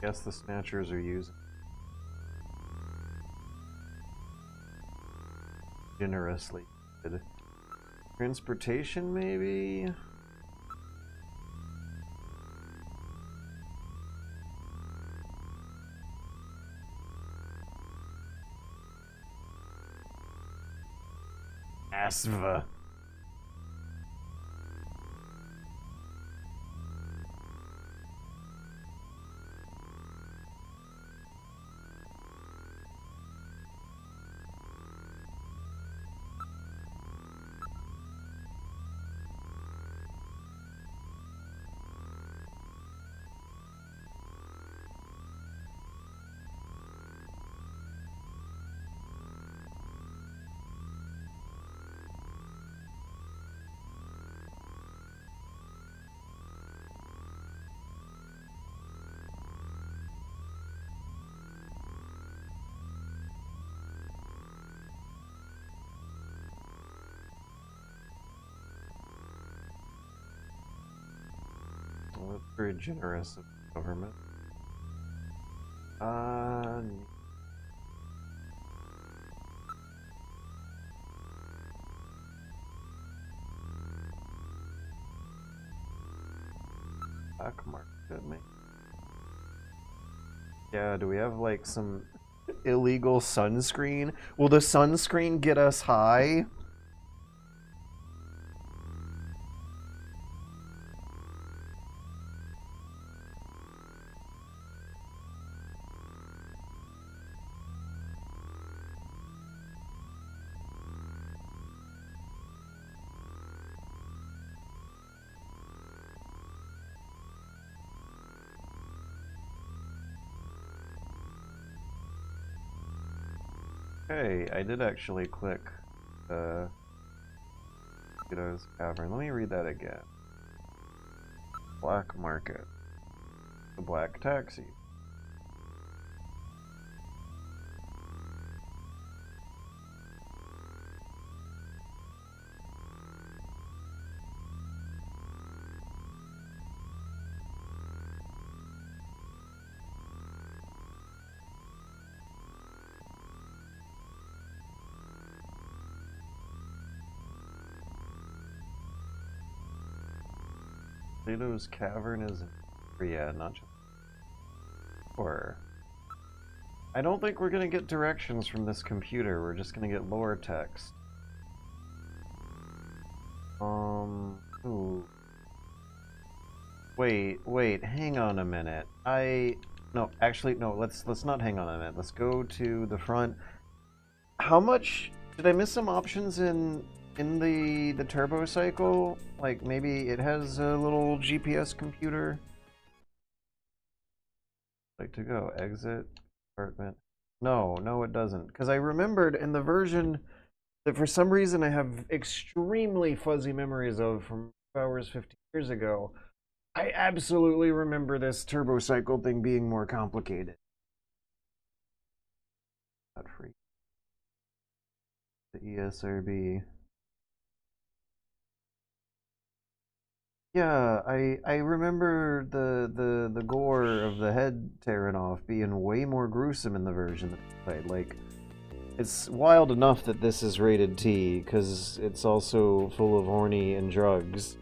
Guess the Snatchers are using generously. Transportation, maybe? Asva. Well, that's very generous of the government. Black market, maybe? Yeah, do we have like some illegal sunscreen? Will the sunscreen get us high? Okay, I did actually click Mosquito's Cavern. Let me read that again. Black market. The black taxi. Plato's Cavern is... yeah, not just... or... I don't think we're gonna get directions from this computer, we're just gonna get lore text. Ooh. Wait, hang on a minute. No, actually, no, let's not hang on a minute. Let's go to the front. How much... did I miss some options in the turbo cycle? Like maybe it has a little GPS computer. Like to go exit apartment. No, it doesn't. Because I remembered in the version that for some reason I have extremely fuzzy memories of from 2 hours 50 years ago. I absolutely remember this turbo cycle thing being more complicated. Not free. The ESRB. Yeah, I remember the gore of the head tearing off being way more gruesome in the version that I played. Like, it's wild enough that this is rated T, because it's also full of horny and drugs.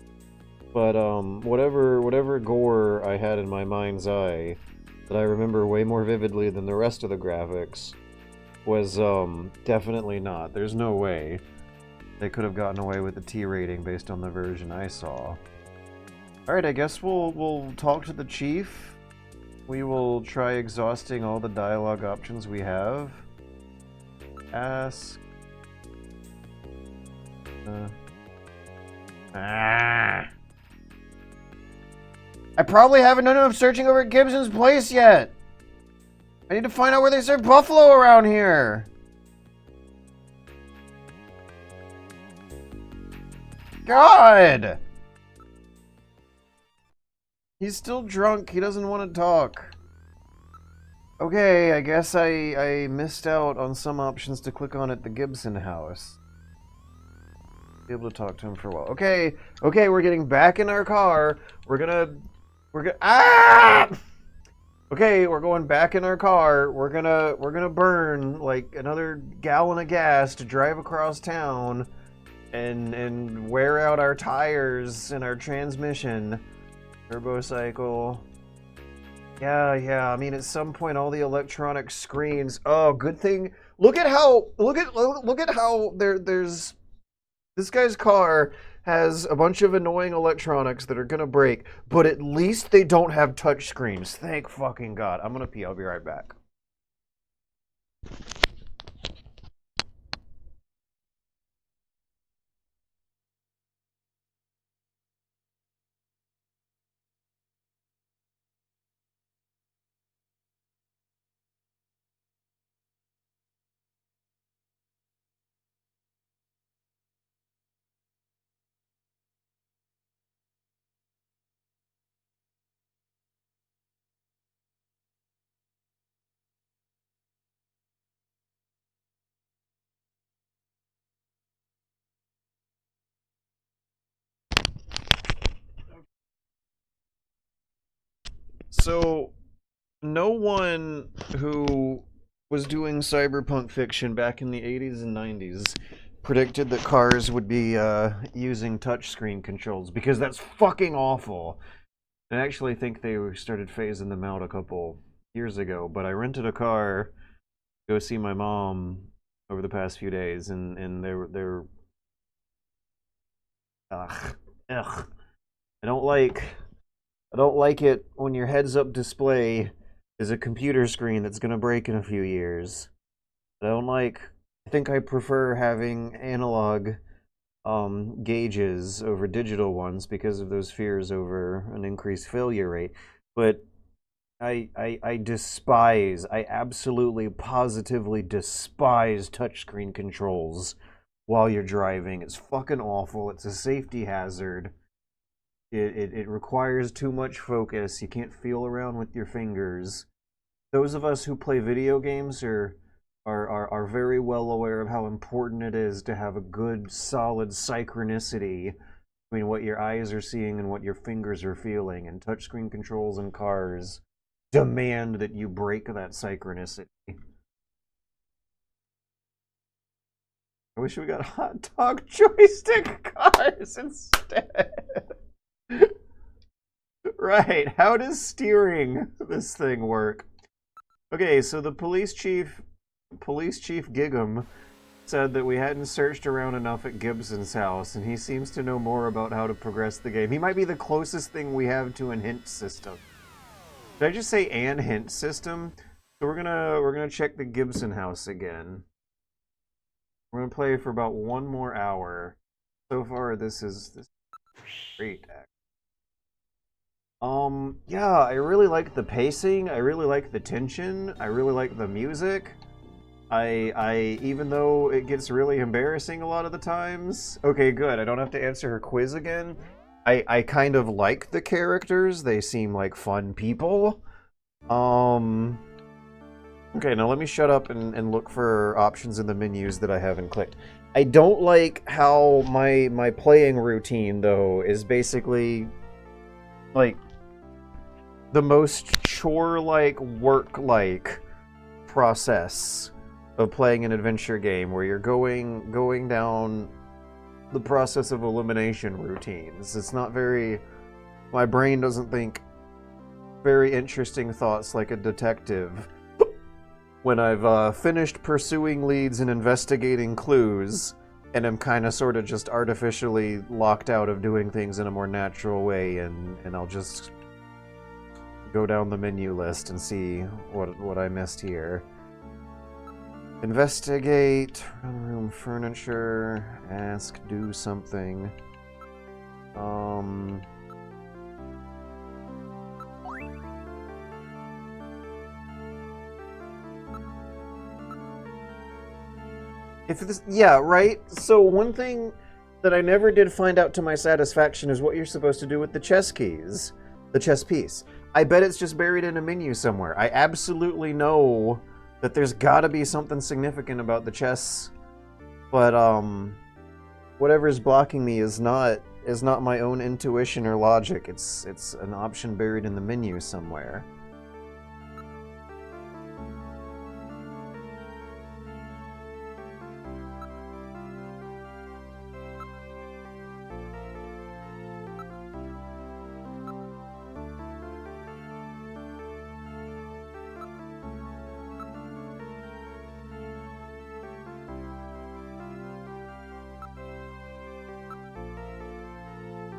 But whatever gore I had in my mind's eye that I remember way more vividly than the rest of the graphics was definitely not. There's no way they could have gotten away with the T rating based on the version I saw. Alright, I guess we'll talk to the chief. We will try exhausting all the dialogue options we have. Ask... I probably haven't done enough searching over at Gibson's place yet! I need to find out where they serve buffalo around here! God! He's still drunk. He doesn't want to talk. Okay, I guess I missed out on some options to click on at the Gibson house. Be able to talk to him for a while. Okay, we're getting back in our car. We're gonna... Ah! Okay, we're going back in our car. We're gonna burn like another gallon of gas to drive across town and wear out our tires and our transmission. Turbo cycle. Yeah. I mean, at some point, all the electronic screens. Oh, good thing. Look at how there's this guy's car has a bunch of annoying electronics that are gonna break, but at least they don't have touch screens. Thank fucking God. I'm gonna pee. I'll be right back. So, no one who was doing cyberpunk fiction back in the 80s and 90s predicted that cars would be using touchscreen controls because that's fucking awful. I actually think they started phasing them out a couple years ago, but I rented a car to go see my mom over the past few days, and they're ugh. I don't like it when your heads-up display is a computer screen that's gonna break in a few years. I think I prefer having analog gauges over digital ones because of those fears over an increased failure rate. But I absolutely, positively despise touchscreen controls while you're driving. It's fucking awful. It's a safety hazard. It requires too much focus. You can't feel around with your fingers. Those of us who play video games are very well aware of how important it is to have a good, solid synchronicity between what your eyes are seeing and what your fingers are feeling. And touchscreen controls in cars demand that you break that synchronicity. I wish we got hot dog joystick cars instead. Right, how does steering this thing work? Okay, so the police chief Gig'em, said that we hadn't searched around enough at Gibson's house, and he seems to know more about how to progress the game. He might be the closest thing we have to an hint system. Did I just say an hint system? So we're gonna check the Gibson house again. We're gonna play for about one more hour. So far, this is great. Yeah, I really like the pacing. I really like the tension. I really like the music. I even though it gets really embarrassing a lot of the times. Okay, good. I don't have to answer her quiz again. I kind of like the characters. They seem like fun people. Okay, now let me shut up and look for options in the menus that I haven't clicked. I don't like how my playing routine, though, is basically like the most chore-like, work-like process of playing an adventure game, where you're going down the process of elimination routines. It's not very... My brain doesn't think very interesting thoughts like a detective. When I've finished pursuing leads and investigating clues, and I'm kind of sort of just artificially locked out of doing things in a more natural way, and I'll just go down the menu list and see what I missed here. Investigate, run room furniture, ask, do something. If this, yeah, right? So one thing that I never did find out to my satisfaction is what you're supposed to do with the chess keys. The chess piece. I bet it's just buried in a menu somewhere. I absolutely know that there's gotta be something significant about the chess, but whatever's blocking me is not my own intuition or logic. It's an option buried in the menu somewhere.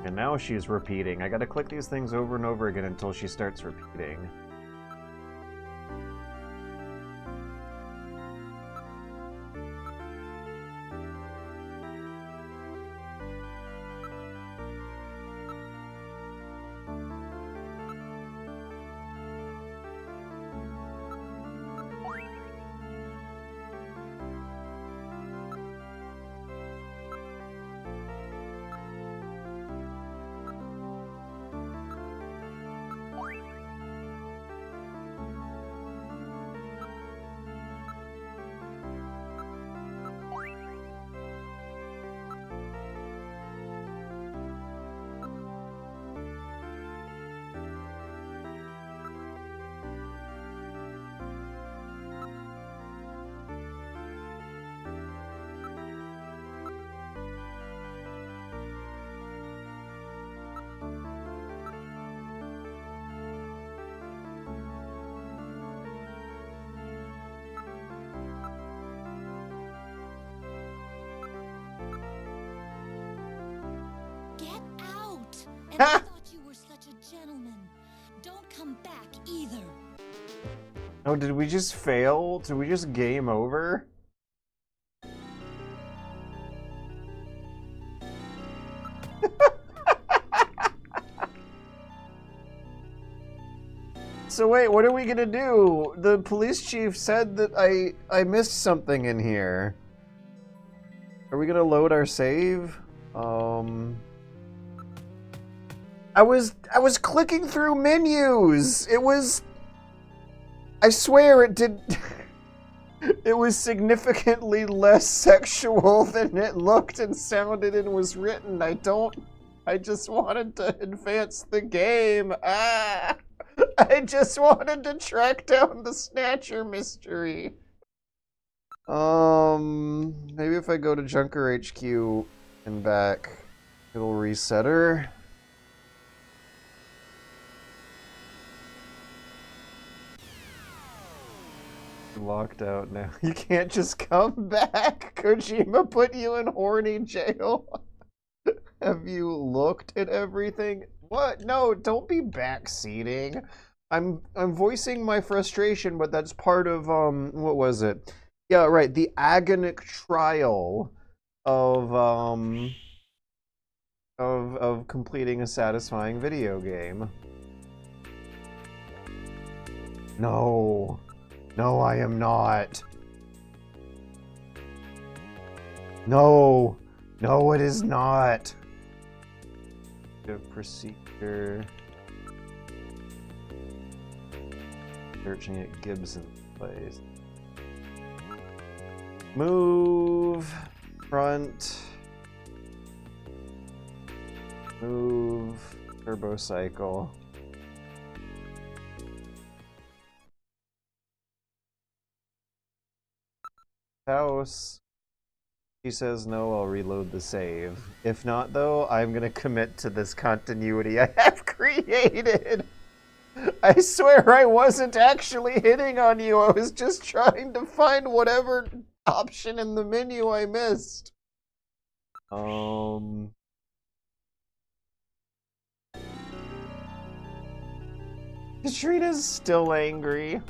And now she's repeating. I gotta click these things over and over again until she starts repeating. Get out! And I thought you were such a gentleman. Don't come back either. Oh, did we just fail? Did we just game over? So wait, what are we gonna do? The police chief said that I missed something in here. Are we gonna load our save? I was clicking through menus. I swear it did. It was significantly less sexual than it looked and sounded and was written. I just wanted to advance the game. I just wanted to track down the Snatcher mystery. Maybe if I go to Junker HQ and back, it'll reset her. Locked out now. You can't just come back. Kojima put you in horny jail. Have you looked at everything? What? No, don't be backseating. I'm voicing my frustration, but that's part of what was it? Yeah, right, the agonic trial of completing a satisfying video game. No. No, I am not. No. No, it is not. Procedure. Searching at Gibson's place. Move. Front. Move. Turbo cycle. House. She says no, I'll reload the save. If not, though, I'm gonna commit to this continuity I have created. I swear I wasn't actually hitting on you. I was just trying to find whatever option in the menu I missed. Katrina's still angry.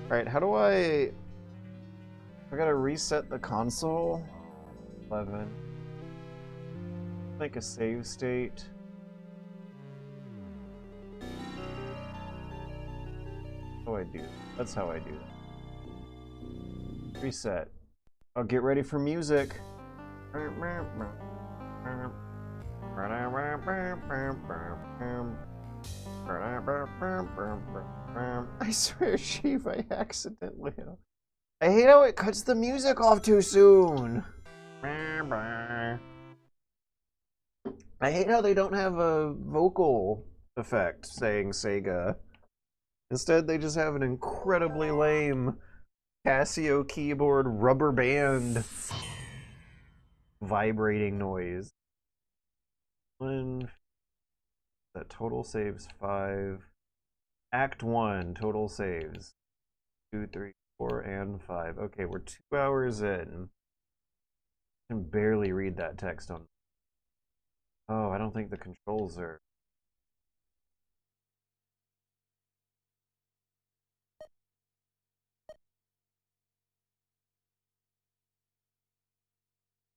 Alright, how do I gotta reset the console? 11. Make a save state. How do I do? That's how I do it. Reset. Oh, get ready for music. I swear, Chief, I accidentally... I hate how it cuts the music off too soon. I hate how they don't have a vocal effect saying Sega. Instead, they just have an incredibly lame Casio keyboard rubber band vibrating noise. That total saves 5. Act 1, total saves 2, 3, 4 and 5. Okay, we're 2 hours in. I can barely read that text on. Oh, I don't think the controls are.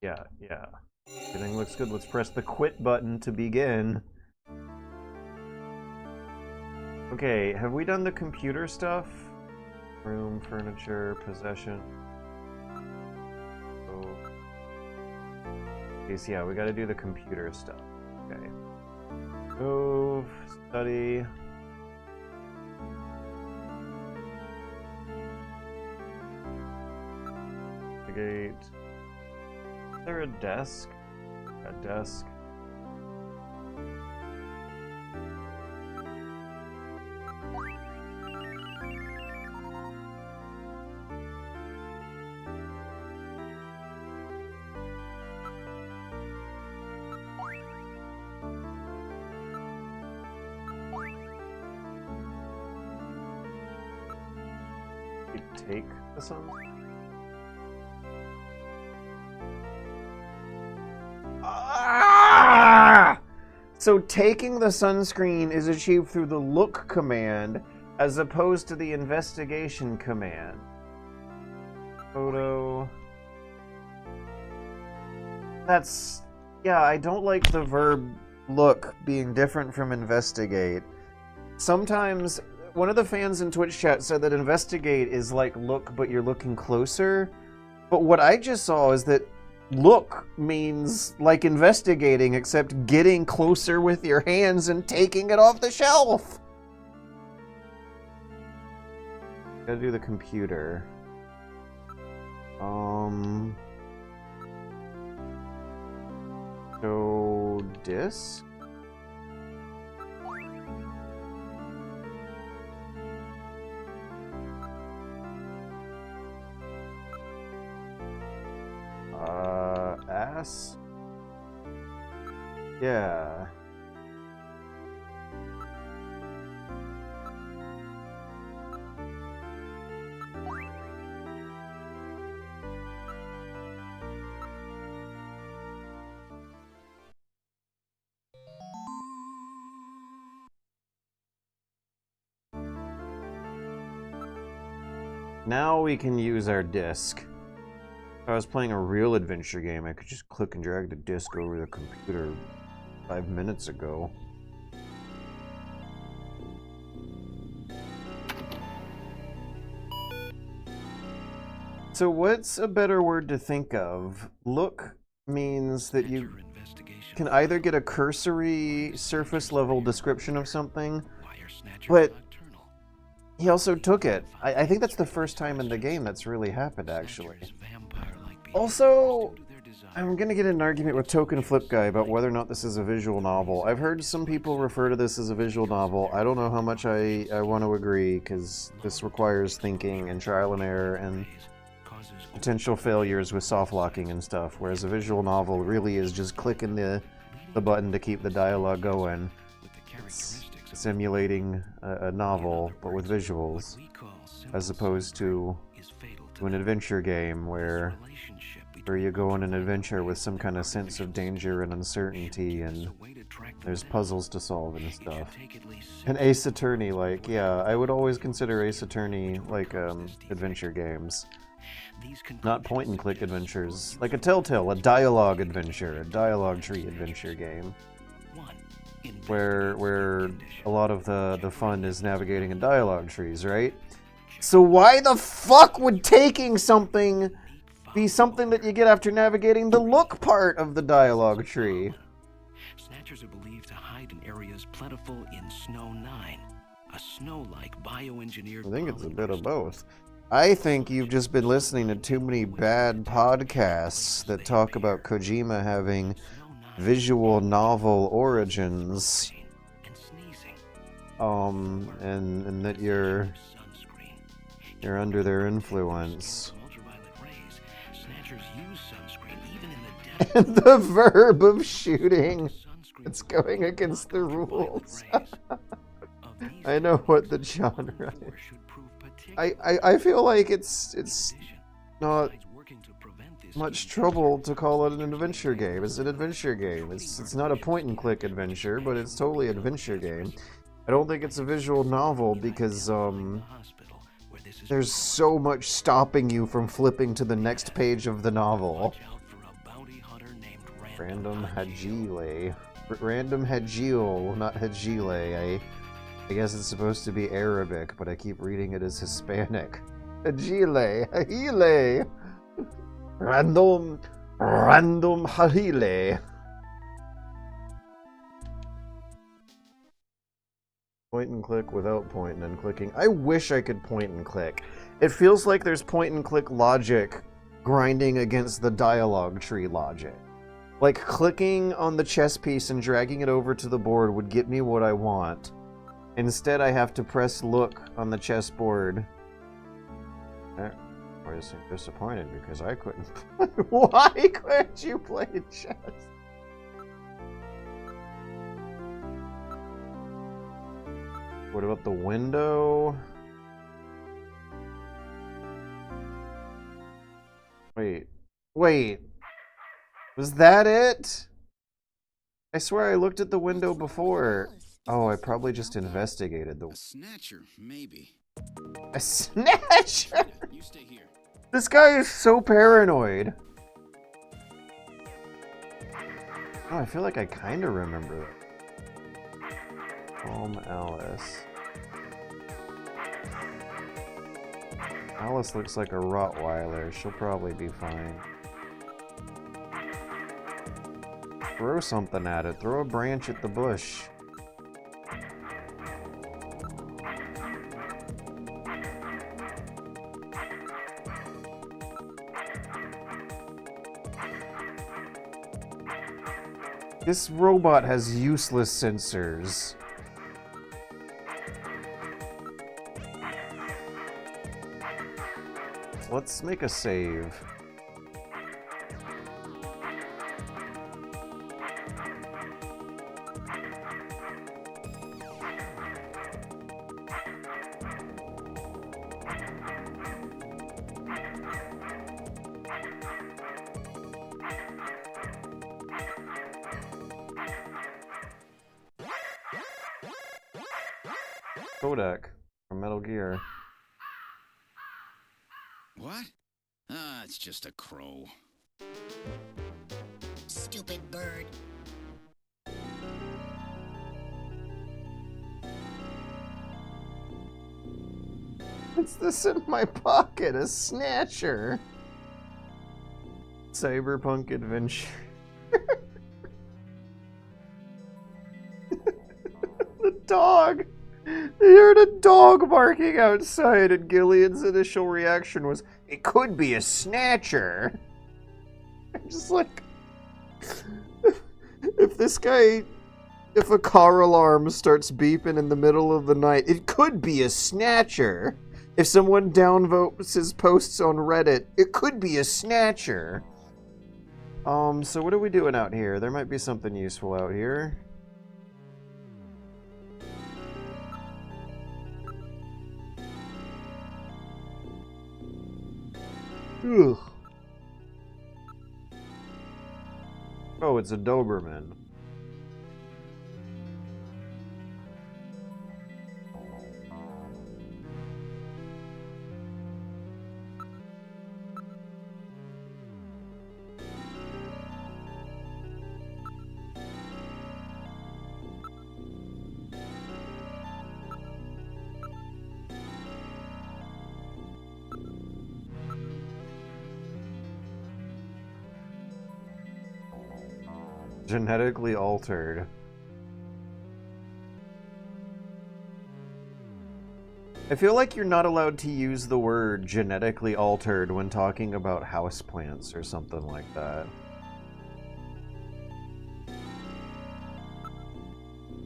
Yeah. Everything looks good. Let's press the quit button to begin. Okay, have we done the computer stuff? Room, furniture, possession. Oh. Okay, so yeah, we gotta do the computer stuff. Okay. Move, study. Navigate. Is there a desk? A desk. You take the sun? Ah! So taking the sunscreen is achieved through the look command as opposed to the investigation command. Photo. That's... yeah, I don't like the verb look being different from investigate. Sometimes, one of the fans in Twitch chat said that investigate is like look, but you're looking closer. But what I just saw is that look means like investigating, except getting closer with your hands and taking it off the shelf. Gotta do the computer. So disk? Ass? Yeah. Now we can use our disc. If I was playing a real adventure game, I could just click and drag the disc over the computer 5 minutes ago. So what's a better word to think of? Look means that you can either get a cursory surface level description of something, but he also took it. I think that's the first time in the game that's really happened, actually. Also, I'm gonna get in an argument with Token Flip Guy about whether or not this is a visual novel. I've heard some people refer to this as a visual novel. I don't know how much I want to agree, because this requires thinking and trial and error and potential failures with soft locking and stuff, whereas a visual novel really is just clicking the button to keep the dialogue going. It's simulating a novel, but with visuals, as opposed to an adventure game where you go on an adventure with some kind of sense of danger and uncertainty, and there's puzzles to solve and stuff. And Ace Attorney, like, yeah, I would always consider Ace Attorney like adventure games. Not point-and-click adventures. Like a Telltale, a dialogue adventure, a dialogue tree adventure game. Where a lot of the fun is navigating in dialogue trees, right? So why the fuck would taking something be something that you get after navigating the look part of the dialogue tree? Snatchers are believed to hide in areas plentiful in Snow 9, a snow-like bioengineered... I think it's a bit of both. I think you've just been listening to too many bad podcasts that talk about Kojima having visual novel origins, and that you're under their influence. And the verb of shooting, it's going against the rules. I know what the genre is. I feel like it's not much trouble to call it an adventure game. It's an adventure game. It's not a point and click adventure, but it's totally an adventure game. I don't think it's a visual novel because there's so much stopping you from flipping to the next page of the novel. Random Hajile. Random Hajil, not Hajile. I guess it's supposed to be Arabic, but I keep reading it as Hispanic. Hajile, Hajile. Random Hajile. Point and click without point and clicking. I wish I could point and click. It feels like there's point and click logic grinding against the dialogue tree logic. Like clicking on the chess piece and dragging it over to the board would get me what I want. Instead, I have to press look on the chessboard. I was disappointed because I couldn't. Why couldn't you play chess? What about the window? Wait. Was that it? I swear I looked at the window before. Oh, I probably just investigated the... A snatcher, maybe. A snatcher? You stay here. This guy is so paranoid. Oh, I feel like I kind of remember that. Calm Alice. Alice looks like a Rottweiler. She'll probably be fine. Throw something at it. Throw a branch at the bush. This robot has useless sensors. Let's make a save. Kodak from Metal Gear. What? Ah, it's just a crow. Stupid bird. What's this in my pocket? A Snatcher. Cyberpunk adventure. The dog. They heard a dog barking outside, and Gillian's initial reaction was, "It could be a Snatcher." I'm just like, if a car alarm starts beeping in the middle of the night, it could be a Snatcher. If someone downvotes his posts on Reddit, it could be a Snatcher. So what are we doing out here? There might be something useful out here. Ugh. Oh, it's a Doberman. Genetically altered. I feel like you're not allowed to use the word genetically altered when talking about houseplants or something like that.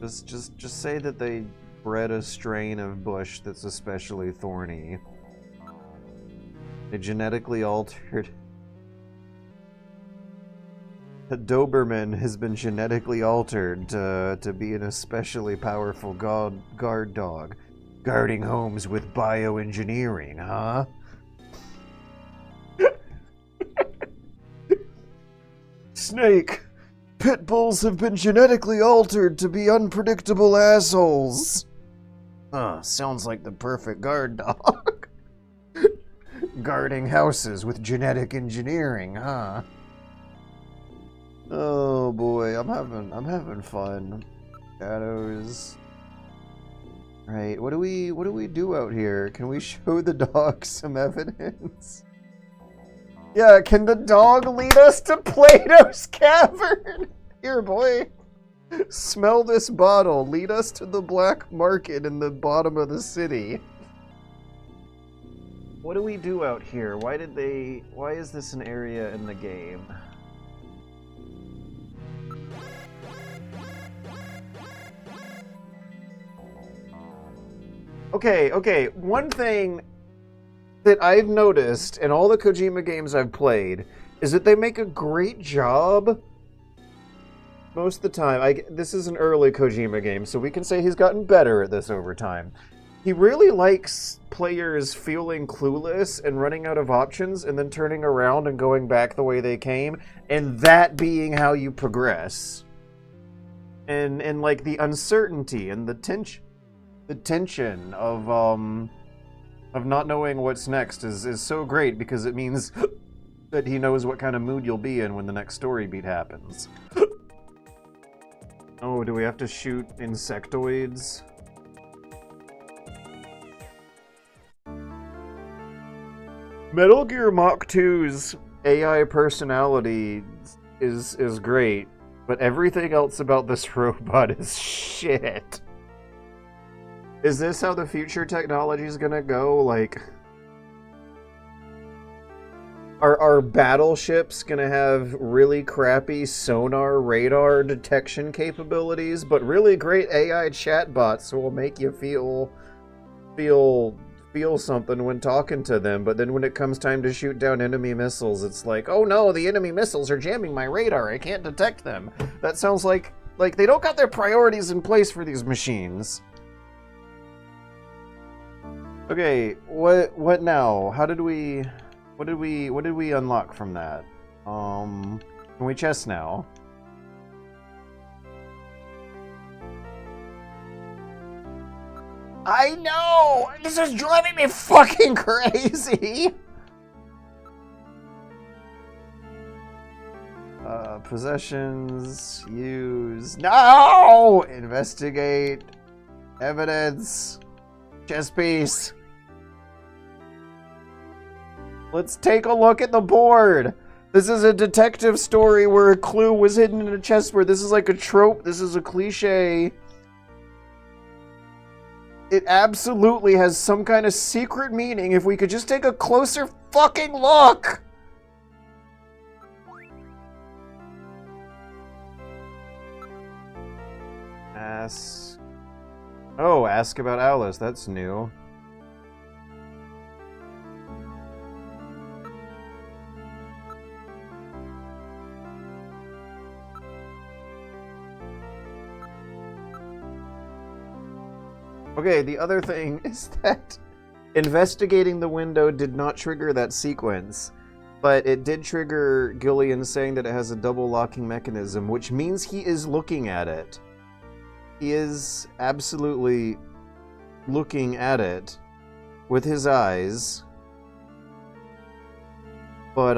Just say that they bred a strain of bush that's especially thorny. They genetically altered. The Doberman has been genetically altered to be an especially powerful guard dog. Guarding homes with bioengineering, huh? Snake, pit bulls have been genetically altered to be unpredictable assholes. Sounds like the perfect guard dog. Guarding houses with genetic engineering, huh? Oh boy, I'm having fun. Shadows. Right, what do we do out here? Can we show the dog some evidence? Yeah, can the dog lead us to Plato's cavern? Here, boy. Smell this bottle. Lead us to the black market in the bottom of the city. What do we do out here? Why is this an area in the game? Okay, one thing that I've noticed in all the Kojima games I've played is that they make a great job most of the time. This is an early Kojima game, so we can say he's gotten better at this over time. He really likes players feeling clueless and running out of options and then turning around and going back the way they came, and that being how you progress. And like the uncertainty and the tension of not knowing what's next is so great because it means that he knows what kind of mood you'll be in when the next story beat happens. Oh, do we have to shoot insectoids? Metal Gear Mach 2's AI personality is great, but everything else about this robot is shit. Is this how the future technology is gonna go? Like, are battleships gonna have really crappy sonar radar detection capabilities, but really great AI chatbots who will make you feel something when talking to them, but then when it comes time to shoot down enemy missiles, it's like, oh no, the enemy missiles are jamming my radar, I can't detect them. That sounds like they don't got their priorities in place for these machines. Okay, what now? What did we unlock from that? Can we chest now? I know! This is driving me fucking crazy! Possessions, use... No! Investigate. Evidence. Chess piece. Let's take a look at the board. This is a detective story where a clue was hidden in a chessboard. This is like a trope. This is a cliche. It absolutely has some kind of secret meaning if we could just take a closer fucking look. Ask about Alice. That's new. Okay, the other thing is that investigating the window did not trigger that sequence, but it did trigger Gillian saying that it has a double locking mechanism, which means he is looking at it. He is absolutely looking at it with his eyes. But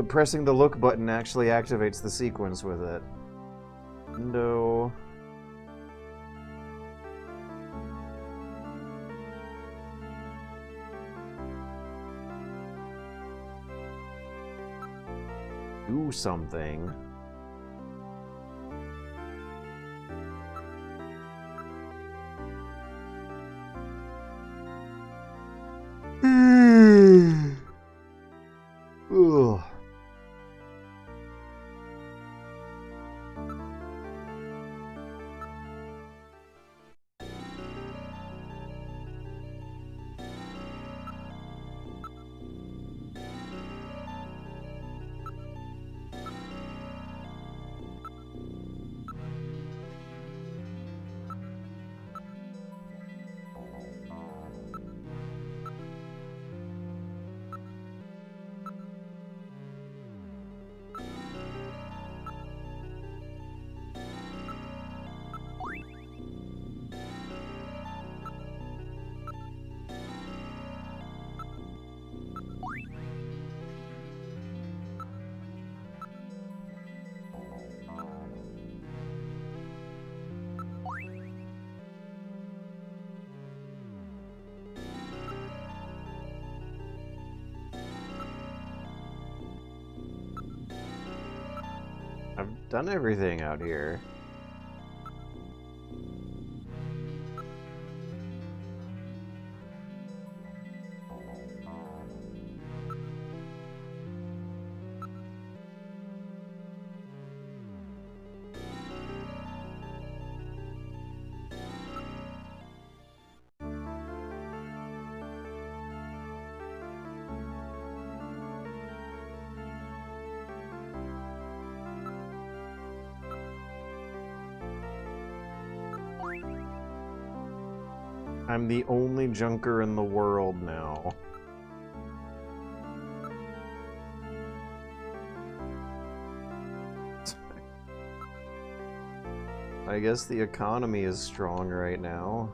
pressing the look button actually activates the sequence with it. Window. Do something. Ugh. done everything out here. I'm the only junker in the world now. I guess the economy is strong right now.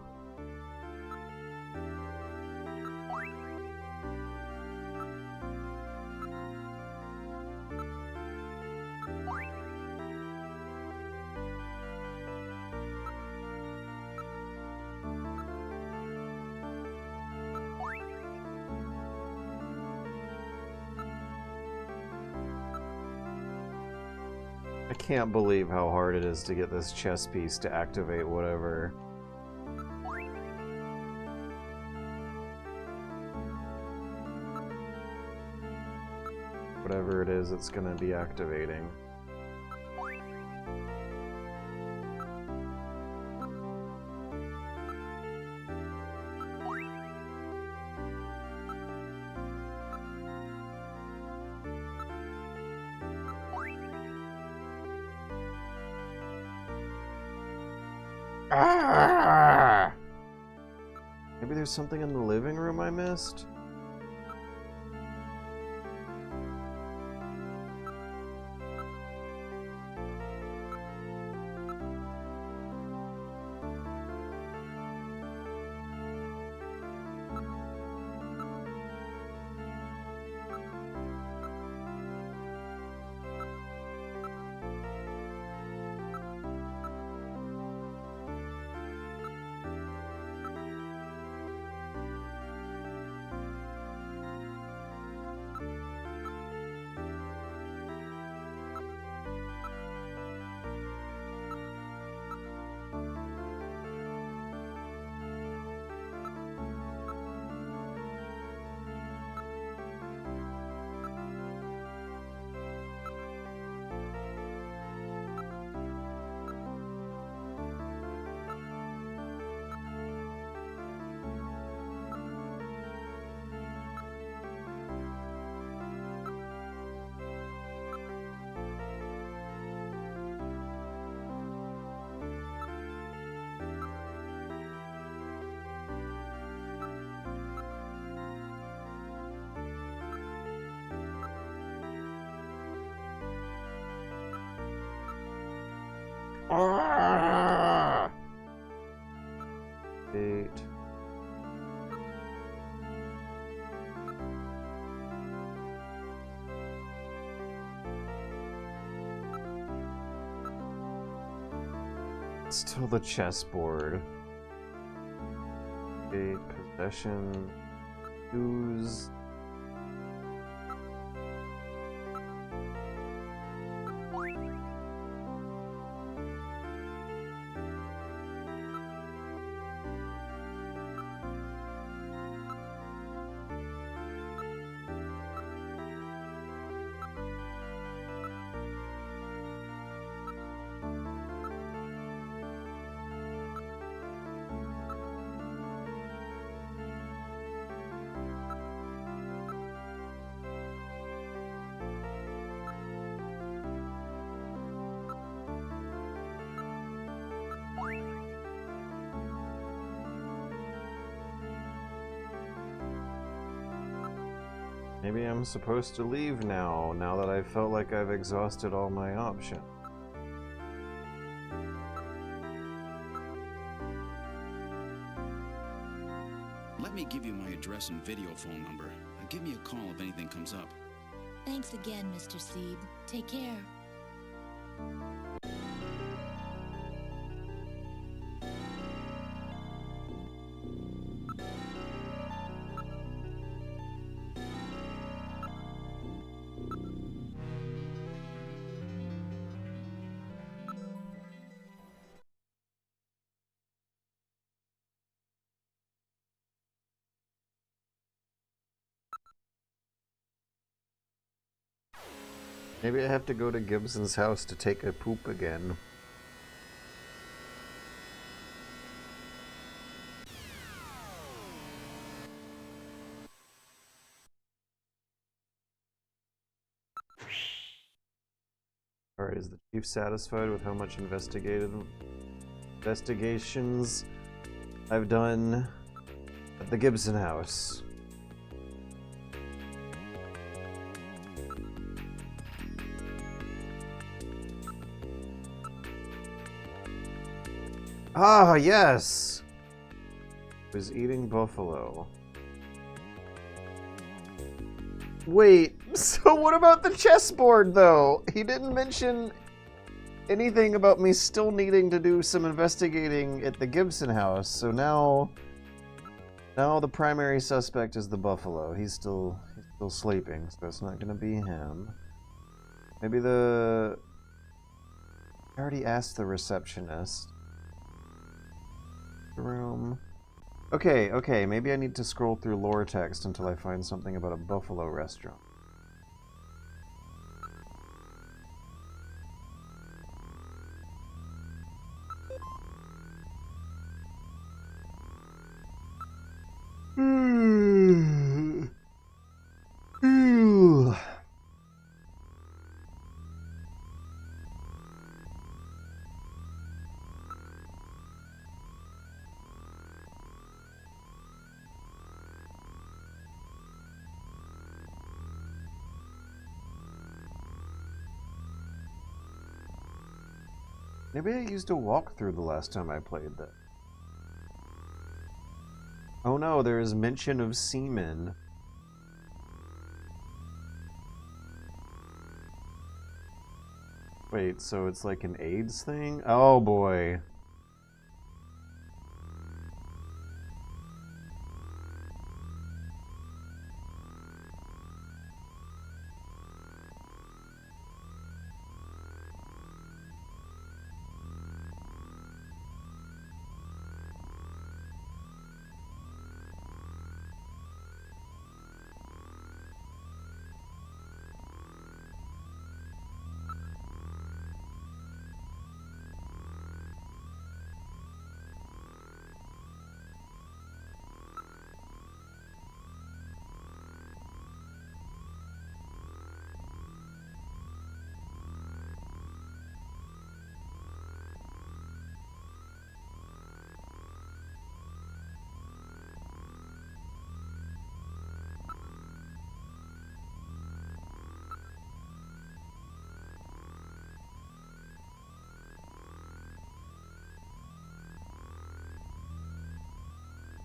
I can't believe how hard it is to get this chess piece to activate whatever. Whatever it is, it's gonna be activating. Ah! Maybe there's something in the living room I missed? Ah! 8. Still the chessboard. 8. Possession. Ooze. Maybe I'm supposed to leave now that I felt like I've exhausted all my options. Let me give you my address and video phone number. Give me a call if anything comes up. Thanks again, Mr. Seed. Take care. Maybe I have to go to Gibson's house to take a poop again. Alright, is the chief satisfied with how much investigations I've done at the Gibson house? Ah, yes! Was eating buffalo. Wait, so what about the chessboard, though? He didn't mention anything about me still needing to do some investigating at the Gibson house, so now the primary suspect is the buffalo. He's still sleeping, so it's not gonna be him. Maybe I already asked the receptionist. Room. Okay, maybe I need to scroll through lore text until I find something about a buffalo restaurant. Maybe I used a walkthrough the last time I played that. Oh no, there is mention of semen. Wait, so it's like an AIDS thing? Oh boy.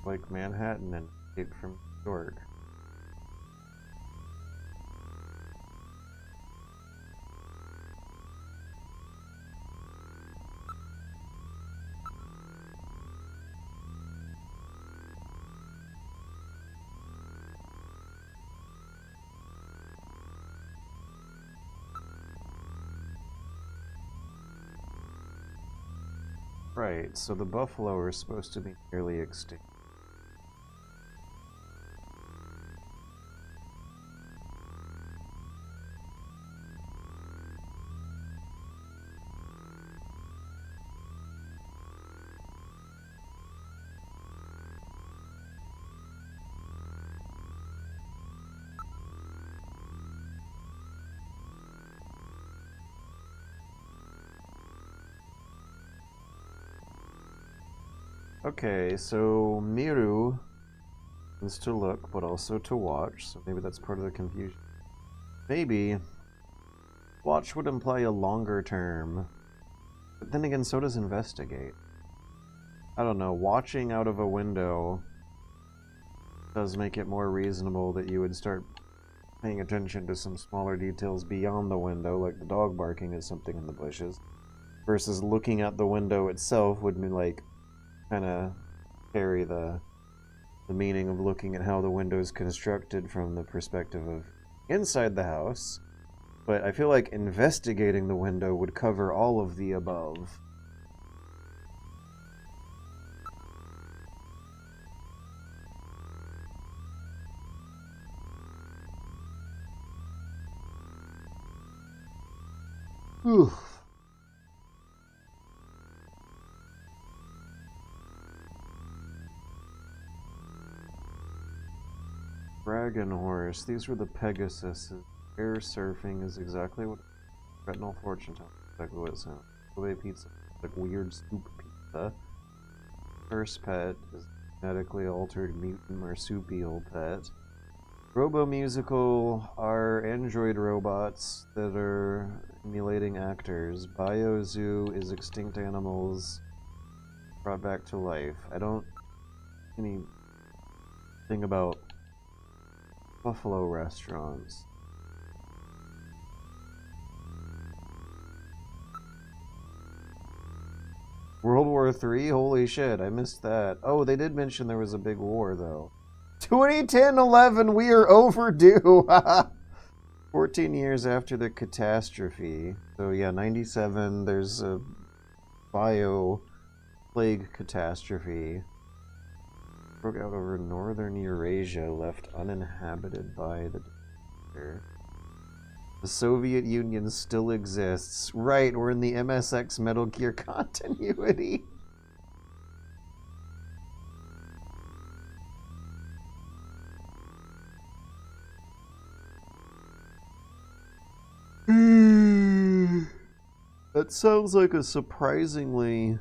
Like Manhattan and Escape from New York. Right, so the buffalo are supposed to be nearly extinct. Okay, so Miru is to look, but also to watch, so maybe that's part of the confusion. Maybe watch would imply a longer term, but then again, so does investigate. I don't know, watching out of a window does make it more reasonable that you would start paying attention to some smaller details beyond the window, like the dog barking at something in the bushes, versus looking at the window itself would be like kind of carry the meaning of looking at how the window is constructed from the perspective of inside the house. But I feel like investigating the window would cover all of the above. Whew. Dragon horse. These were the Pegasus. Air surfing is exactly what retinal fortune telling. Exactly what it sounds. Kobe pizza. Like weird soup pizza. First pet is genetically altered mutant marsupial pet. Robo-musical are android robots that are emulating actors. Biozoo is extinct animals brought back to life. I don't anything about buffalo restaurants. World War III? Holy shit, I missed that. Oh, they did mention there was a big war, though. 2010-11, we are overdue! 14 years after the catastrophe. So yeah, 97, there's a bio-plague catastrophe. Broke out over northern Eurasia, left uninhabited by the disaster. The Soviet Union still exists. Right, we're in the MSX Metal Gear continuity. That sounds like a surprisingly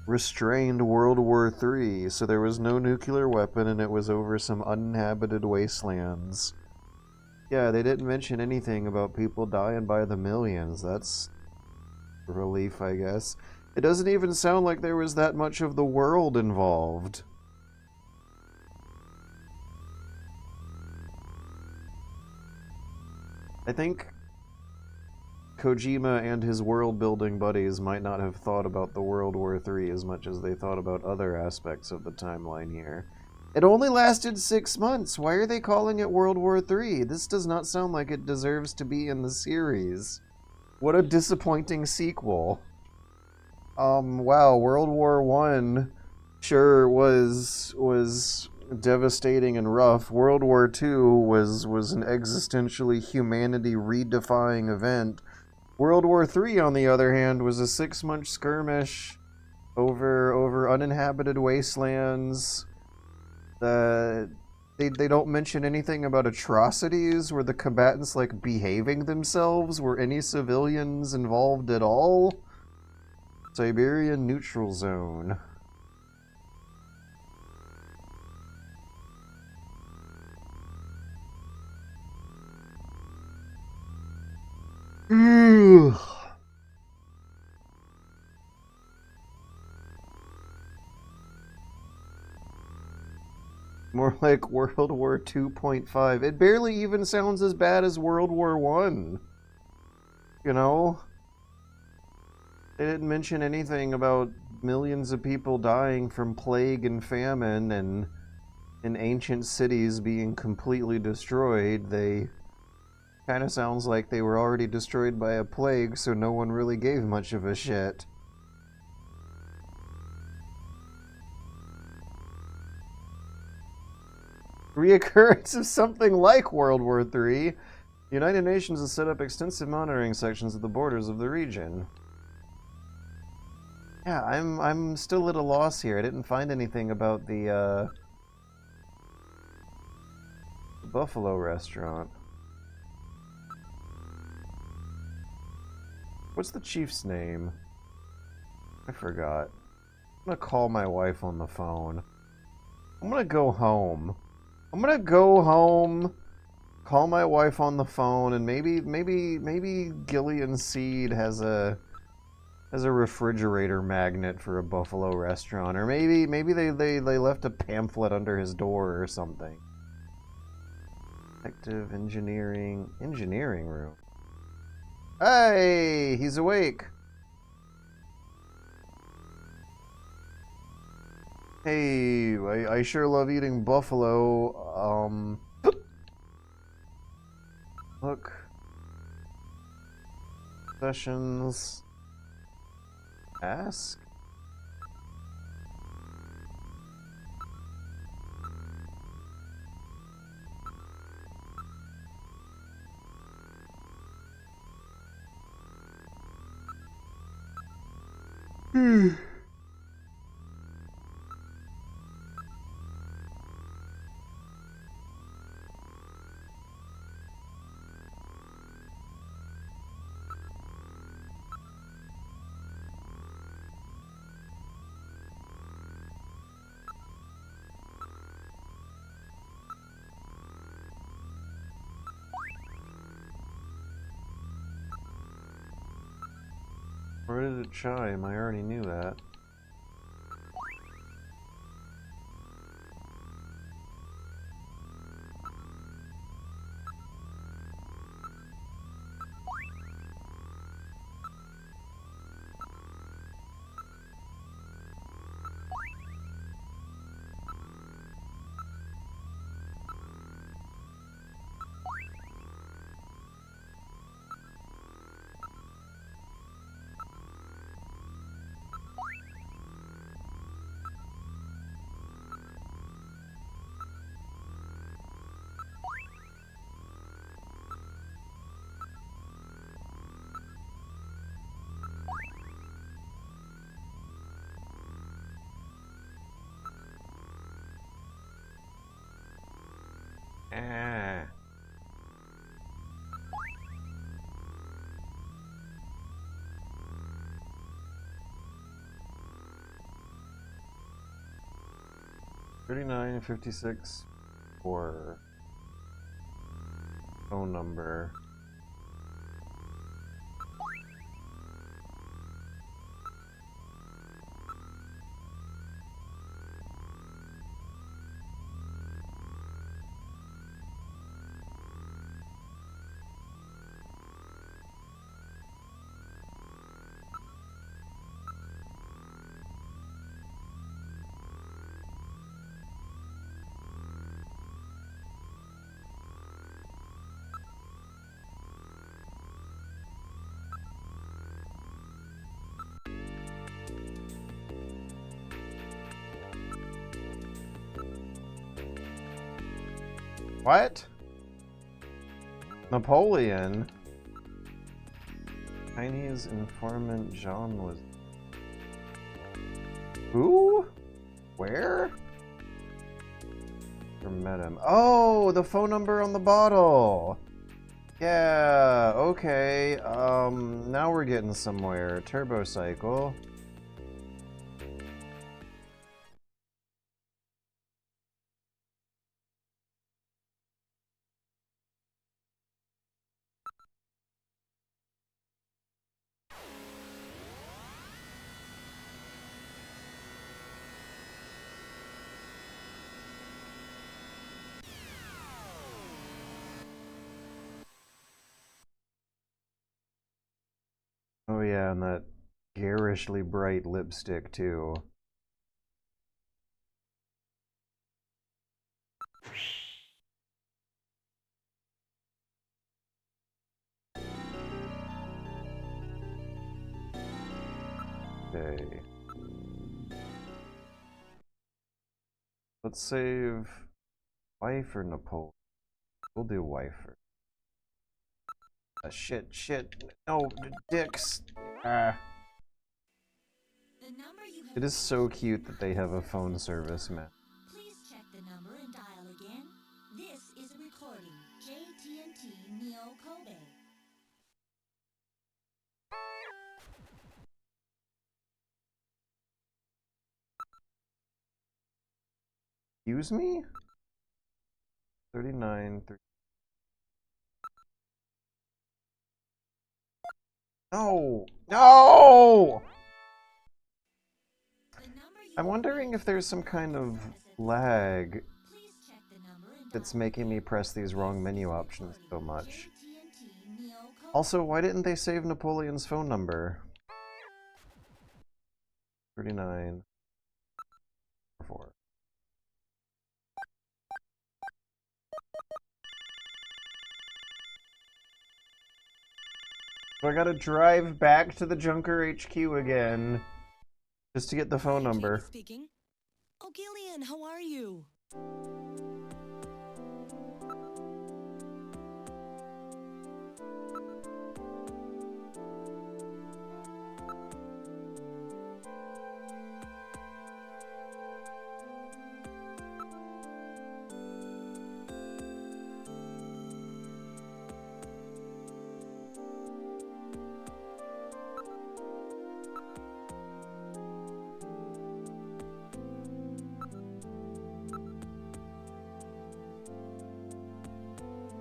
restrained World War III. So there was no nuclear weapon and it was over some uninhabited wastelands. Yeah, they didn't mention anything about people dying by the millions. That's a relief, I guess. It doesn't even sound like there was that much of the world involved. I think Kojima and his world-building buddies might not have thought about the World War III as much as they thought about other aspects of the timeline here. It only lasted 6 months. Why are they calling it World War III? This does not sound like it deserves to be in the series. What a disappointing sequel. Wow, World War I sure was devastating and rough. World War II was an existentially humanity redefying event. World War III, on the other hand, was a 6-month skirmish over uninhabited wastelands. They don't mention anything about atrocities. Were the combatants, like, behaving themselves? Were any civilians involved at all? Siberian neutral zone. More like World War 2.5. It barely even sounds as bad as World War 1. You know? They didn't mention anything about millions of people dying from plague and famine and ancient cities being completely destroyed. They kind of sounds like they were already destroyed by a plague, so no one really gave much of a shit. Reoccurrence of something like World War III. The United Nations has set up extensive monitoring sections at the borders of the region. Yeah, I'm still at a loss here. I didn't find anything about the Buffalo restaurant. What's the chief's name? I forgot. I'm gonna call my wife on the phone. I'm gonna go home. I'm gonna go home, call my wife on the phone, and maybe Gillian Seed has a refrigerator magnet for a Buffalo restaurant, or maybe they left a pamphlet under his door or something. Detective engineering room. Hey, he's awake. Hey, I sure love eating buffalo. Look. Sessions. Ask? Where did it chime? I already knew that. Ah. $39.56 for phone number. What? Napoleon? Chinese informant Jean was... Who? Where? Never met him. Oh, the phone number on the bottle! Yeah, okay. Now we're getting somewhere. Turbo cycle. Oh yeah, and that garishly bright lipstick too. Okay. Let's save wife or Napoleon. We'll do wife first. Shit. No, dicks. Ah. It is so cute that they have a phone service, man. Please check the number and dial again. This is a recording. JT&T Neo Kobe. Excuse me? 39. No! No! I'm wondering if there's some kind of lag that's making me press these wrong menu options so much. Also, why didn't they save Napoleon's phone number? 39. 4. So I gotta drive back to the Junker HQ again just to get the phone number. Speaking. Oh, Gillian, how are you?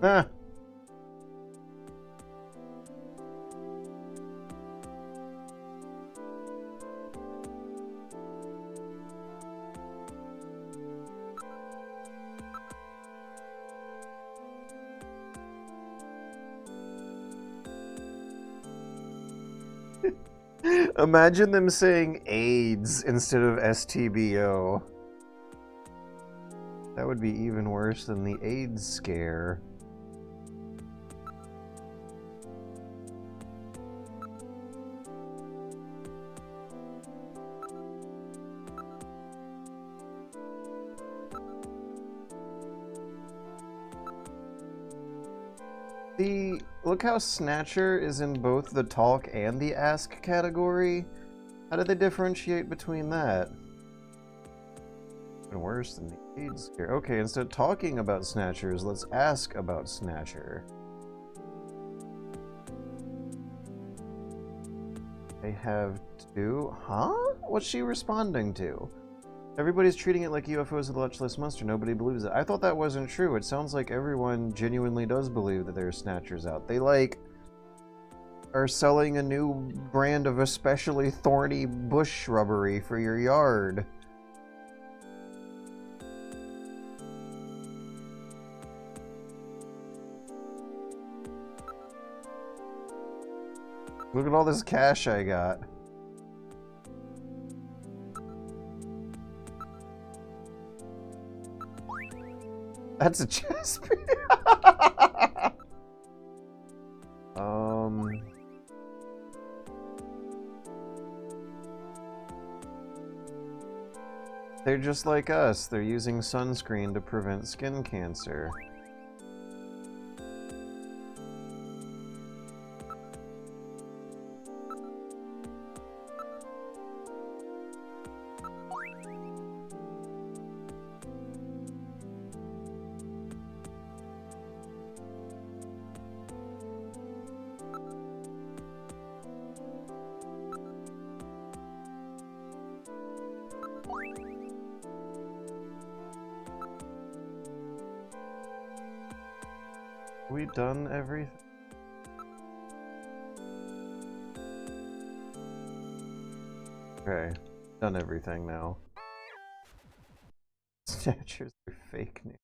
Ah. Imagine them saying AIDS instead of STBO. That would be even worse than the AIDS scare. Look how Snatcher is in both the talk and the ask category. How do they differentiate between that? Even worse than the AIDS scare. Okay, instead of talking about Snatchers, let's ask about Snatcher. They have two? Huh? What's she responding to? Everybody's treating it like UFOs are the Loch Ness Monster. Nobody believes it. I thought that wasn't true. It sounds like everyone genuinely does believe that there's Snatchers out. They, like, are selling a new brand of especially thorny bush shrubbery for your yard. Look at all this cash I got. That's a chess piece. They're just like us. They're using sunscreen to prevent skin cancer. We done everything? Okay, done everything now. Snatchers are fake news.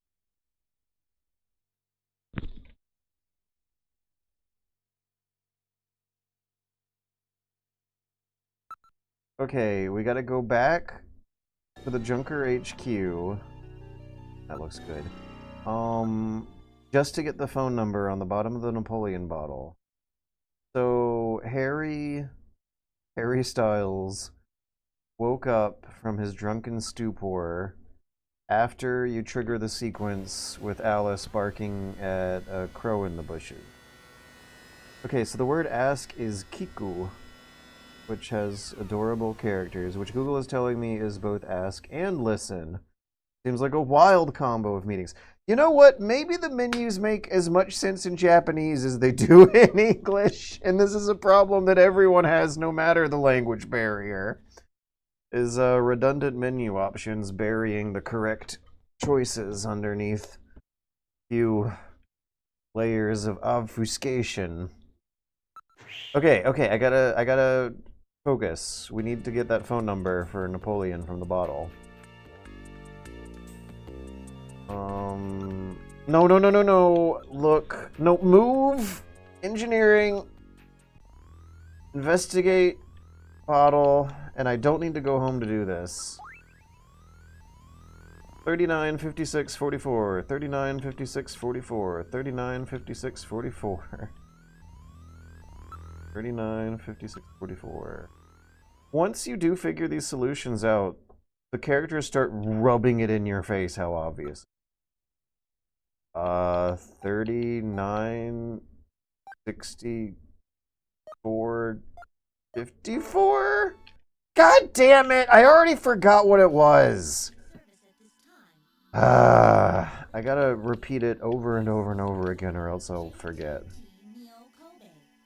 Okay, we gotta go back to the Junker HQ. That looks good. Just to get the phone number on the bottom of the Napoleon bottle. So Harry Styles woke up from his drunken stupor after you trigger the sequence with Alice barking at a crow in the bushes. Okay, so the word ask is kiku, which has adorable characters, which Google is telling me is both ask and listen. Seems like a wild combo of meanings. You know what? Maybe the menus make as much sense in Japanese as they do in English, and this is a problem that everyone has no matter the language barrier. Is redundant menu options burying the correct choices underneath a few layers of obfuscation. Okay, I gotta focus. We need to get that phone number for Napoleon from the bottle. No. Look. No, move. Engineering. Investigate. Bottle. And I don't need to go home to do this. 39, 56, 44. 39, 56, 44. 39, 56, 44. 39, 56, 44. Once you do figure these solutions out, the characters start rubbing it in your face how obvious. 39, 64, 54? God damn it! I already forgot what it was. I gotta repeat it over and over and over again or else I'll forget.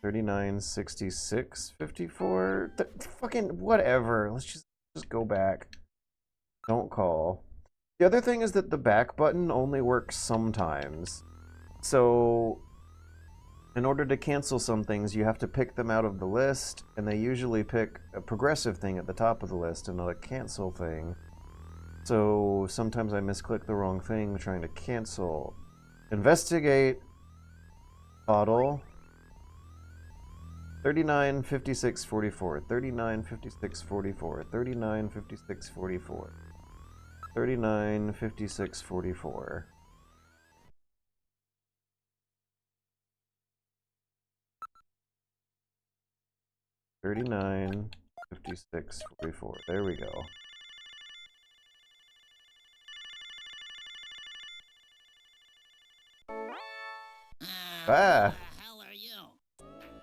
39, 66, 54? Fucking whatever. Let's just go back. Don't call. The other thing is that the back button only works sometimes. So, in order to cancel some things, you have to pick them out of the list, and they usually pick a progressive thing at the top of the list and not a cancel thing. So, sometimes I misclick the wrong thing trying to cancel. Investigate. Bottle. 39, 56, 44. 39, 56, 44. 39, 56, 44. 39, 56, 44. 39, 56, 44. There we go. Ah! Hell are you?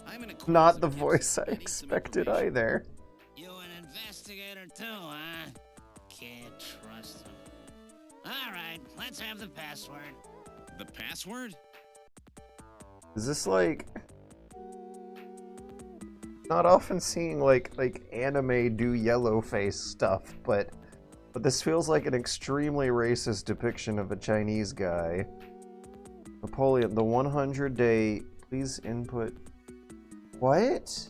I'm an Not the voice I expected either. You an investigator too, huh? Can't trust him. All right, let's have the password. The password? Is this like... Not often seeing like anime do yellow face stuff, but this feels like an extremely racist depiction of a Chinese guy. Napoleon, the 100-day... Please input... What?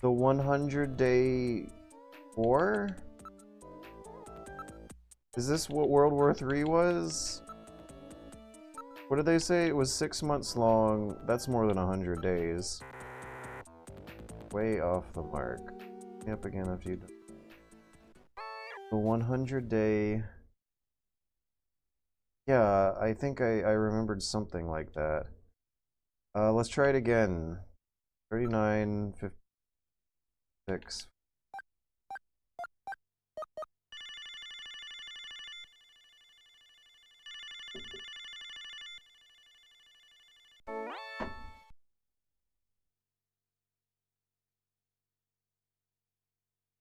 The 100-day war? Is this what World War III was? What did they say? It was 6 months long. That's more than 100 days. Way off the mark. Up again after you done. The 100-day... Yeah, I think I remembered something like that. Let's try it again. 39, 56.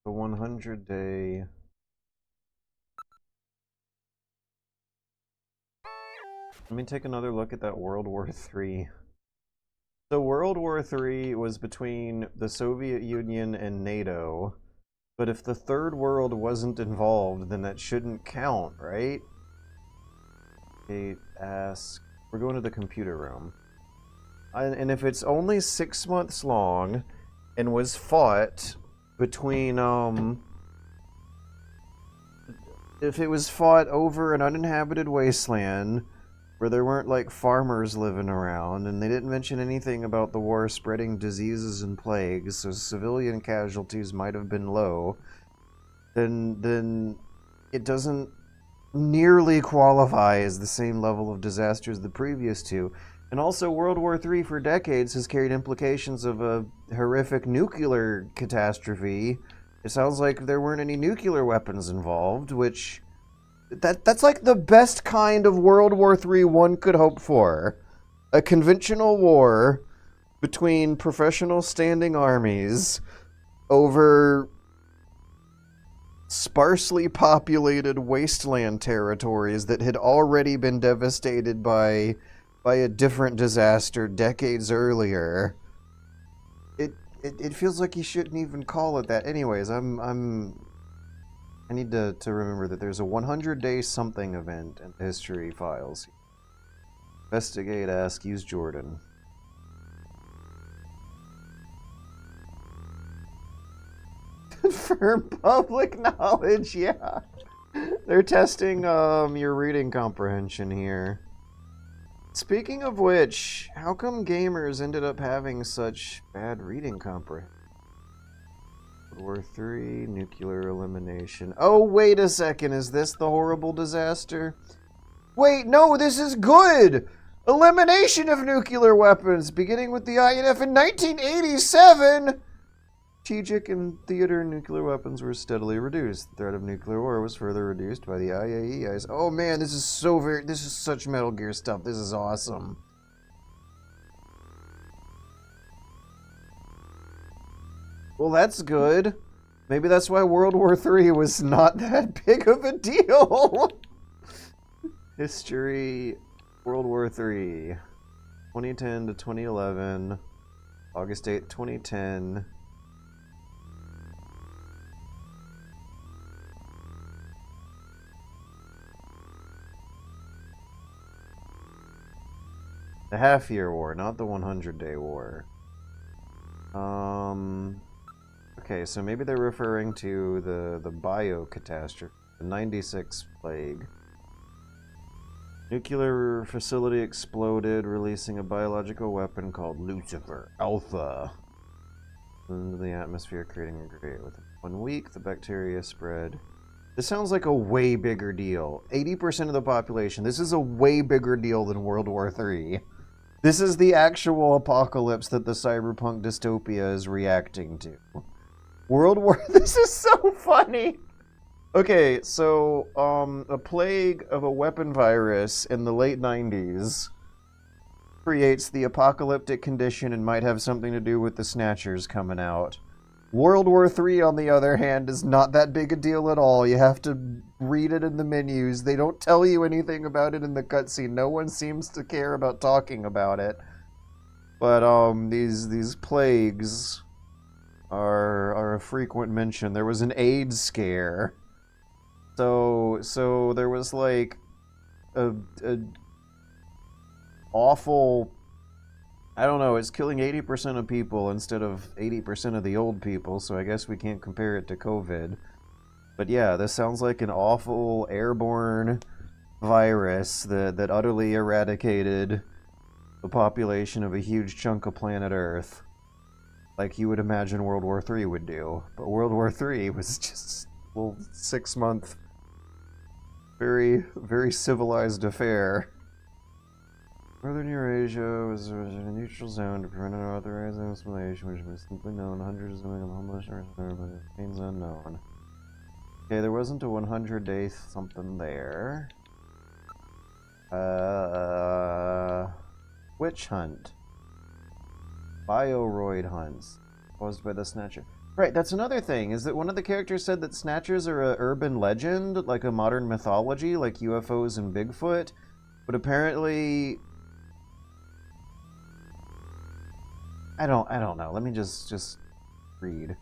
The 100-day... Let me take another look at that World War III. So World War III was between the Soviet Union and NATO, but if the Third World wasn't involved, then that shouldn't count, right? Ask... We're going to the computer room. And if it's only 6 months long, and was fought between, if it was fought over an uninhabited wasteland, where there weren't like farmers living around, and they didn't mention anything about the war spreading diseases and plagues, so civilian casualties might have been low, then it doesn't nearly qualify as the same level of disaster as the previous two. And also, World War III for decades has carried implications of a horrific nuclear catastrophe. It sounds like there weren't any nuclear weapons involved, which... That's like the best kind of World War III one could hope for. A conventional war between professional standing armies over sparsely populated wasteland territories that had already been devastated by a different disaster decades earlier. It feels like you shouldn't even call it that. Anyways, I need to remember that there's a 100-day something event in the history files. Investigate, ask, use Jordan. Confirm public knowledge, yeah. They're testing your reading comprehension here. Speaking of which, how come gamers ended up having such bad reading comprehension? World War III, nuclear elimination. Oh, wait a second, is this the horrible disaster? Wait, no, this is good! Elimination of nuclear weapons, beginning with the INF in 1987! Strategic and theater nuclear weapons were steadily reduced. The threat of nuclear war was further reduced by the IAEA's. Oh man, this is such Metal Gear stuff. This is awesome. Well, that's good. Maybe that's why World War III was not that big of a deal. History, World War III, 2010 to 2011, August 8, 2010. The half-year war, not the 100-day war. Okay, so maybe they're referring to the bio-catastrophe, the 96 plague. Nuclear facility exploded, releasing a biological weapon called Lucifer Alpha into the atmosphere, creating a grenade. Within 1 week, the bacteria spread. This sounds like a way bigger deal. 80% of the population. This is a way bigger deal than World War III. This is the actual apocalypse that the cyberpunk dystopia is reacting to. World War... This is so funny! Okay, so, a plague of a weapon virus in the late 90s creates the apocalyptic condition and might have something to do with the Snatchers coming out. World War III, on the other hand, is not that big a deal at all. You have to read it in the menus. They don't tell you anything about it in the cutscene. No one seems to care about talking about it. But, these plagues are a frequent mention. There was an AIDS scare. So there was like a awful, I don't know, it's killing 80% of people instead of 80% of the old people, so I guess we can't compare it to COVID. But yeah, this sounds like an awful airborne virus that utterly eradicated the population of a huge chunk of planet Earth, like you would imagine World War III would do. But World War III was just a little 6-month, very, very civilized affair. Northern Eurasia was a neutral zone to prevent unauthorized assimilation, which was simply known hundreds of homeless or but it remains unknown. Okay, there wasn't a 100-day something there. Witch hunt. Bioroid hunts caused by the Snatcher. Right, that's another thing, is that one of the characters said that Snatchers are an urban legend, like a modern mythology, like UFOs and Bigfoot, but apparently... I don't know. Let me just read.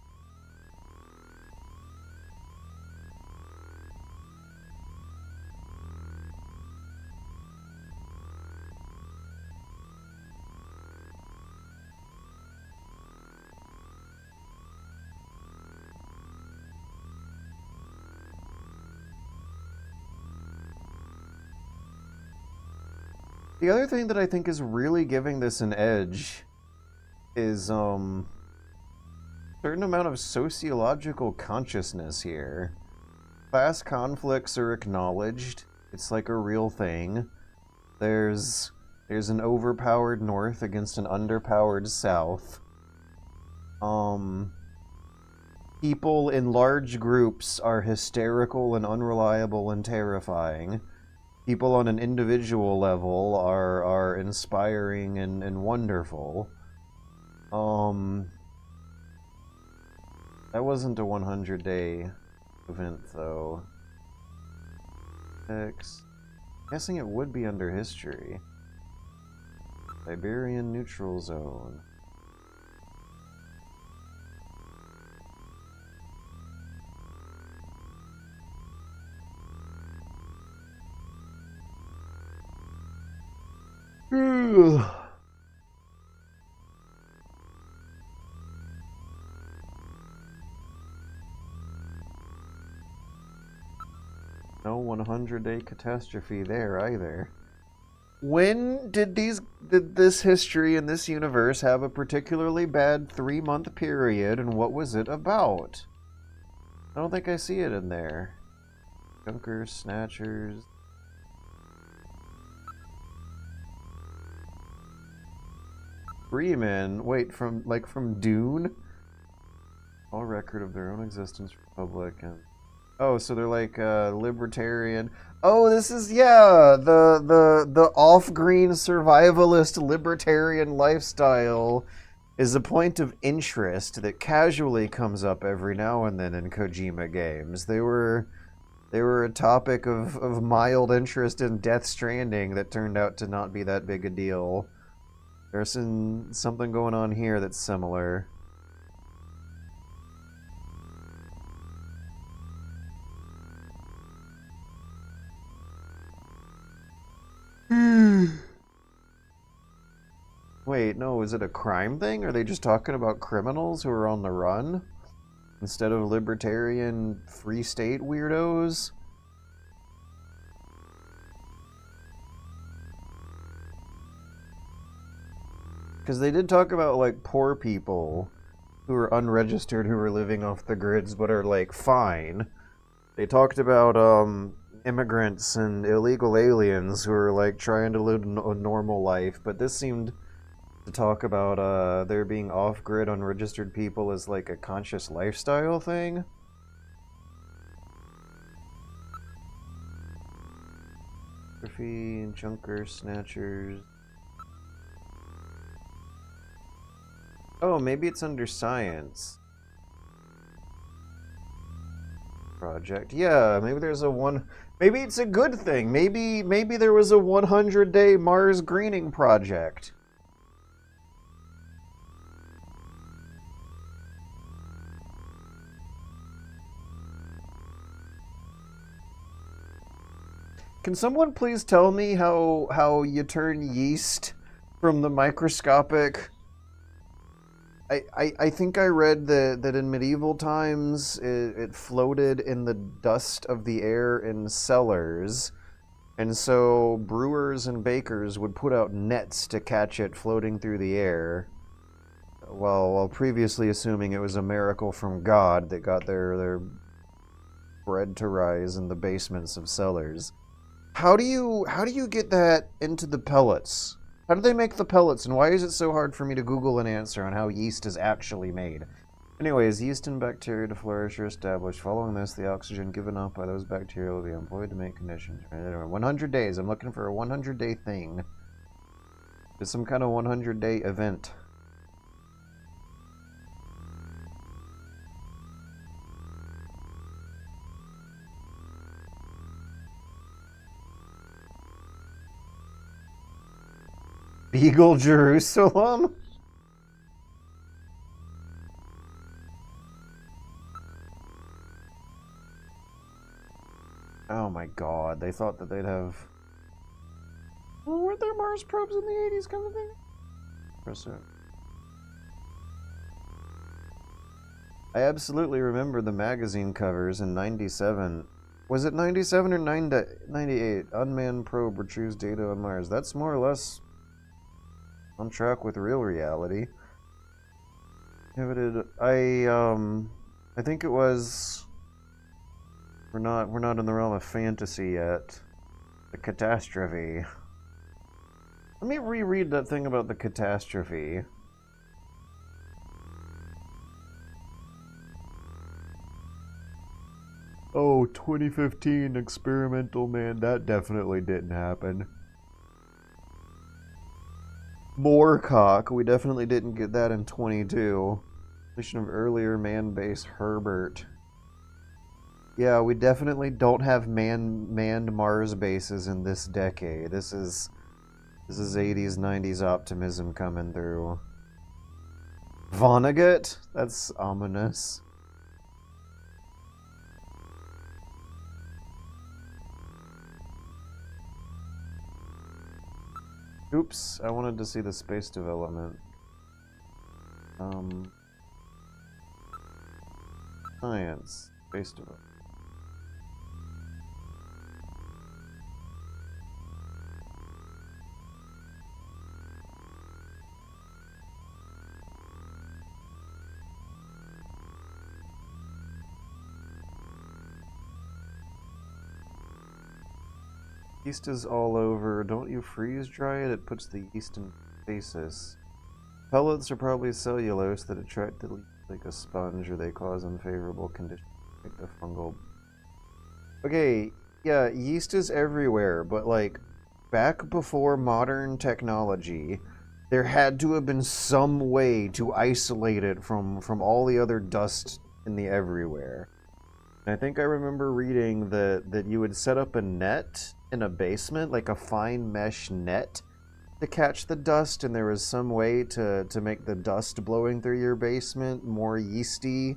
The other thing that I think is really giving this an edge is, certain amount of sociological consciousness here. Class conflicts are acknowledged. It's like a real thing. There's an overpowered North against an underpowered South. People in large groups are hysterical and unreliable and terrifying. People on an individual level are inspiring and wonderful. That wasn't a 100-day event, though. X. Guessing it would be under history. Siberian neutral zone. No 100-day catastrophe there either. When did this history in this universe have a particularly bad 3-month period, and what was it about? I don't think I see it in there. Junkers, Snatchers. Freeman, wait, from Dune? All record of their own existence, Republic, and... Oh, so they're like, libertarian... Oh, this is, yeah, the off-green survivalist libertarian lifestyle is a point of interest that casually comes up every now and then in Kojima games. They were a topic of mild interest in Death Stranding that turned out to not be that big a deal. There's something going on here that's similar. Wait, no, is it a crime thing? Are they just talking about criminals who are on the run? Instead of libertarian free state weirdos? Because they did talk about, like, poor people who are unregistered who are living off the grids but are, like, fine. They talked about, immigrants and illegal aliens who are, like, trying to live a normal life, but this seemed to talk about, there being off-grid unregistered people as, like, a conscious lifestyle thing. Graffiti, junkers, snatchers... Oh, maybe it's under science. Project. Yeah, maybe there's a one... Maybe it's a good thing. Maybe there was a 100-day Mars greening project. Can someone please tell me how you turn yeast from the microscopic... I think I read that in medieval times it floated in the dust of the air in cellars, and so brewers and bakers would put out nets to catch it floating through the air, while previously assuming it was a miracle from God that got their bread to rise in the basements of cellars. How do you get that into the pellets? How do they make the pellets, and why is it so hard for me to Google an answer on how yeast is actually made? Anyways, yeast and bacteria to flourish are established. Following this, the oxygen given off by those bacteria will be employed to make conditions. 100 days. I'm looking for a 100-day thing. It's some kind of 100-day event. Beagle Jerusalem? Oh my god, they thought that they'd have... Well, weren't there Mars probes in the 80s kind of thing? I absolutely remember the magazine covers in 97. Was it 97 or 98? Unmanned probe retrieves data on Mars. That's more or less on track with real reality. I think it was... We're not in the realm of fantasy yet. The catastrophe. Let me reread that thing about the catastrophe. Oh, 2015 experimental man, that definitely didn't happen. Moorcock, we definitely didn't get that in 22. Mission of earlier man-base Herbert. Yeah, we definitely don't have manned Mars bases in this decade. This is 80s, 90s optimism coming through. Vonnegut? That's ominous. Oops, I wanted to see the space development. Science. Space development. Yeast is all over. Don't you freeze dry it? It puts the yeast in stasis. Pellets are probably cellulose that attract the leaf like a sponge, or they cause unfavorable conditions like the fungal. Okay, yeah, yeast is everywhere, but like back before modern technology, there had to have been some way to isolate it from all the other dust in the everywhere. And I think I remember reading that you would set up a net in a basement, like a fine mesh net, to catch the dust, and there was some way to make the dust blowing through your basement more yeasty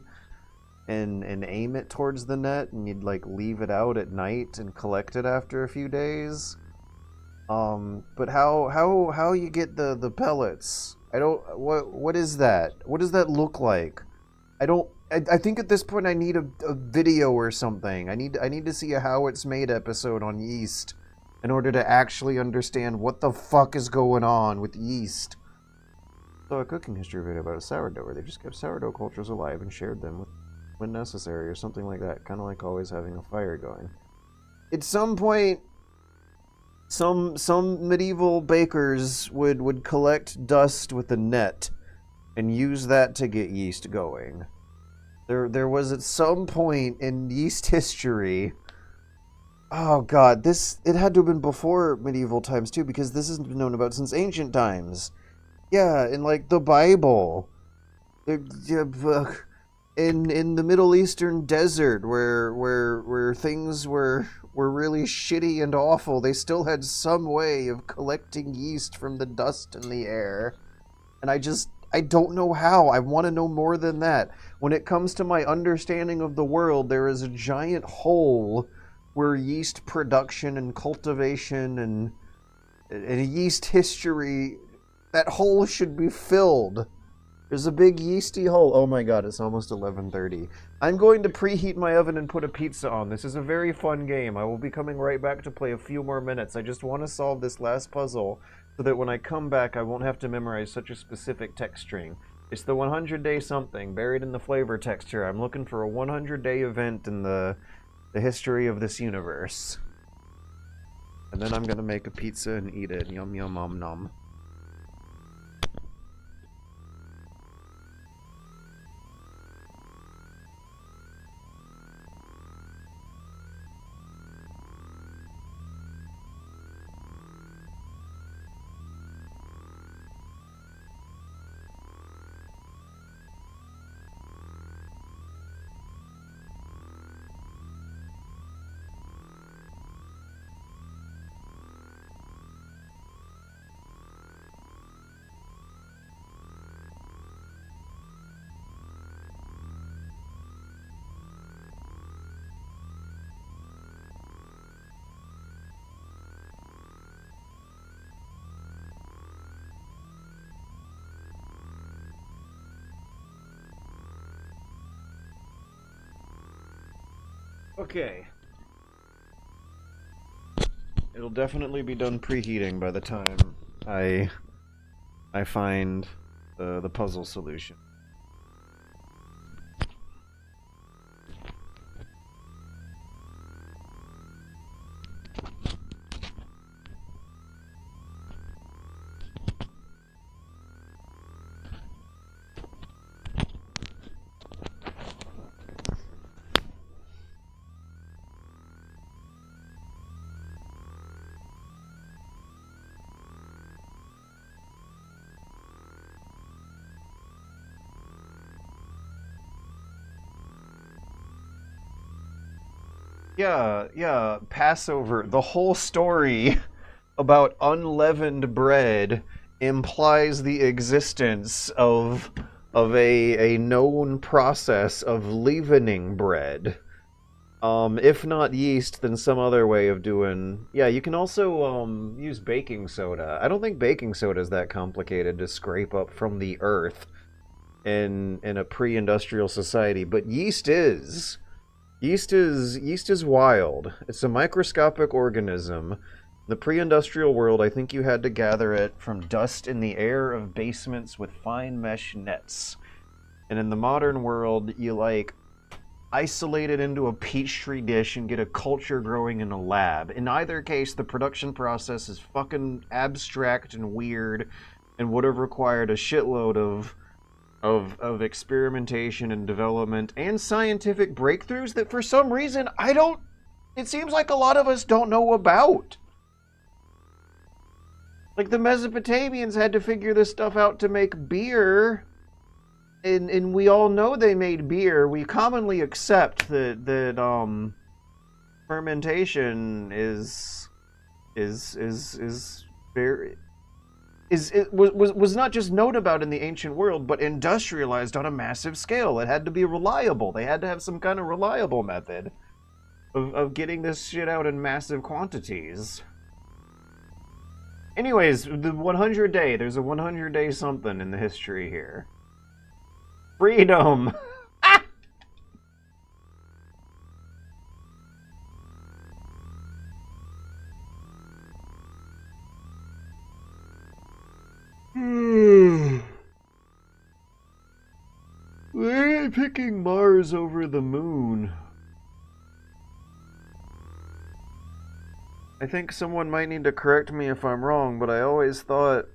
and aim it towards the net, and you'd like leave it out at night and collect it after a few days. But how you get the pellets? I don't. What is that? What does that look like? I think at this point I need a video or something. I need to see a how it's made episode on yeast in order to actually understand what the fuck is going on with yeast. So a cooking history video about a sourdough where they just kept sourdough cultures alive and shared them when necessary or something like that. Kind of like always having a fire going. At some point, some medieval bakers would collect dust with a net and use that to get yeast going. There was at some point in yeast history. Oh god, it had to have been before medieval times too, because this has been known about since ancient times. Yeah, in like the Bible. In the Middle Eastern desert where things were really shitty and awful, they still had some way of collecting yeast from the dust in the air. And I don't know how. I want to know more than that. When it comes to my understanding of the world, there is a giant hole where yeast production and cultivation and yeast history, that hole should be filled. There's a big yeasty hole. Oh my god, it's almost 11:30. I'm going to preheat my oven and put a pizza on. This is a very fun game. I will be coming right back to play a few more minutes. I just want to solve this last puzzle so that when I come back, I won't have to memorize such a specific text string. It's the 100-day something buried in the flavor texture. I'm looking for a 100-day event in the history of this universe. And then I'm gonna make a pizza and eat it. Yum yum nom nom. Okay. It'll definitely be done preheating by the time I find the puzzle solution. Yeah, Passover. The whole story about unleavened bread implies the existence of a known process of leavening bread. If not yeast, then some other way of doing... Yeah, you can also use baking soda. I don't think baking soda is that complicated to scrape up from the earth in a pre-industrial society, but yeast is. Yeast is wild. It's a microscopic organism. In the pre-industrial world, I think you had to gather it from dust in the air of basements with fine mesh nets. And in the modern world, you isolate it into a petri dish and get a culture growing in a lab. In either case, the production process is fucking abstract and weird and would have required a shitload of experimentation and development and scientific breakthroughs that for some reason it seems like a lot of us don't know about. Like the Mesopotamians had to figure this stuff out to make beer, and we all know they made beer. We commonly accept that fermentation is very was not just known about in the ancient world, but industrialized on a massive scale. It had to be reliable. They had to have some kind of reliable method of getting this shit out in massive quantities. Anyways, the 100 day. There's a 100 day something in the history here. Freedom! They're picking Mars over the moon. I think someone might need to correct me if I'm wrong, but I always thought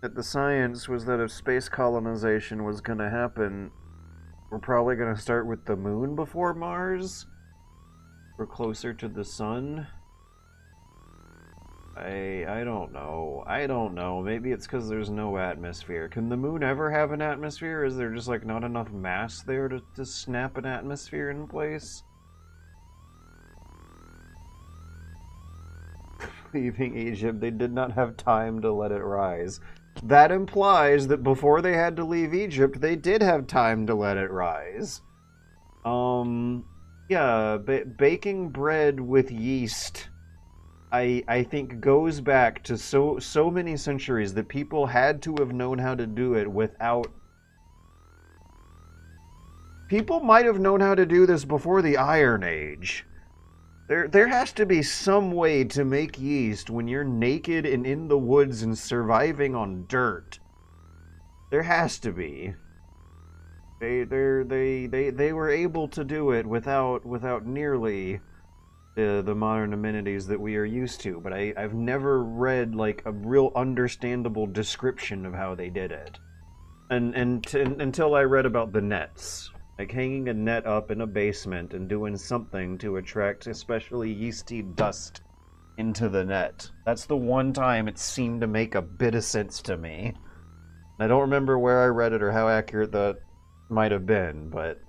that the science was that if space colonization was going to happen, we're probably going to start with the moon before Mars. We're closer to the sun. I don't know. I don't know. Maybe it's because there's no atmosphere. Can the moon ever have an atmosphere? Is there just like not enough mass there to snap an atmosphere in place? Leaving Egypt, they did not have time to let it rise. That implies that before they had to leave Egypt, they did have time to let it rise. Yeah, baking bread with yeast, I think goes back to so many centuries that people had to have known how to do it without... People might have known how to do this before the Iron Age. There has to be some way to make yeast when you're naked and in the woods and surviving on dirt. There has to be. They were able to do it without nearly the modern amenities that we are used to, but I've never read like a real understandable description of how they did it. Until I read about the nets. Like hanging a net up in a basement and doing something to attract especially yeasty dust into the net. That's the one time it seemed to make a bit of sense to me. I don't remember where I read it or how accurate that might have been, but...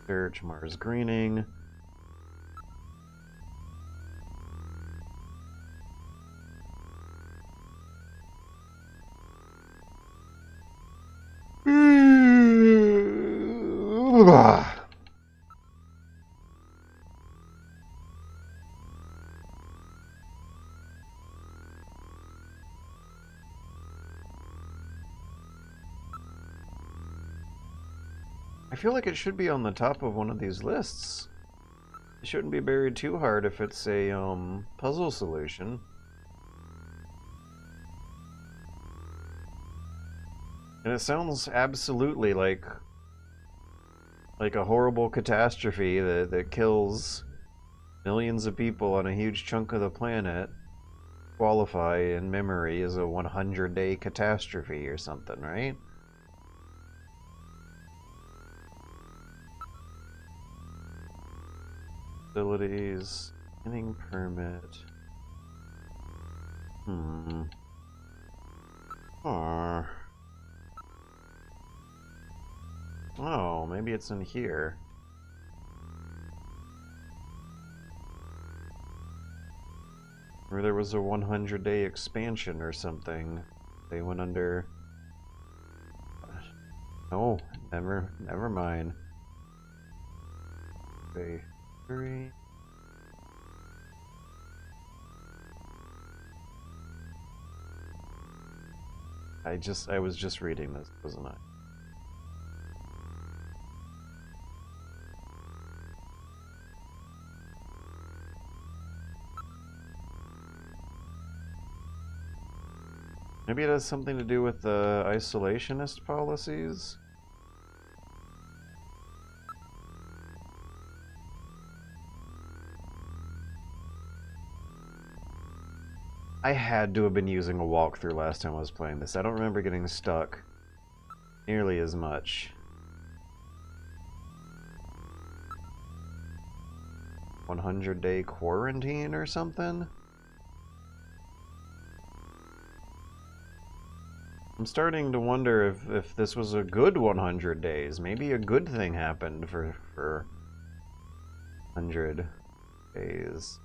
Search Mars greening. I feel like it should be on the top of one of these lists. It shouldn't be buried too hard if it's a puzzle solution. And it sounds absolutely like a horrible catastrophe that kills millions of people on a huge chunk of the planet. Qualify in memory as a 100-day catastrophe or something, right? Facilities, mining permit. Oh, maybe it's in here. Or there was a 100-day expansion or something. They went under... Oh, never mind. Okay. 3. I was just reading this, wasn't I? Maybe it has something to do with the isolationist policies? I had to have been using a walkthrough last time I was playing this. I don't remember getting stuck nearly as much. 100-day quarantine or something? I'm starting to wonder if this was a good 100 days. Maybe a good thing happened for 100 days.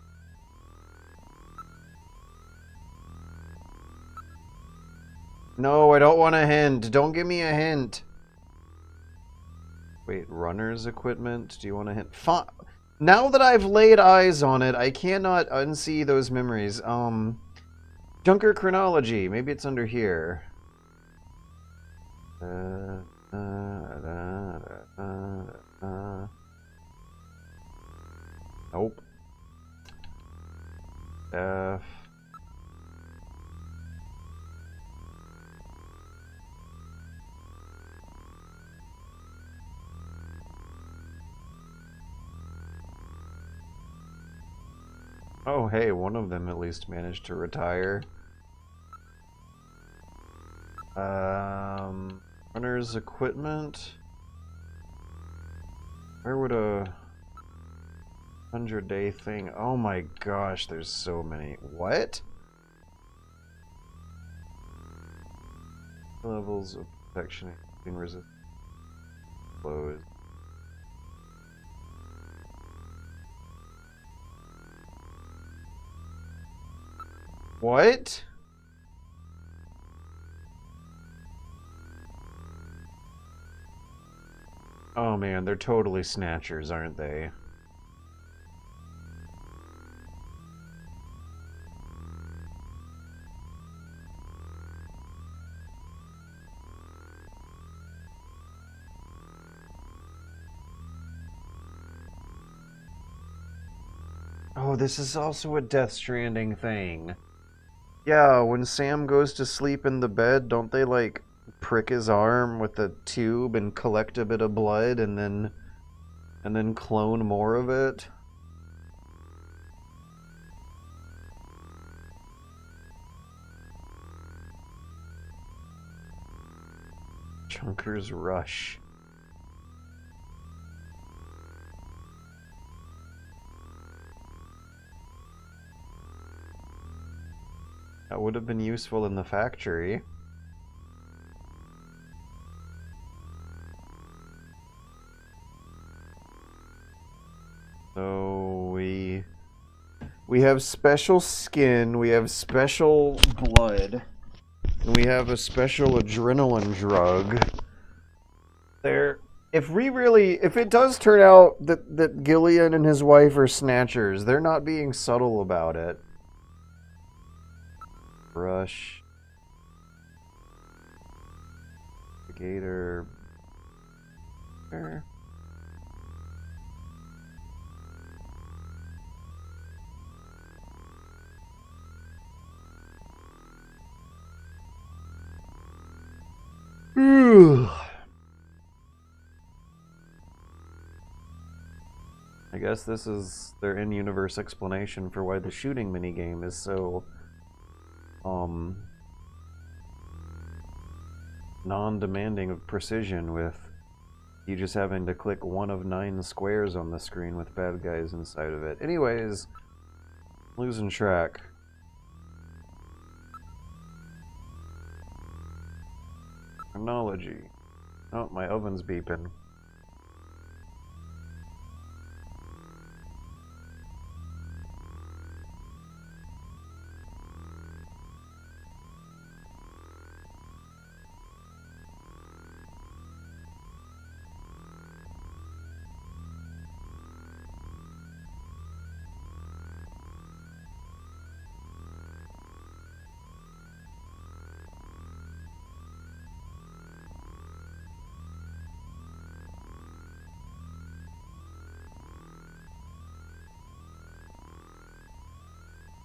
No, I don't want a hint. Don't give me a hint. Wait, runner's equipment? Do you want a hint? Now that I've laid eyes on it, I cannot unsee those memories. Junker chronology. Maybe it's under here. Nope. F. Oh, hey, one of them at least managed to retire. Runner's equipment. Where would a 100-day thing? Oh my gosh, there's so many. What? Levels of protection and resistance. Closed. What? Oh man, they're totally snatchers, aren't they? Oh, this is also a Death Stranding thing. Yeah, when Sam goes to sleep in the bed, don't they, like, prick his arm with a tube and collect a bit of blood and then clone more of it? Chunker's Rush. That would have been useful in the factory. So we have special skin, we have special blood, and we have a special adrenaline drug. If it does turn out that Gillian and his wife are snatchers, they're not being subtle about it. Brush. Gator. Where? I guess this is their in-universe explanation for why the shooting minigame is so non-demanding of precision, with you just having to click one of 9 squares on the screen with bad guys inside of it. Anyways, losing track. Chronology. Oh, my oven's beeping.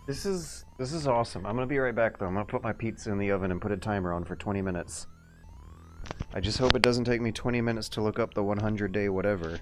This is awesome. I'm gonna be right back though. I'm gonna put my pizza in the oven and put a timer on for 20 minutes. I just hope it doesn't take me 20 minutes to look up the 100-day whatever.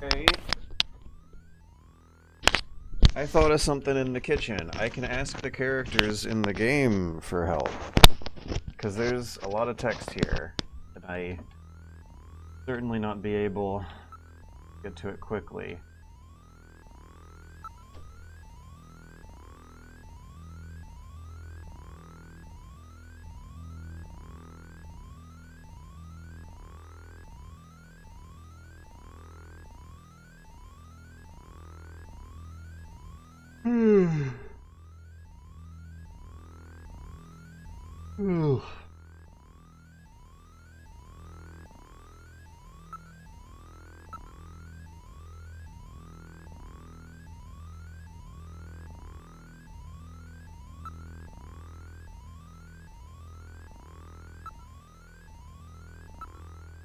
Okay. I thought of something in the kitchen. I can ask the characters in the game for help. Because there's a lot of text here that I certainly not be able to get to it quickly.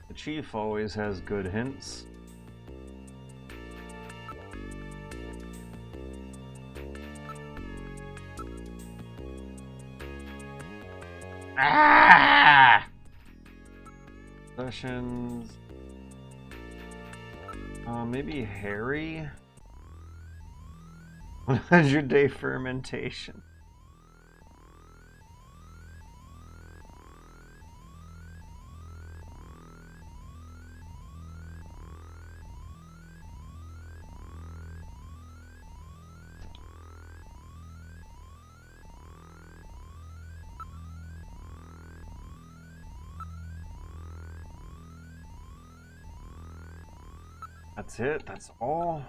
The chief always has good hints. Ah! Sessions. Maybe Harry? 100-day fermentation. That's it? That's all?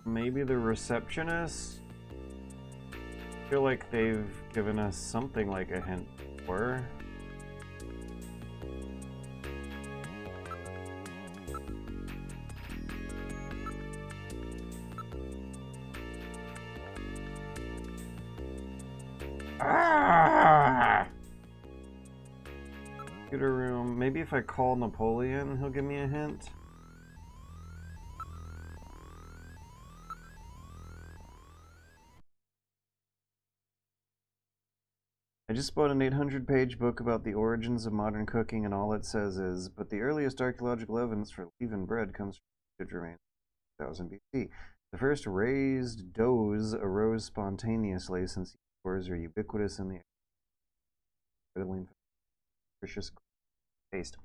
Maybe the receptionist? I feel like they've given us something like a hint before. Ah! Computer room. Maybe if I call Napoleon, he'll give me a hint. I just bought an 800-page book about the origins of modern cooking, and all it says is, but the earliest archaeological evidence for leaven bread comes from Egypt, remains 1000 BC. The first raised doughs arose spontaneously since flours are ubiquitous in the nutritious taste.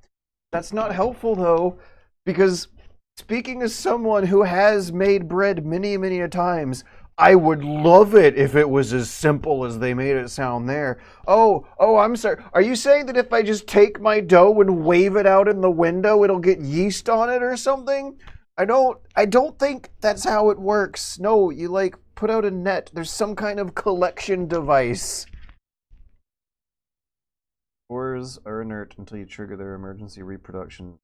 That's not helpful, though, because speaking as someone who has made bread many, many a times, I would love it if it was as simple as they made it sound there. Oh, I'm sorry. Are you saying that if I just take my dough and wave it out in the window, it'll get yeast on it or something? I don't think that's how it works. No, you like put out a net. There's some kind of collection device. Spores are inert until you trigger their emergency reproduction.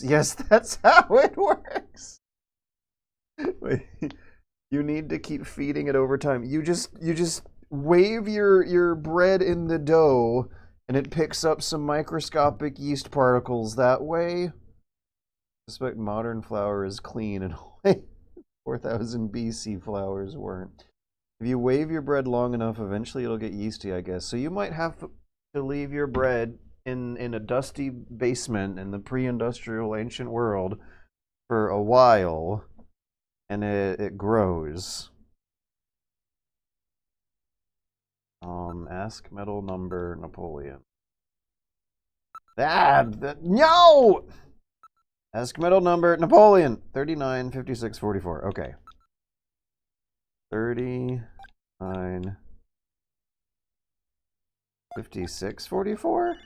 Yes, that's how it works. Wait. You need to keep feeding it over time. You just wave your bread in the dough and it picks up some microscopic yeast particles that way. I suspect modern flour is clean and 4000 BC flours weren't. If you wave your bread long enough, eventually it'll get yeasty, I guess. So you might have to leave your bread in a dusty basement in the pre-industrial ancient world for a while. And it grows. Ask metal number Napoleon. No! Ask metal number Napoleon. 39, 56, 44. Okay. 39, 56, 44?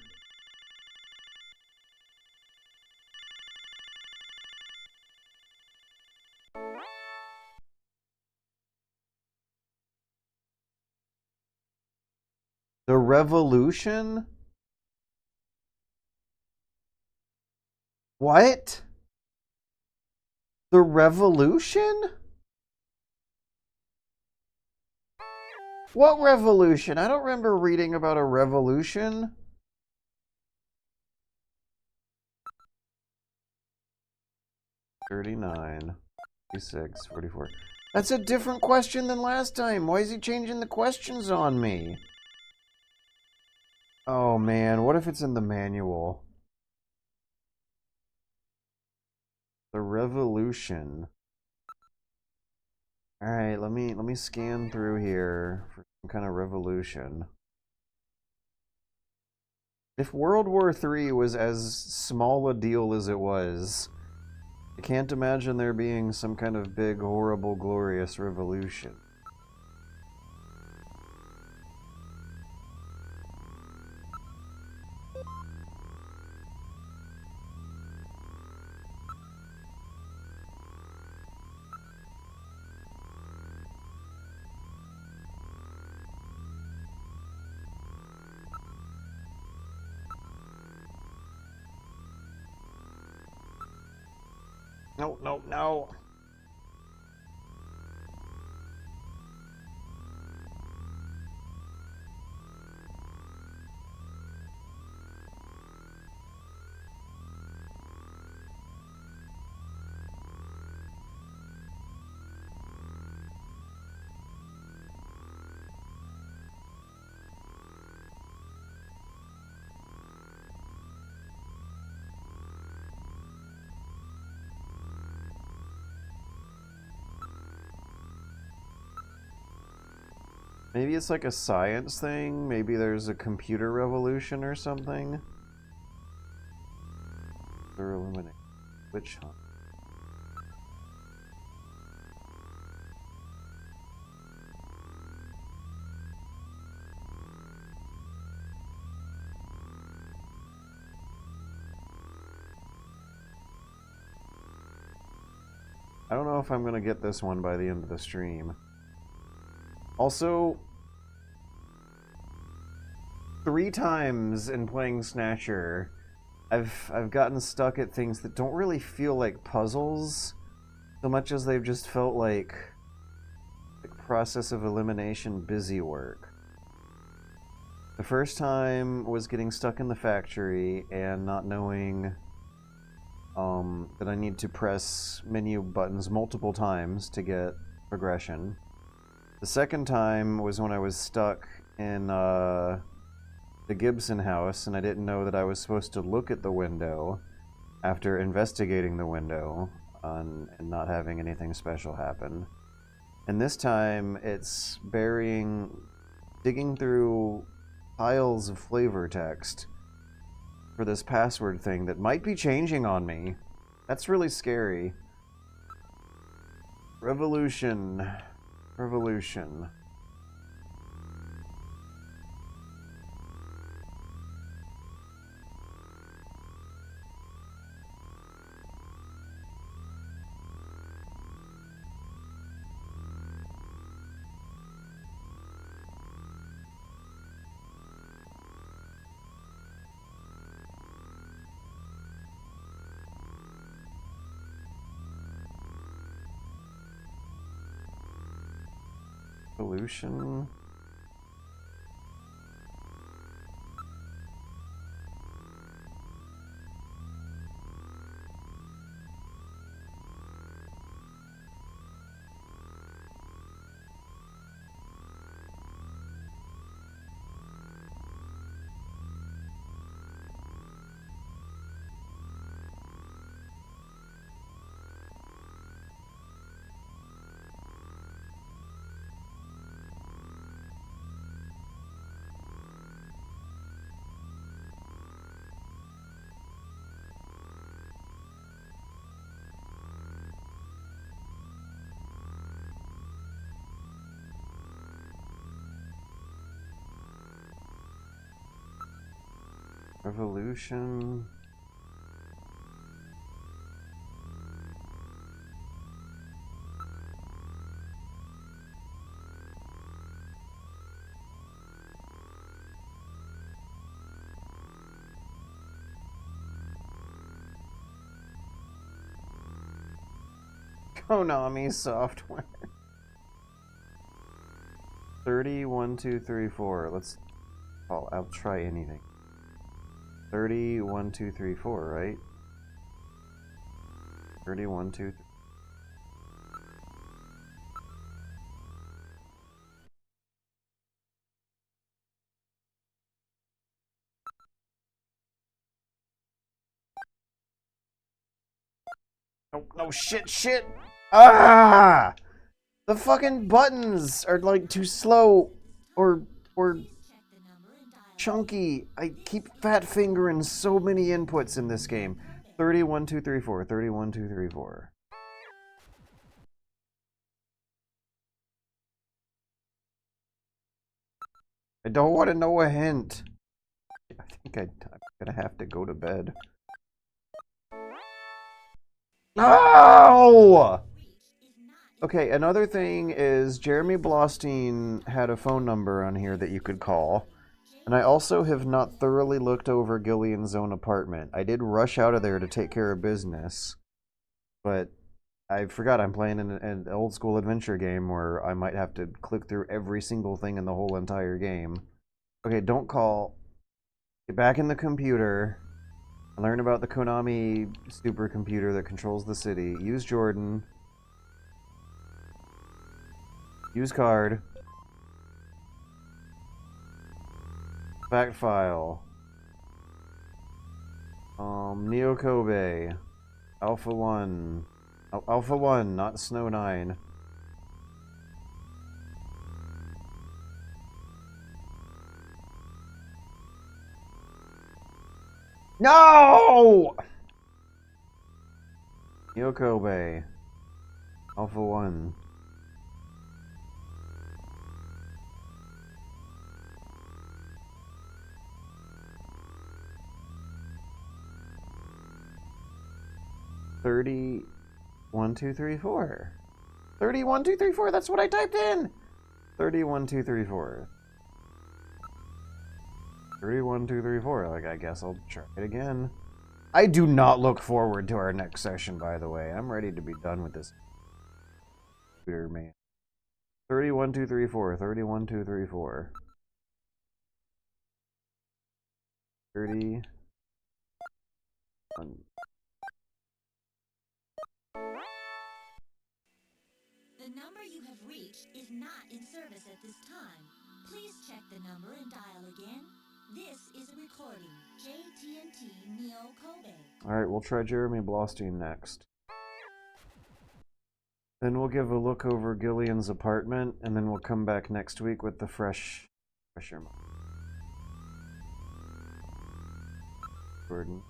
The revolution? What? The revolution? What revolution? I don't remember reading about a revolution. $39, $46, $44. That's a different question than last time. Why is he changing the questions on me? Oh man, what if it's in the manual? The revolution. Alright, let me scan through here for some kind of revolution. If World War III was as small a deal as it was, I can't imagine there being some kind of big, horrible, glorious revolution. No, no, no. Maybe it's like a science thing. Maybe there's a computer revolution or something. They're illuminating. Witch hunt. I don't know if I'm gonna get this one by the end of the stream. Also, 3 times in playing Snatcher, I've gotten stuck at things that don't really feel like puzzles, so much as they've just felt like process of elimination busy work. The first time was getting stuck in the factory and not knowing that I need to press menu buttons multiple times to get progression. The second time was when I was stuck in the Gibson house and I didn't know that I was supposed to look at the window after investigating the window and not having anything special happen. And this time it's digging through piles of flavor text for this password thing that might be changing on me. That's really scary. Revolution. Revolution. Revolution. Revolution. Konami software. 30, 1, 2, 3, 4. Let's call. I'll try anything. 30, 1, 2, 3, 4, right? 30, 1, 2, 3. No, no, shit! Ah! The fucking buttons are like too slow or chunky. I keep fat fingering so many inputs in this game. 30, 1, 2, 3, 4. 30, 1, 2, 3, 4. I don't want to know a hint. I think I'm gonna have to go to bed. No! Okay, another thing is Jeremy Blostein had a phone number on here that you could call. And I also have not thoroughly looked over Gillian's own apartment. I did rush out of there to take care of business. But I forgot I'm playing an old school adventure game where I might have to click through every single thing in the whole entire game. Okay, don't call. Get back in the computer. Learn about the Konami supercomputer that controls the city. Use Jordan. Use card. Fact file. Neo Kobe. Alpha 1. Alpha 1, not Snow 9. No! Neo Kobe. Alpha 1. $30, 1, 2, 3, 4. 30, 1, 2, 3, 4. That's what I typed in. 30, 1, 2, 3, 4. 30, 1, 2, 3, 4. Like, I guess I'll try it again. I do not look forward to our next session, by the way. I'm ready to be done with this computer, man. 30, 1, 2, 3, 4. 30, 1, 2, 3, 4. 30. 1. The number you have reached is not in service at this time. Please check the number and dial again. This is a recording. JTNT Neo Kobe. Alright, we'll try Jeremy Blostein next. Then we'll give a look over Gillian's apartment, and then we'll come back next week with the fresher mind. Jordan.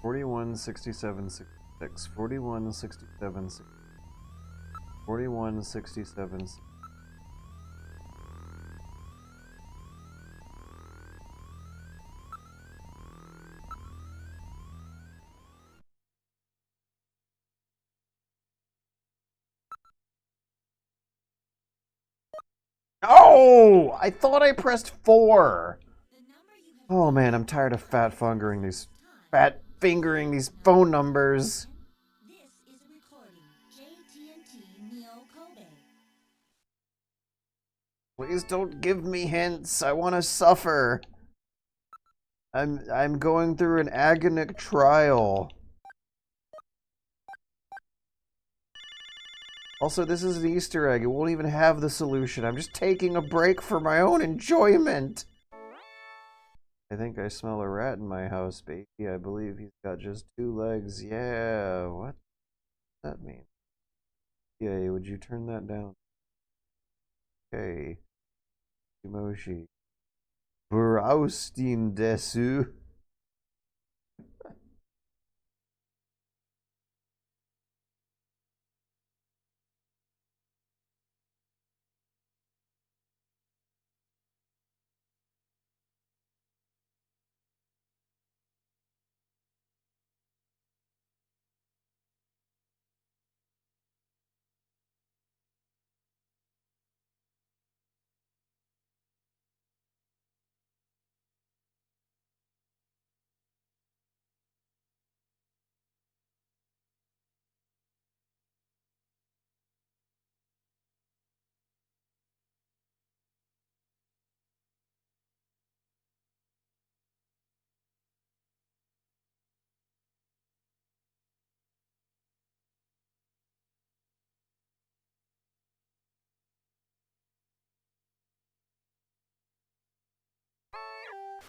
Forty-one, 67, 66. 41, 67, 41, 67. Oh! I thought I pressed 4. Oh man, I'm tired of fat fingering these phone numbers. This is a recording. JTNT Neo Kobe. Please don't give me hints. I want to suffer. I'm going through an agonic trial. Also, this is an Easter egg. It won't even have the solution. I'm just taking a break for my own enjoyment. I think I smell a rat in my house, baby. I believe he's got just 2 legs. Yeah, what does that mean? Yeah, would you turn that down? Okay. Emoji. Braustin desu.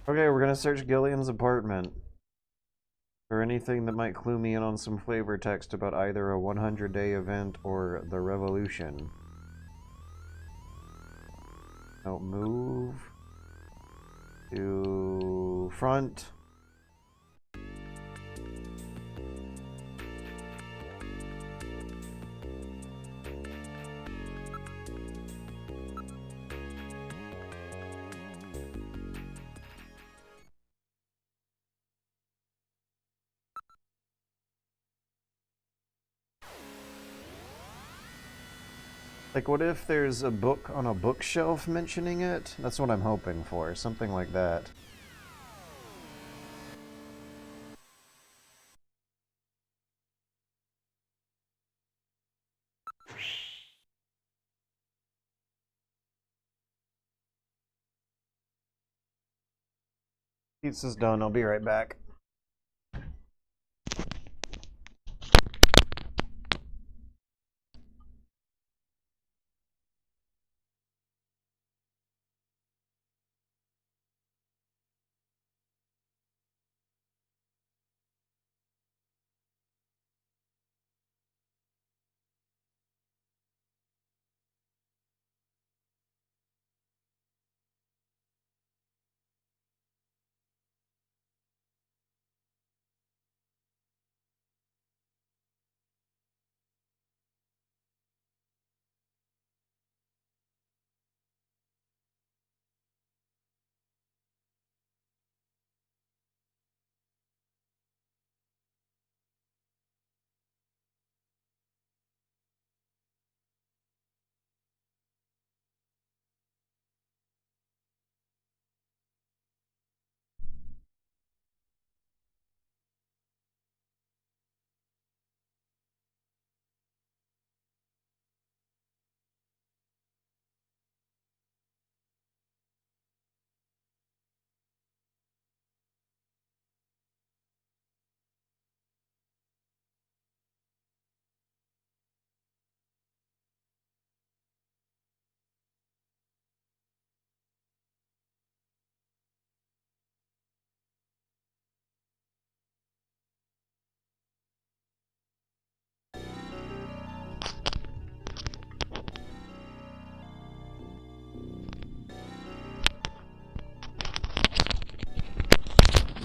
Okay, we're gonna search Gillian's apartment for anything that might clue me in on some flavor text about either a 100-day event or the revolution. Now move to front. Like, what if there's a book on a bookshelf mentioning it? That's what I'm hoping for, something like that. Pizza's done, I'll be right back.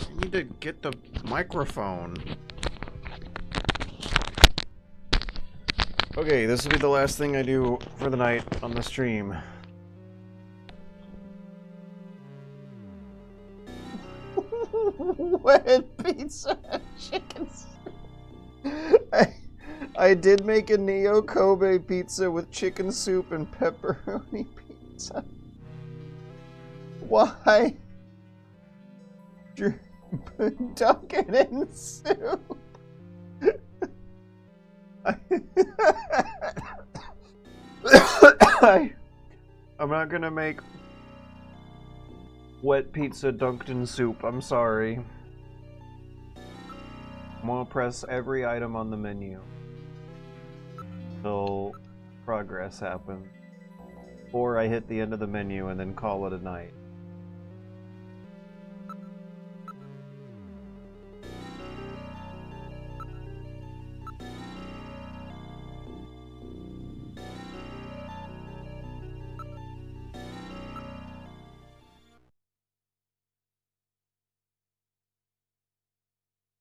I need to get the microphone. Okay, this will be the last thing I do for the night on the stream. Wet pizza and chicken soup. I did make a Neo Kobe pizza with chicken soup and pepperoni pizza. Why? Dunkin' in soup. I'm not gonna make wet pizza dunked in soup. I'm sorry. I'm gonna press every item on the menu until progress happens. Or I hit the end of the menu and then call it a night.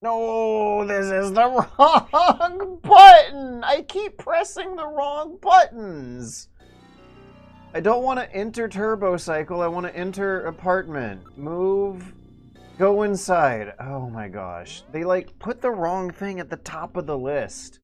No, this is the wrong button! I keep pressing the wrong buttons! I don't want to enter turbo cycle, I want to enter apartment. Move. Go inside. Oh my gosh. They like put the wrong thing at the top of the list.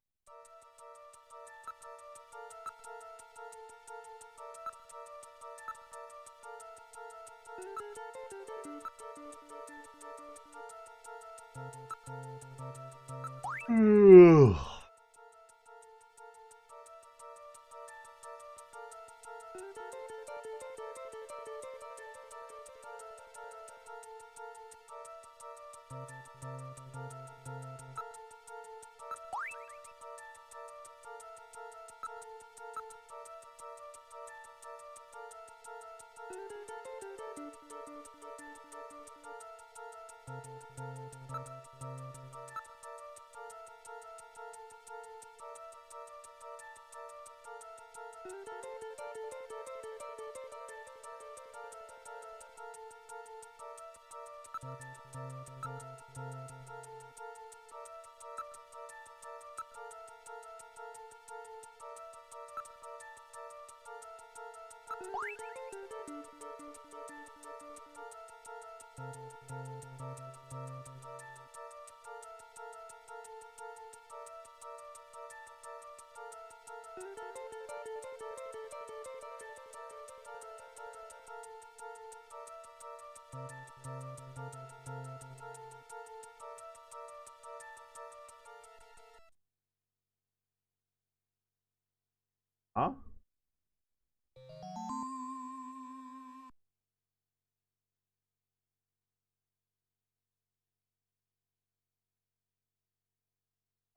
Huh?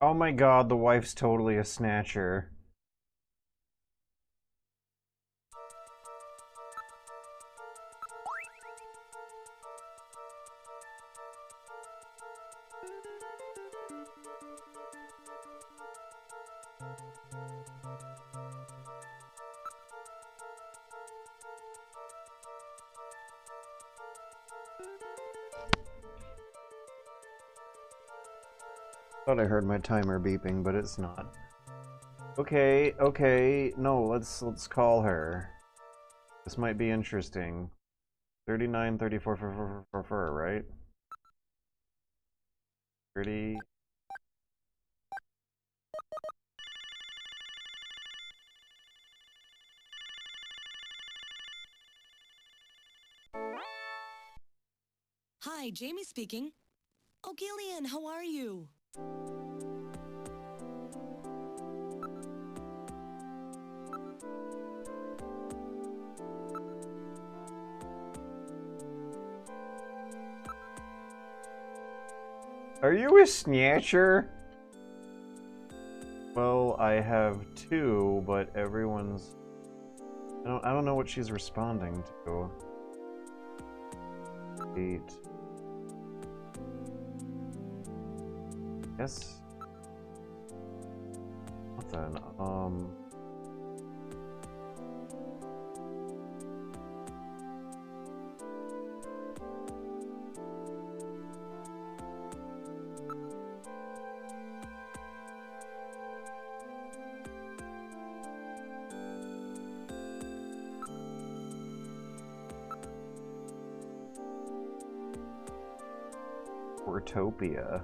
Oh my god, the wife's totally a snatcher. Thought I heard my timer beeping, but it's not. Okay, okay, no, let's call her. This might be interesting. 39, 34, right? 30. Hi, Jamie speaking. Oh, Gillian, how are you? Are you a snatcher? Well, I have two, but everyone's... I don't know what she's responding to. 8. Yes. Nothing. Portopia.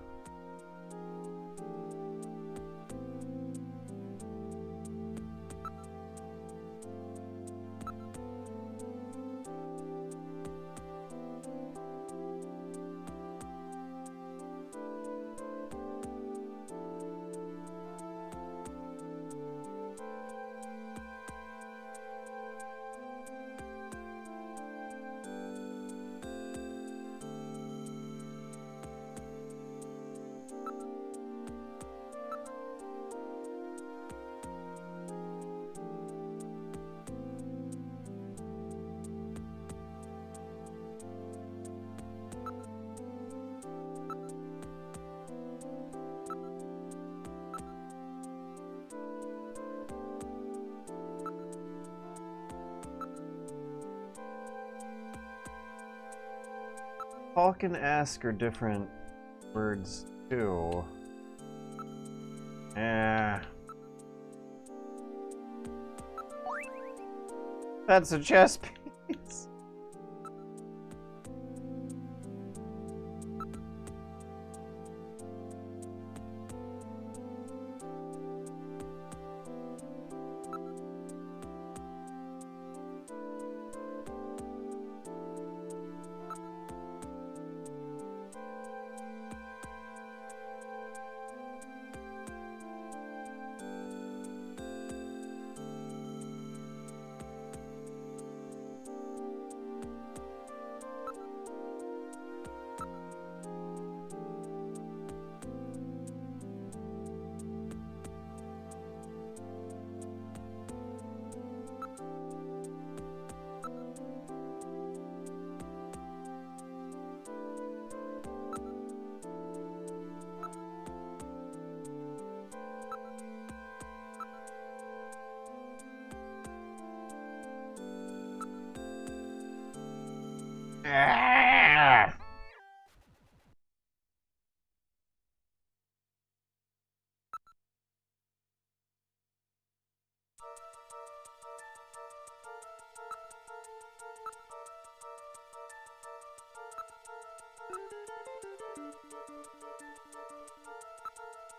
Talk and ask are different words too. That's a chess piece.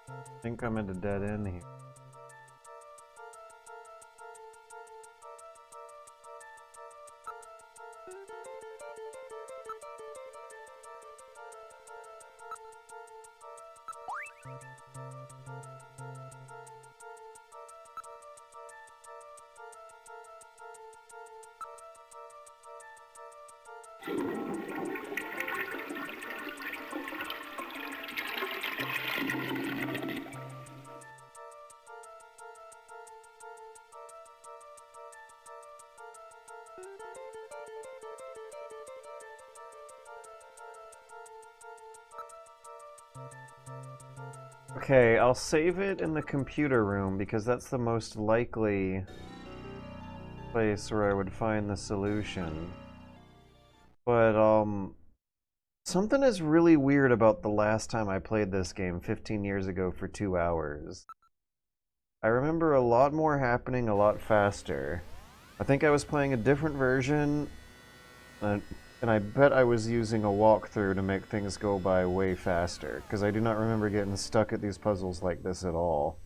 I think I'm at a dead end here. Okay, I'll save it in the computer room because that's the most likely place where I would find the solution. But, something is really weird about the last time I played this game 15 years ago for 2 hours. I remember a lot more happening a lot faster. I think I was playing a different version, and I bet I was using a walkthrough to make things go by way faster, because I do not remember getting stuck at these puzzles like this at all.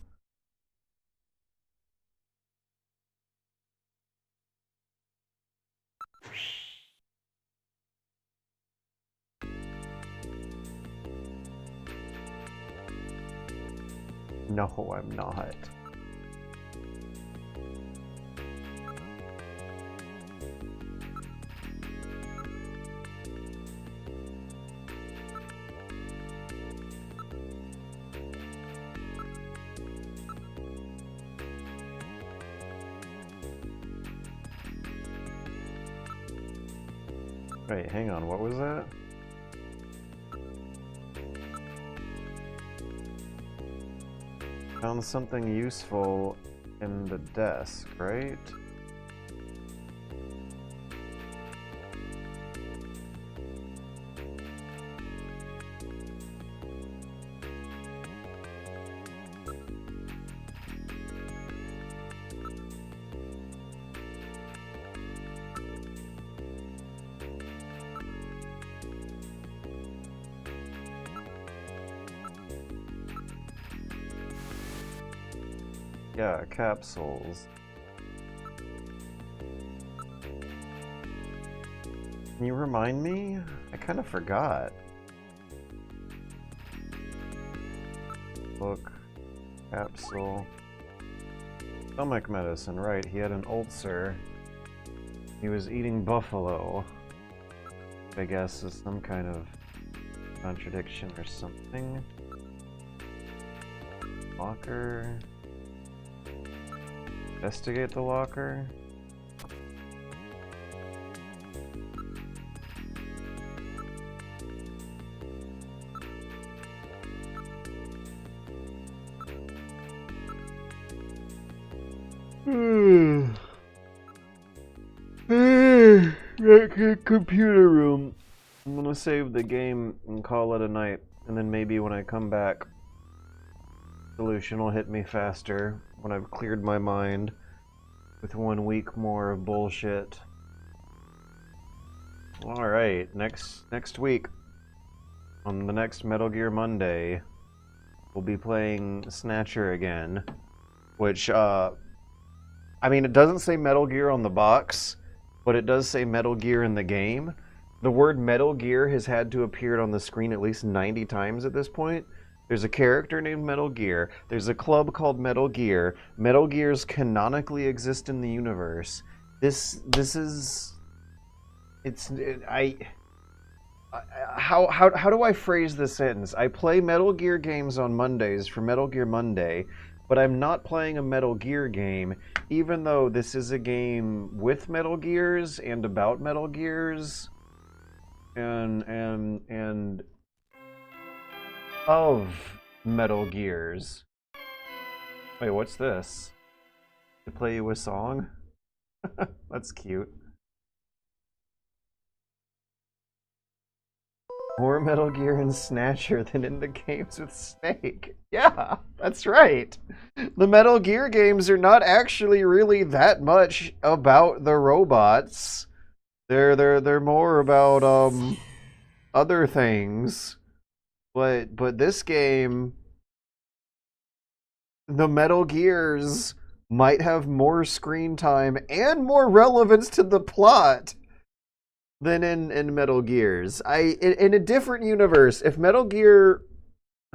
No, I'm not. Wait, hang on, what was that? Found something useful in the desk, right? Yeah, capsules. Can you remind me? I kind of forgot. Book, capsule. Stomach medicine, right. He had an ulcer. He was eating buffalo. I guess is some kind of contradiction or something. Locker. Investigate the locker. Computer room. I'm gonna save the game and call it a night. and then maybe when I come back, solution will hit me faster when I've cleared my mind with 1 week more of bullshit. Alright, next week, on the next Metal Gear Monday, we'll be playing Snatcher again, which, I mean, it doesn't say Metal Gear on the box, but it does say Metal Gear in the game. The word Metal Gear has had to appear on the screen at least 90 times at this point. There's a character named Metal Gear. There's a club called Metal Gear. Metal Gears canonically exist in the universe. This is... How do I phrase this sentence? I play Metal Gear games on Mondays for Metal Gear Monday, but I'm not playing a Metal Gear game, even though this is a game with Metal Gears and about Metal Gears and of Metal Gears. Wait, what's this? To play you a song? That's cute. More Metal Gear and Snatcher than in the games with Snake. Yeah, that's right. The Metal Gear games are not actually really that much about the robots. They're more about other things. But this game, the Metal Gears might have more screen time and more relevance to the plot than in Metal Gears. In a different universe, if Metal Gear...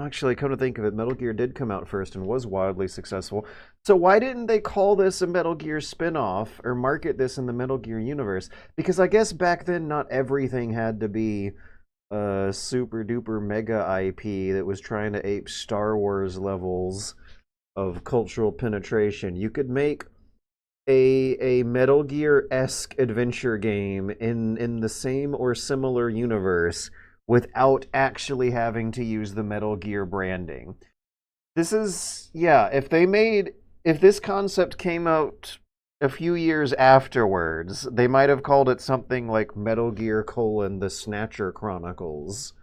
Actually, come to think of it, Metal Gear did come out first and was wildly successful. So why didn't they call this a Metal Gear spin-off or market this in the Metal Gear universe? Because I guess back then not everything had to be a super-duper mega IP that was trying to ape Star Wars levels of cultural penetration. You could make a Metal Gear-esque adventure game in the same or similar universe without actually having to use the Metal Gear branding. This is, yeah, if this concept came out a few years afterwards, they might have called it something like Metal Gear: The Snatcher Chronicles,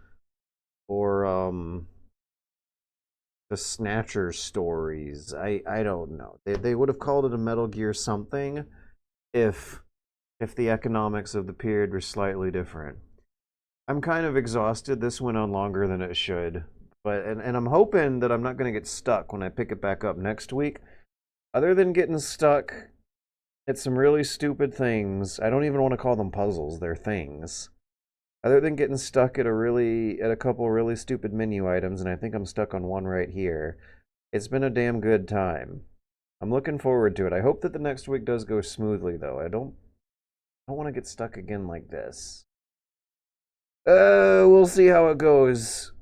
or the Snatcher Stories. I don't know. They would have called it a Metal Gear something if the economics of the period were slightly different. I'm kind of exhausted. This went on longer than it should. And I'm hoping that I'm not going to get stuck when I pick it back up next week. Other than getting stuck at some really stupid things, I don't even want to call them puzzles, they're things. Other than getting stuck at a couple really stupid menu items, and I think I'm stuck on one right here, it's been a damn good time. I'm looking forward to it. I hope that the next week does go smoothly, though. I don't want to get stuck again like this. We'll see how it goes.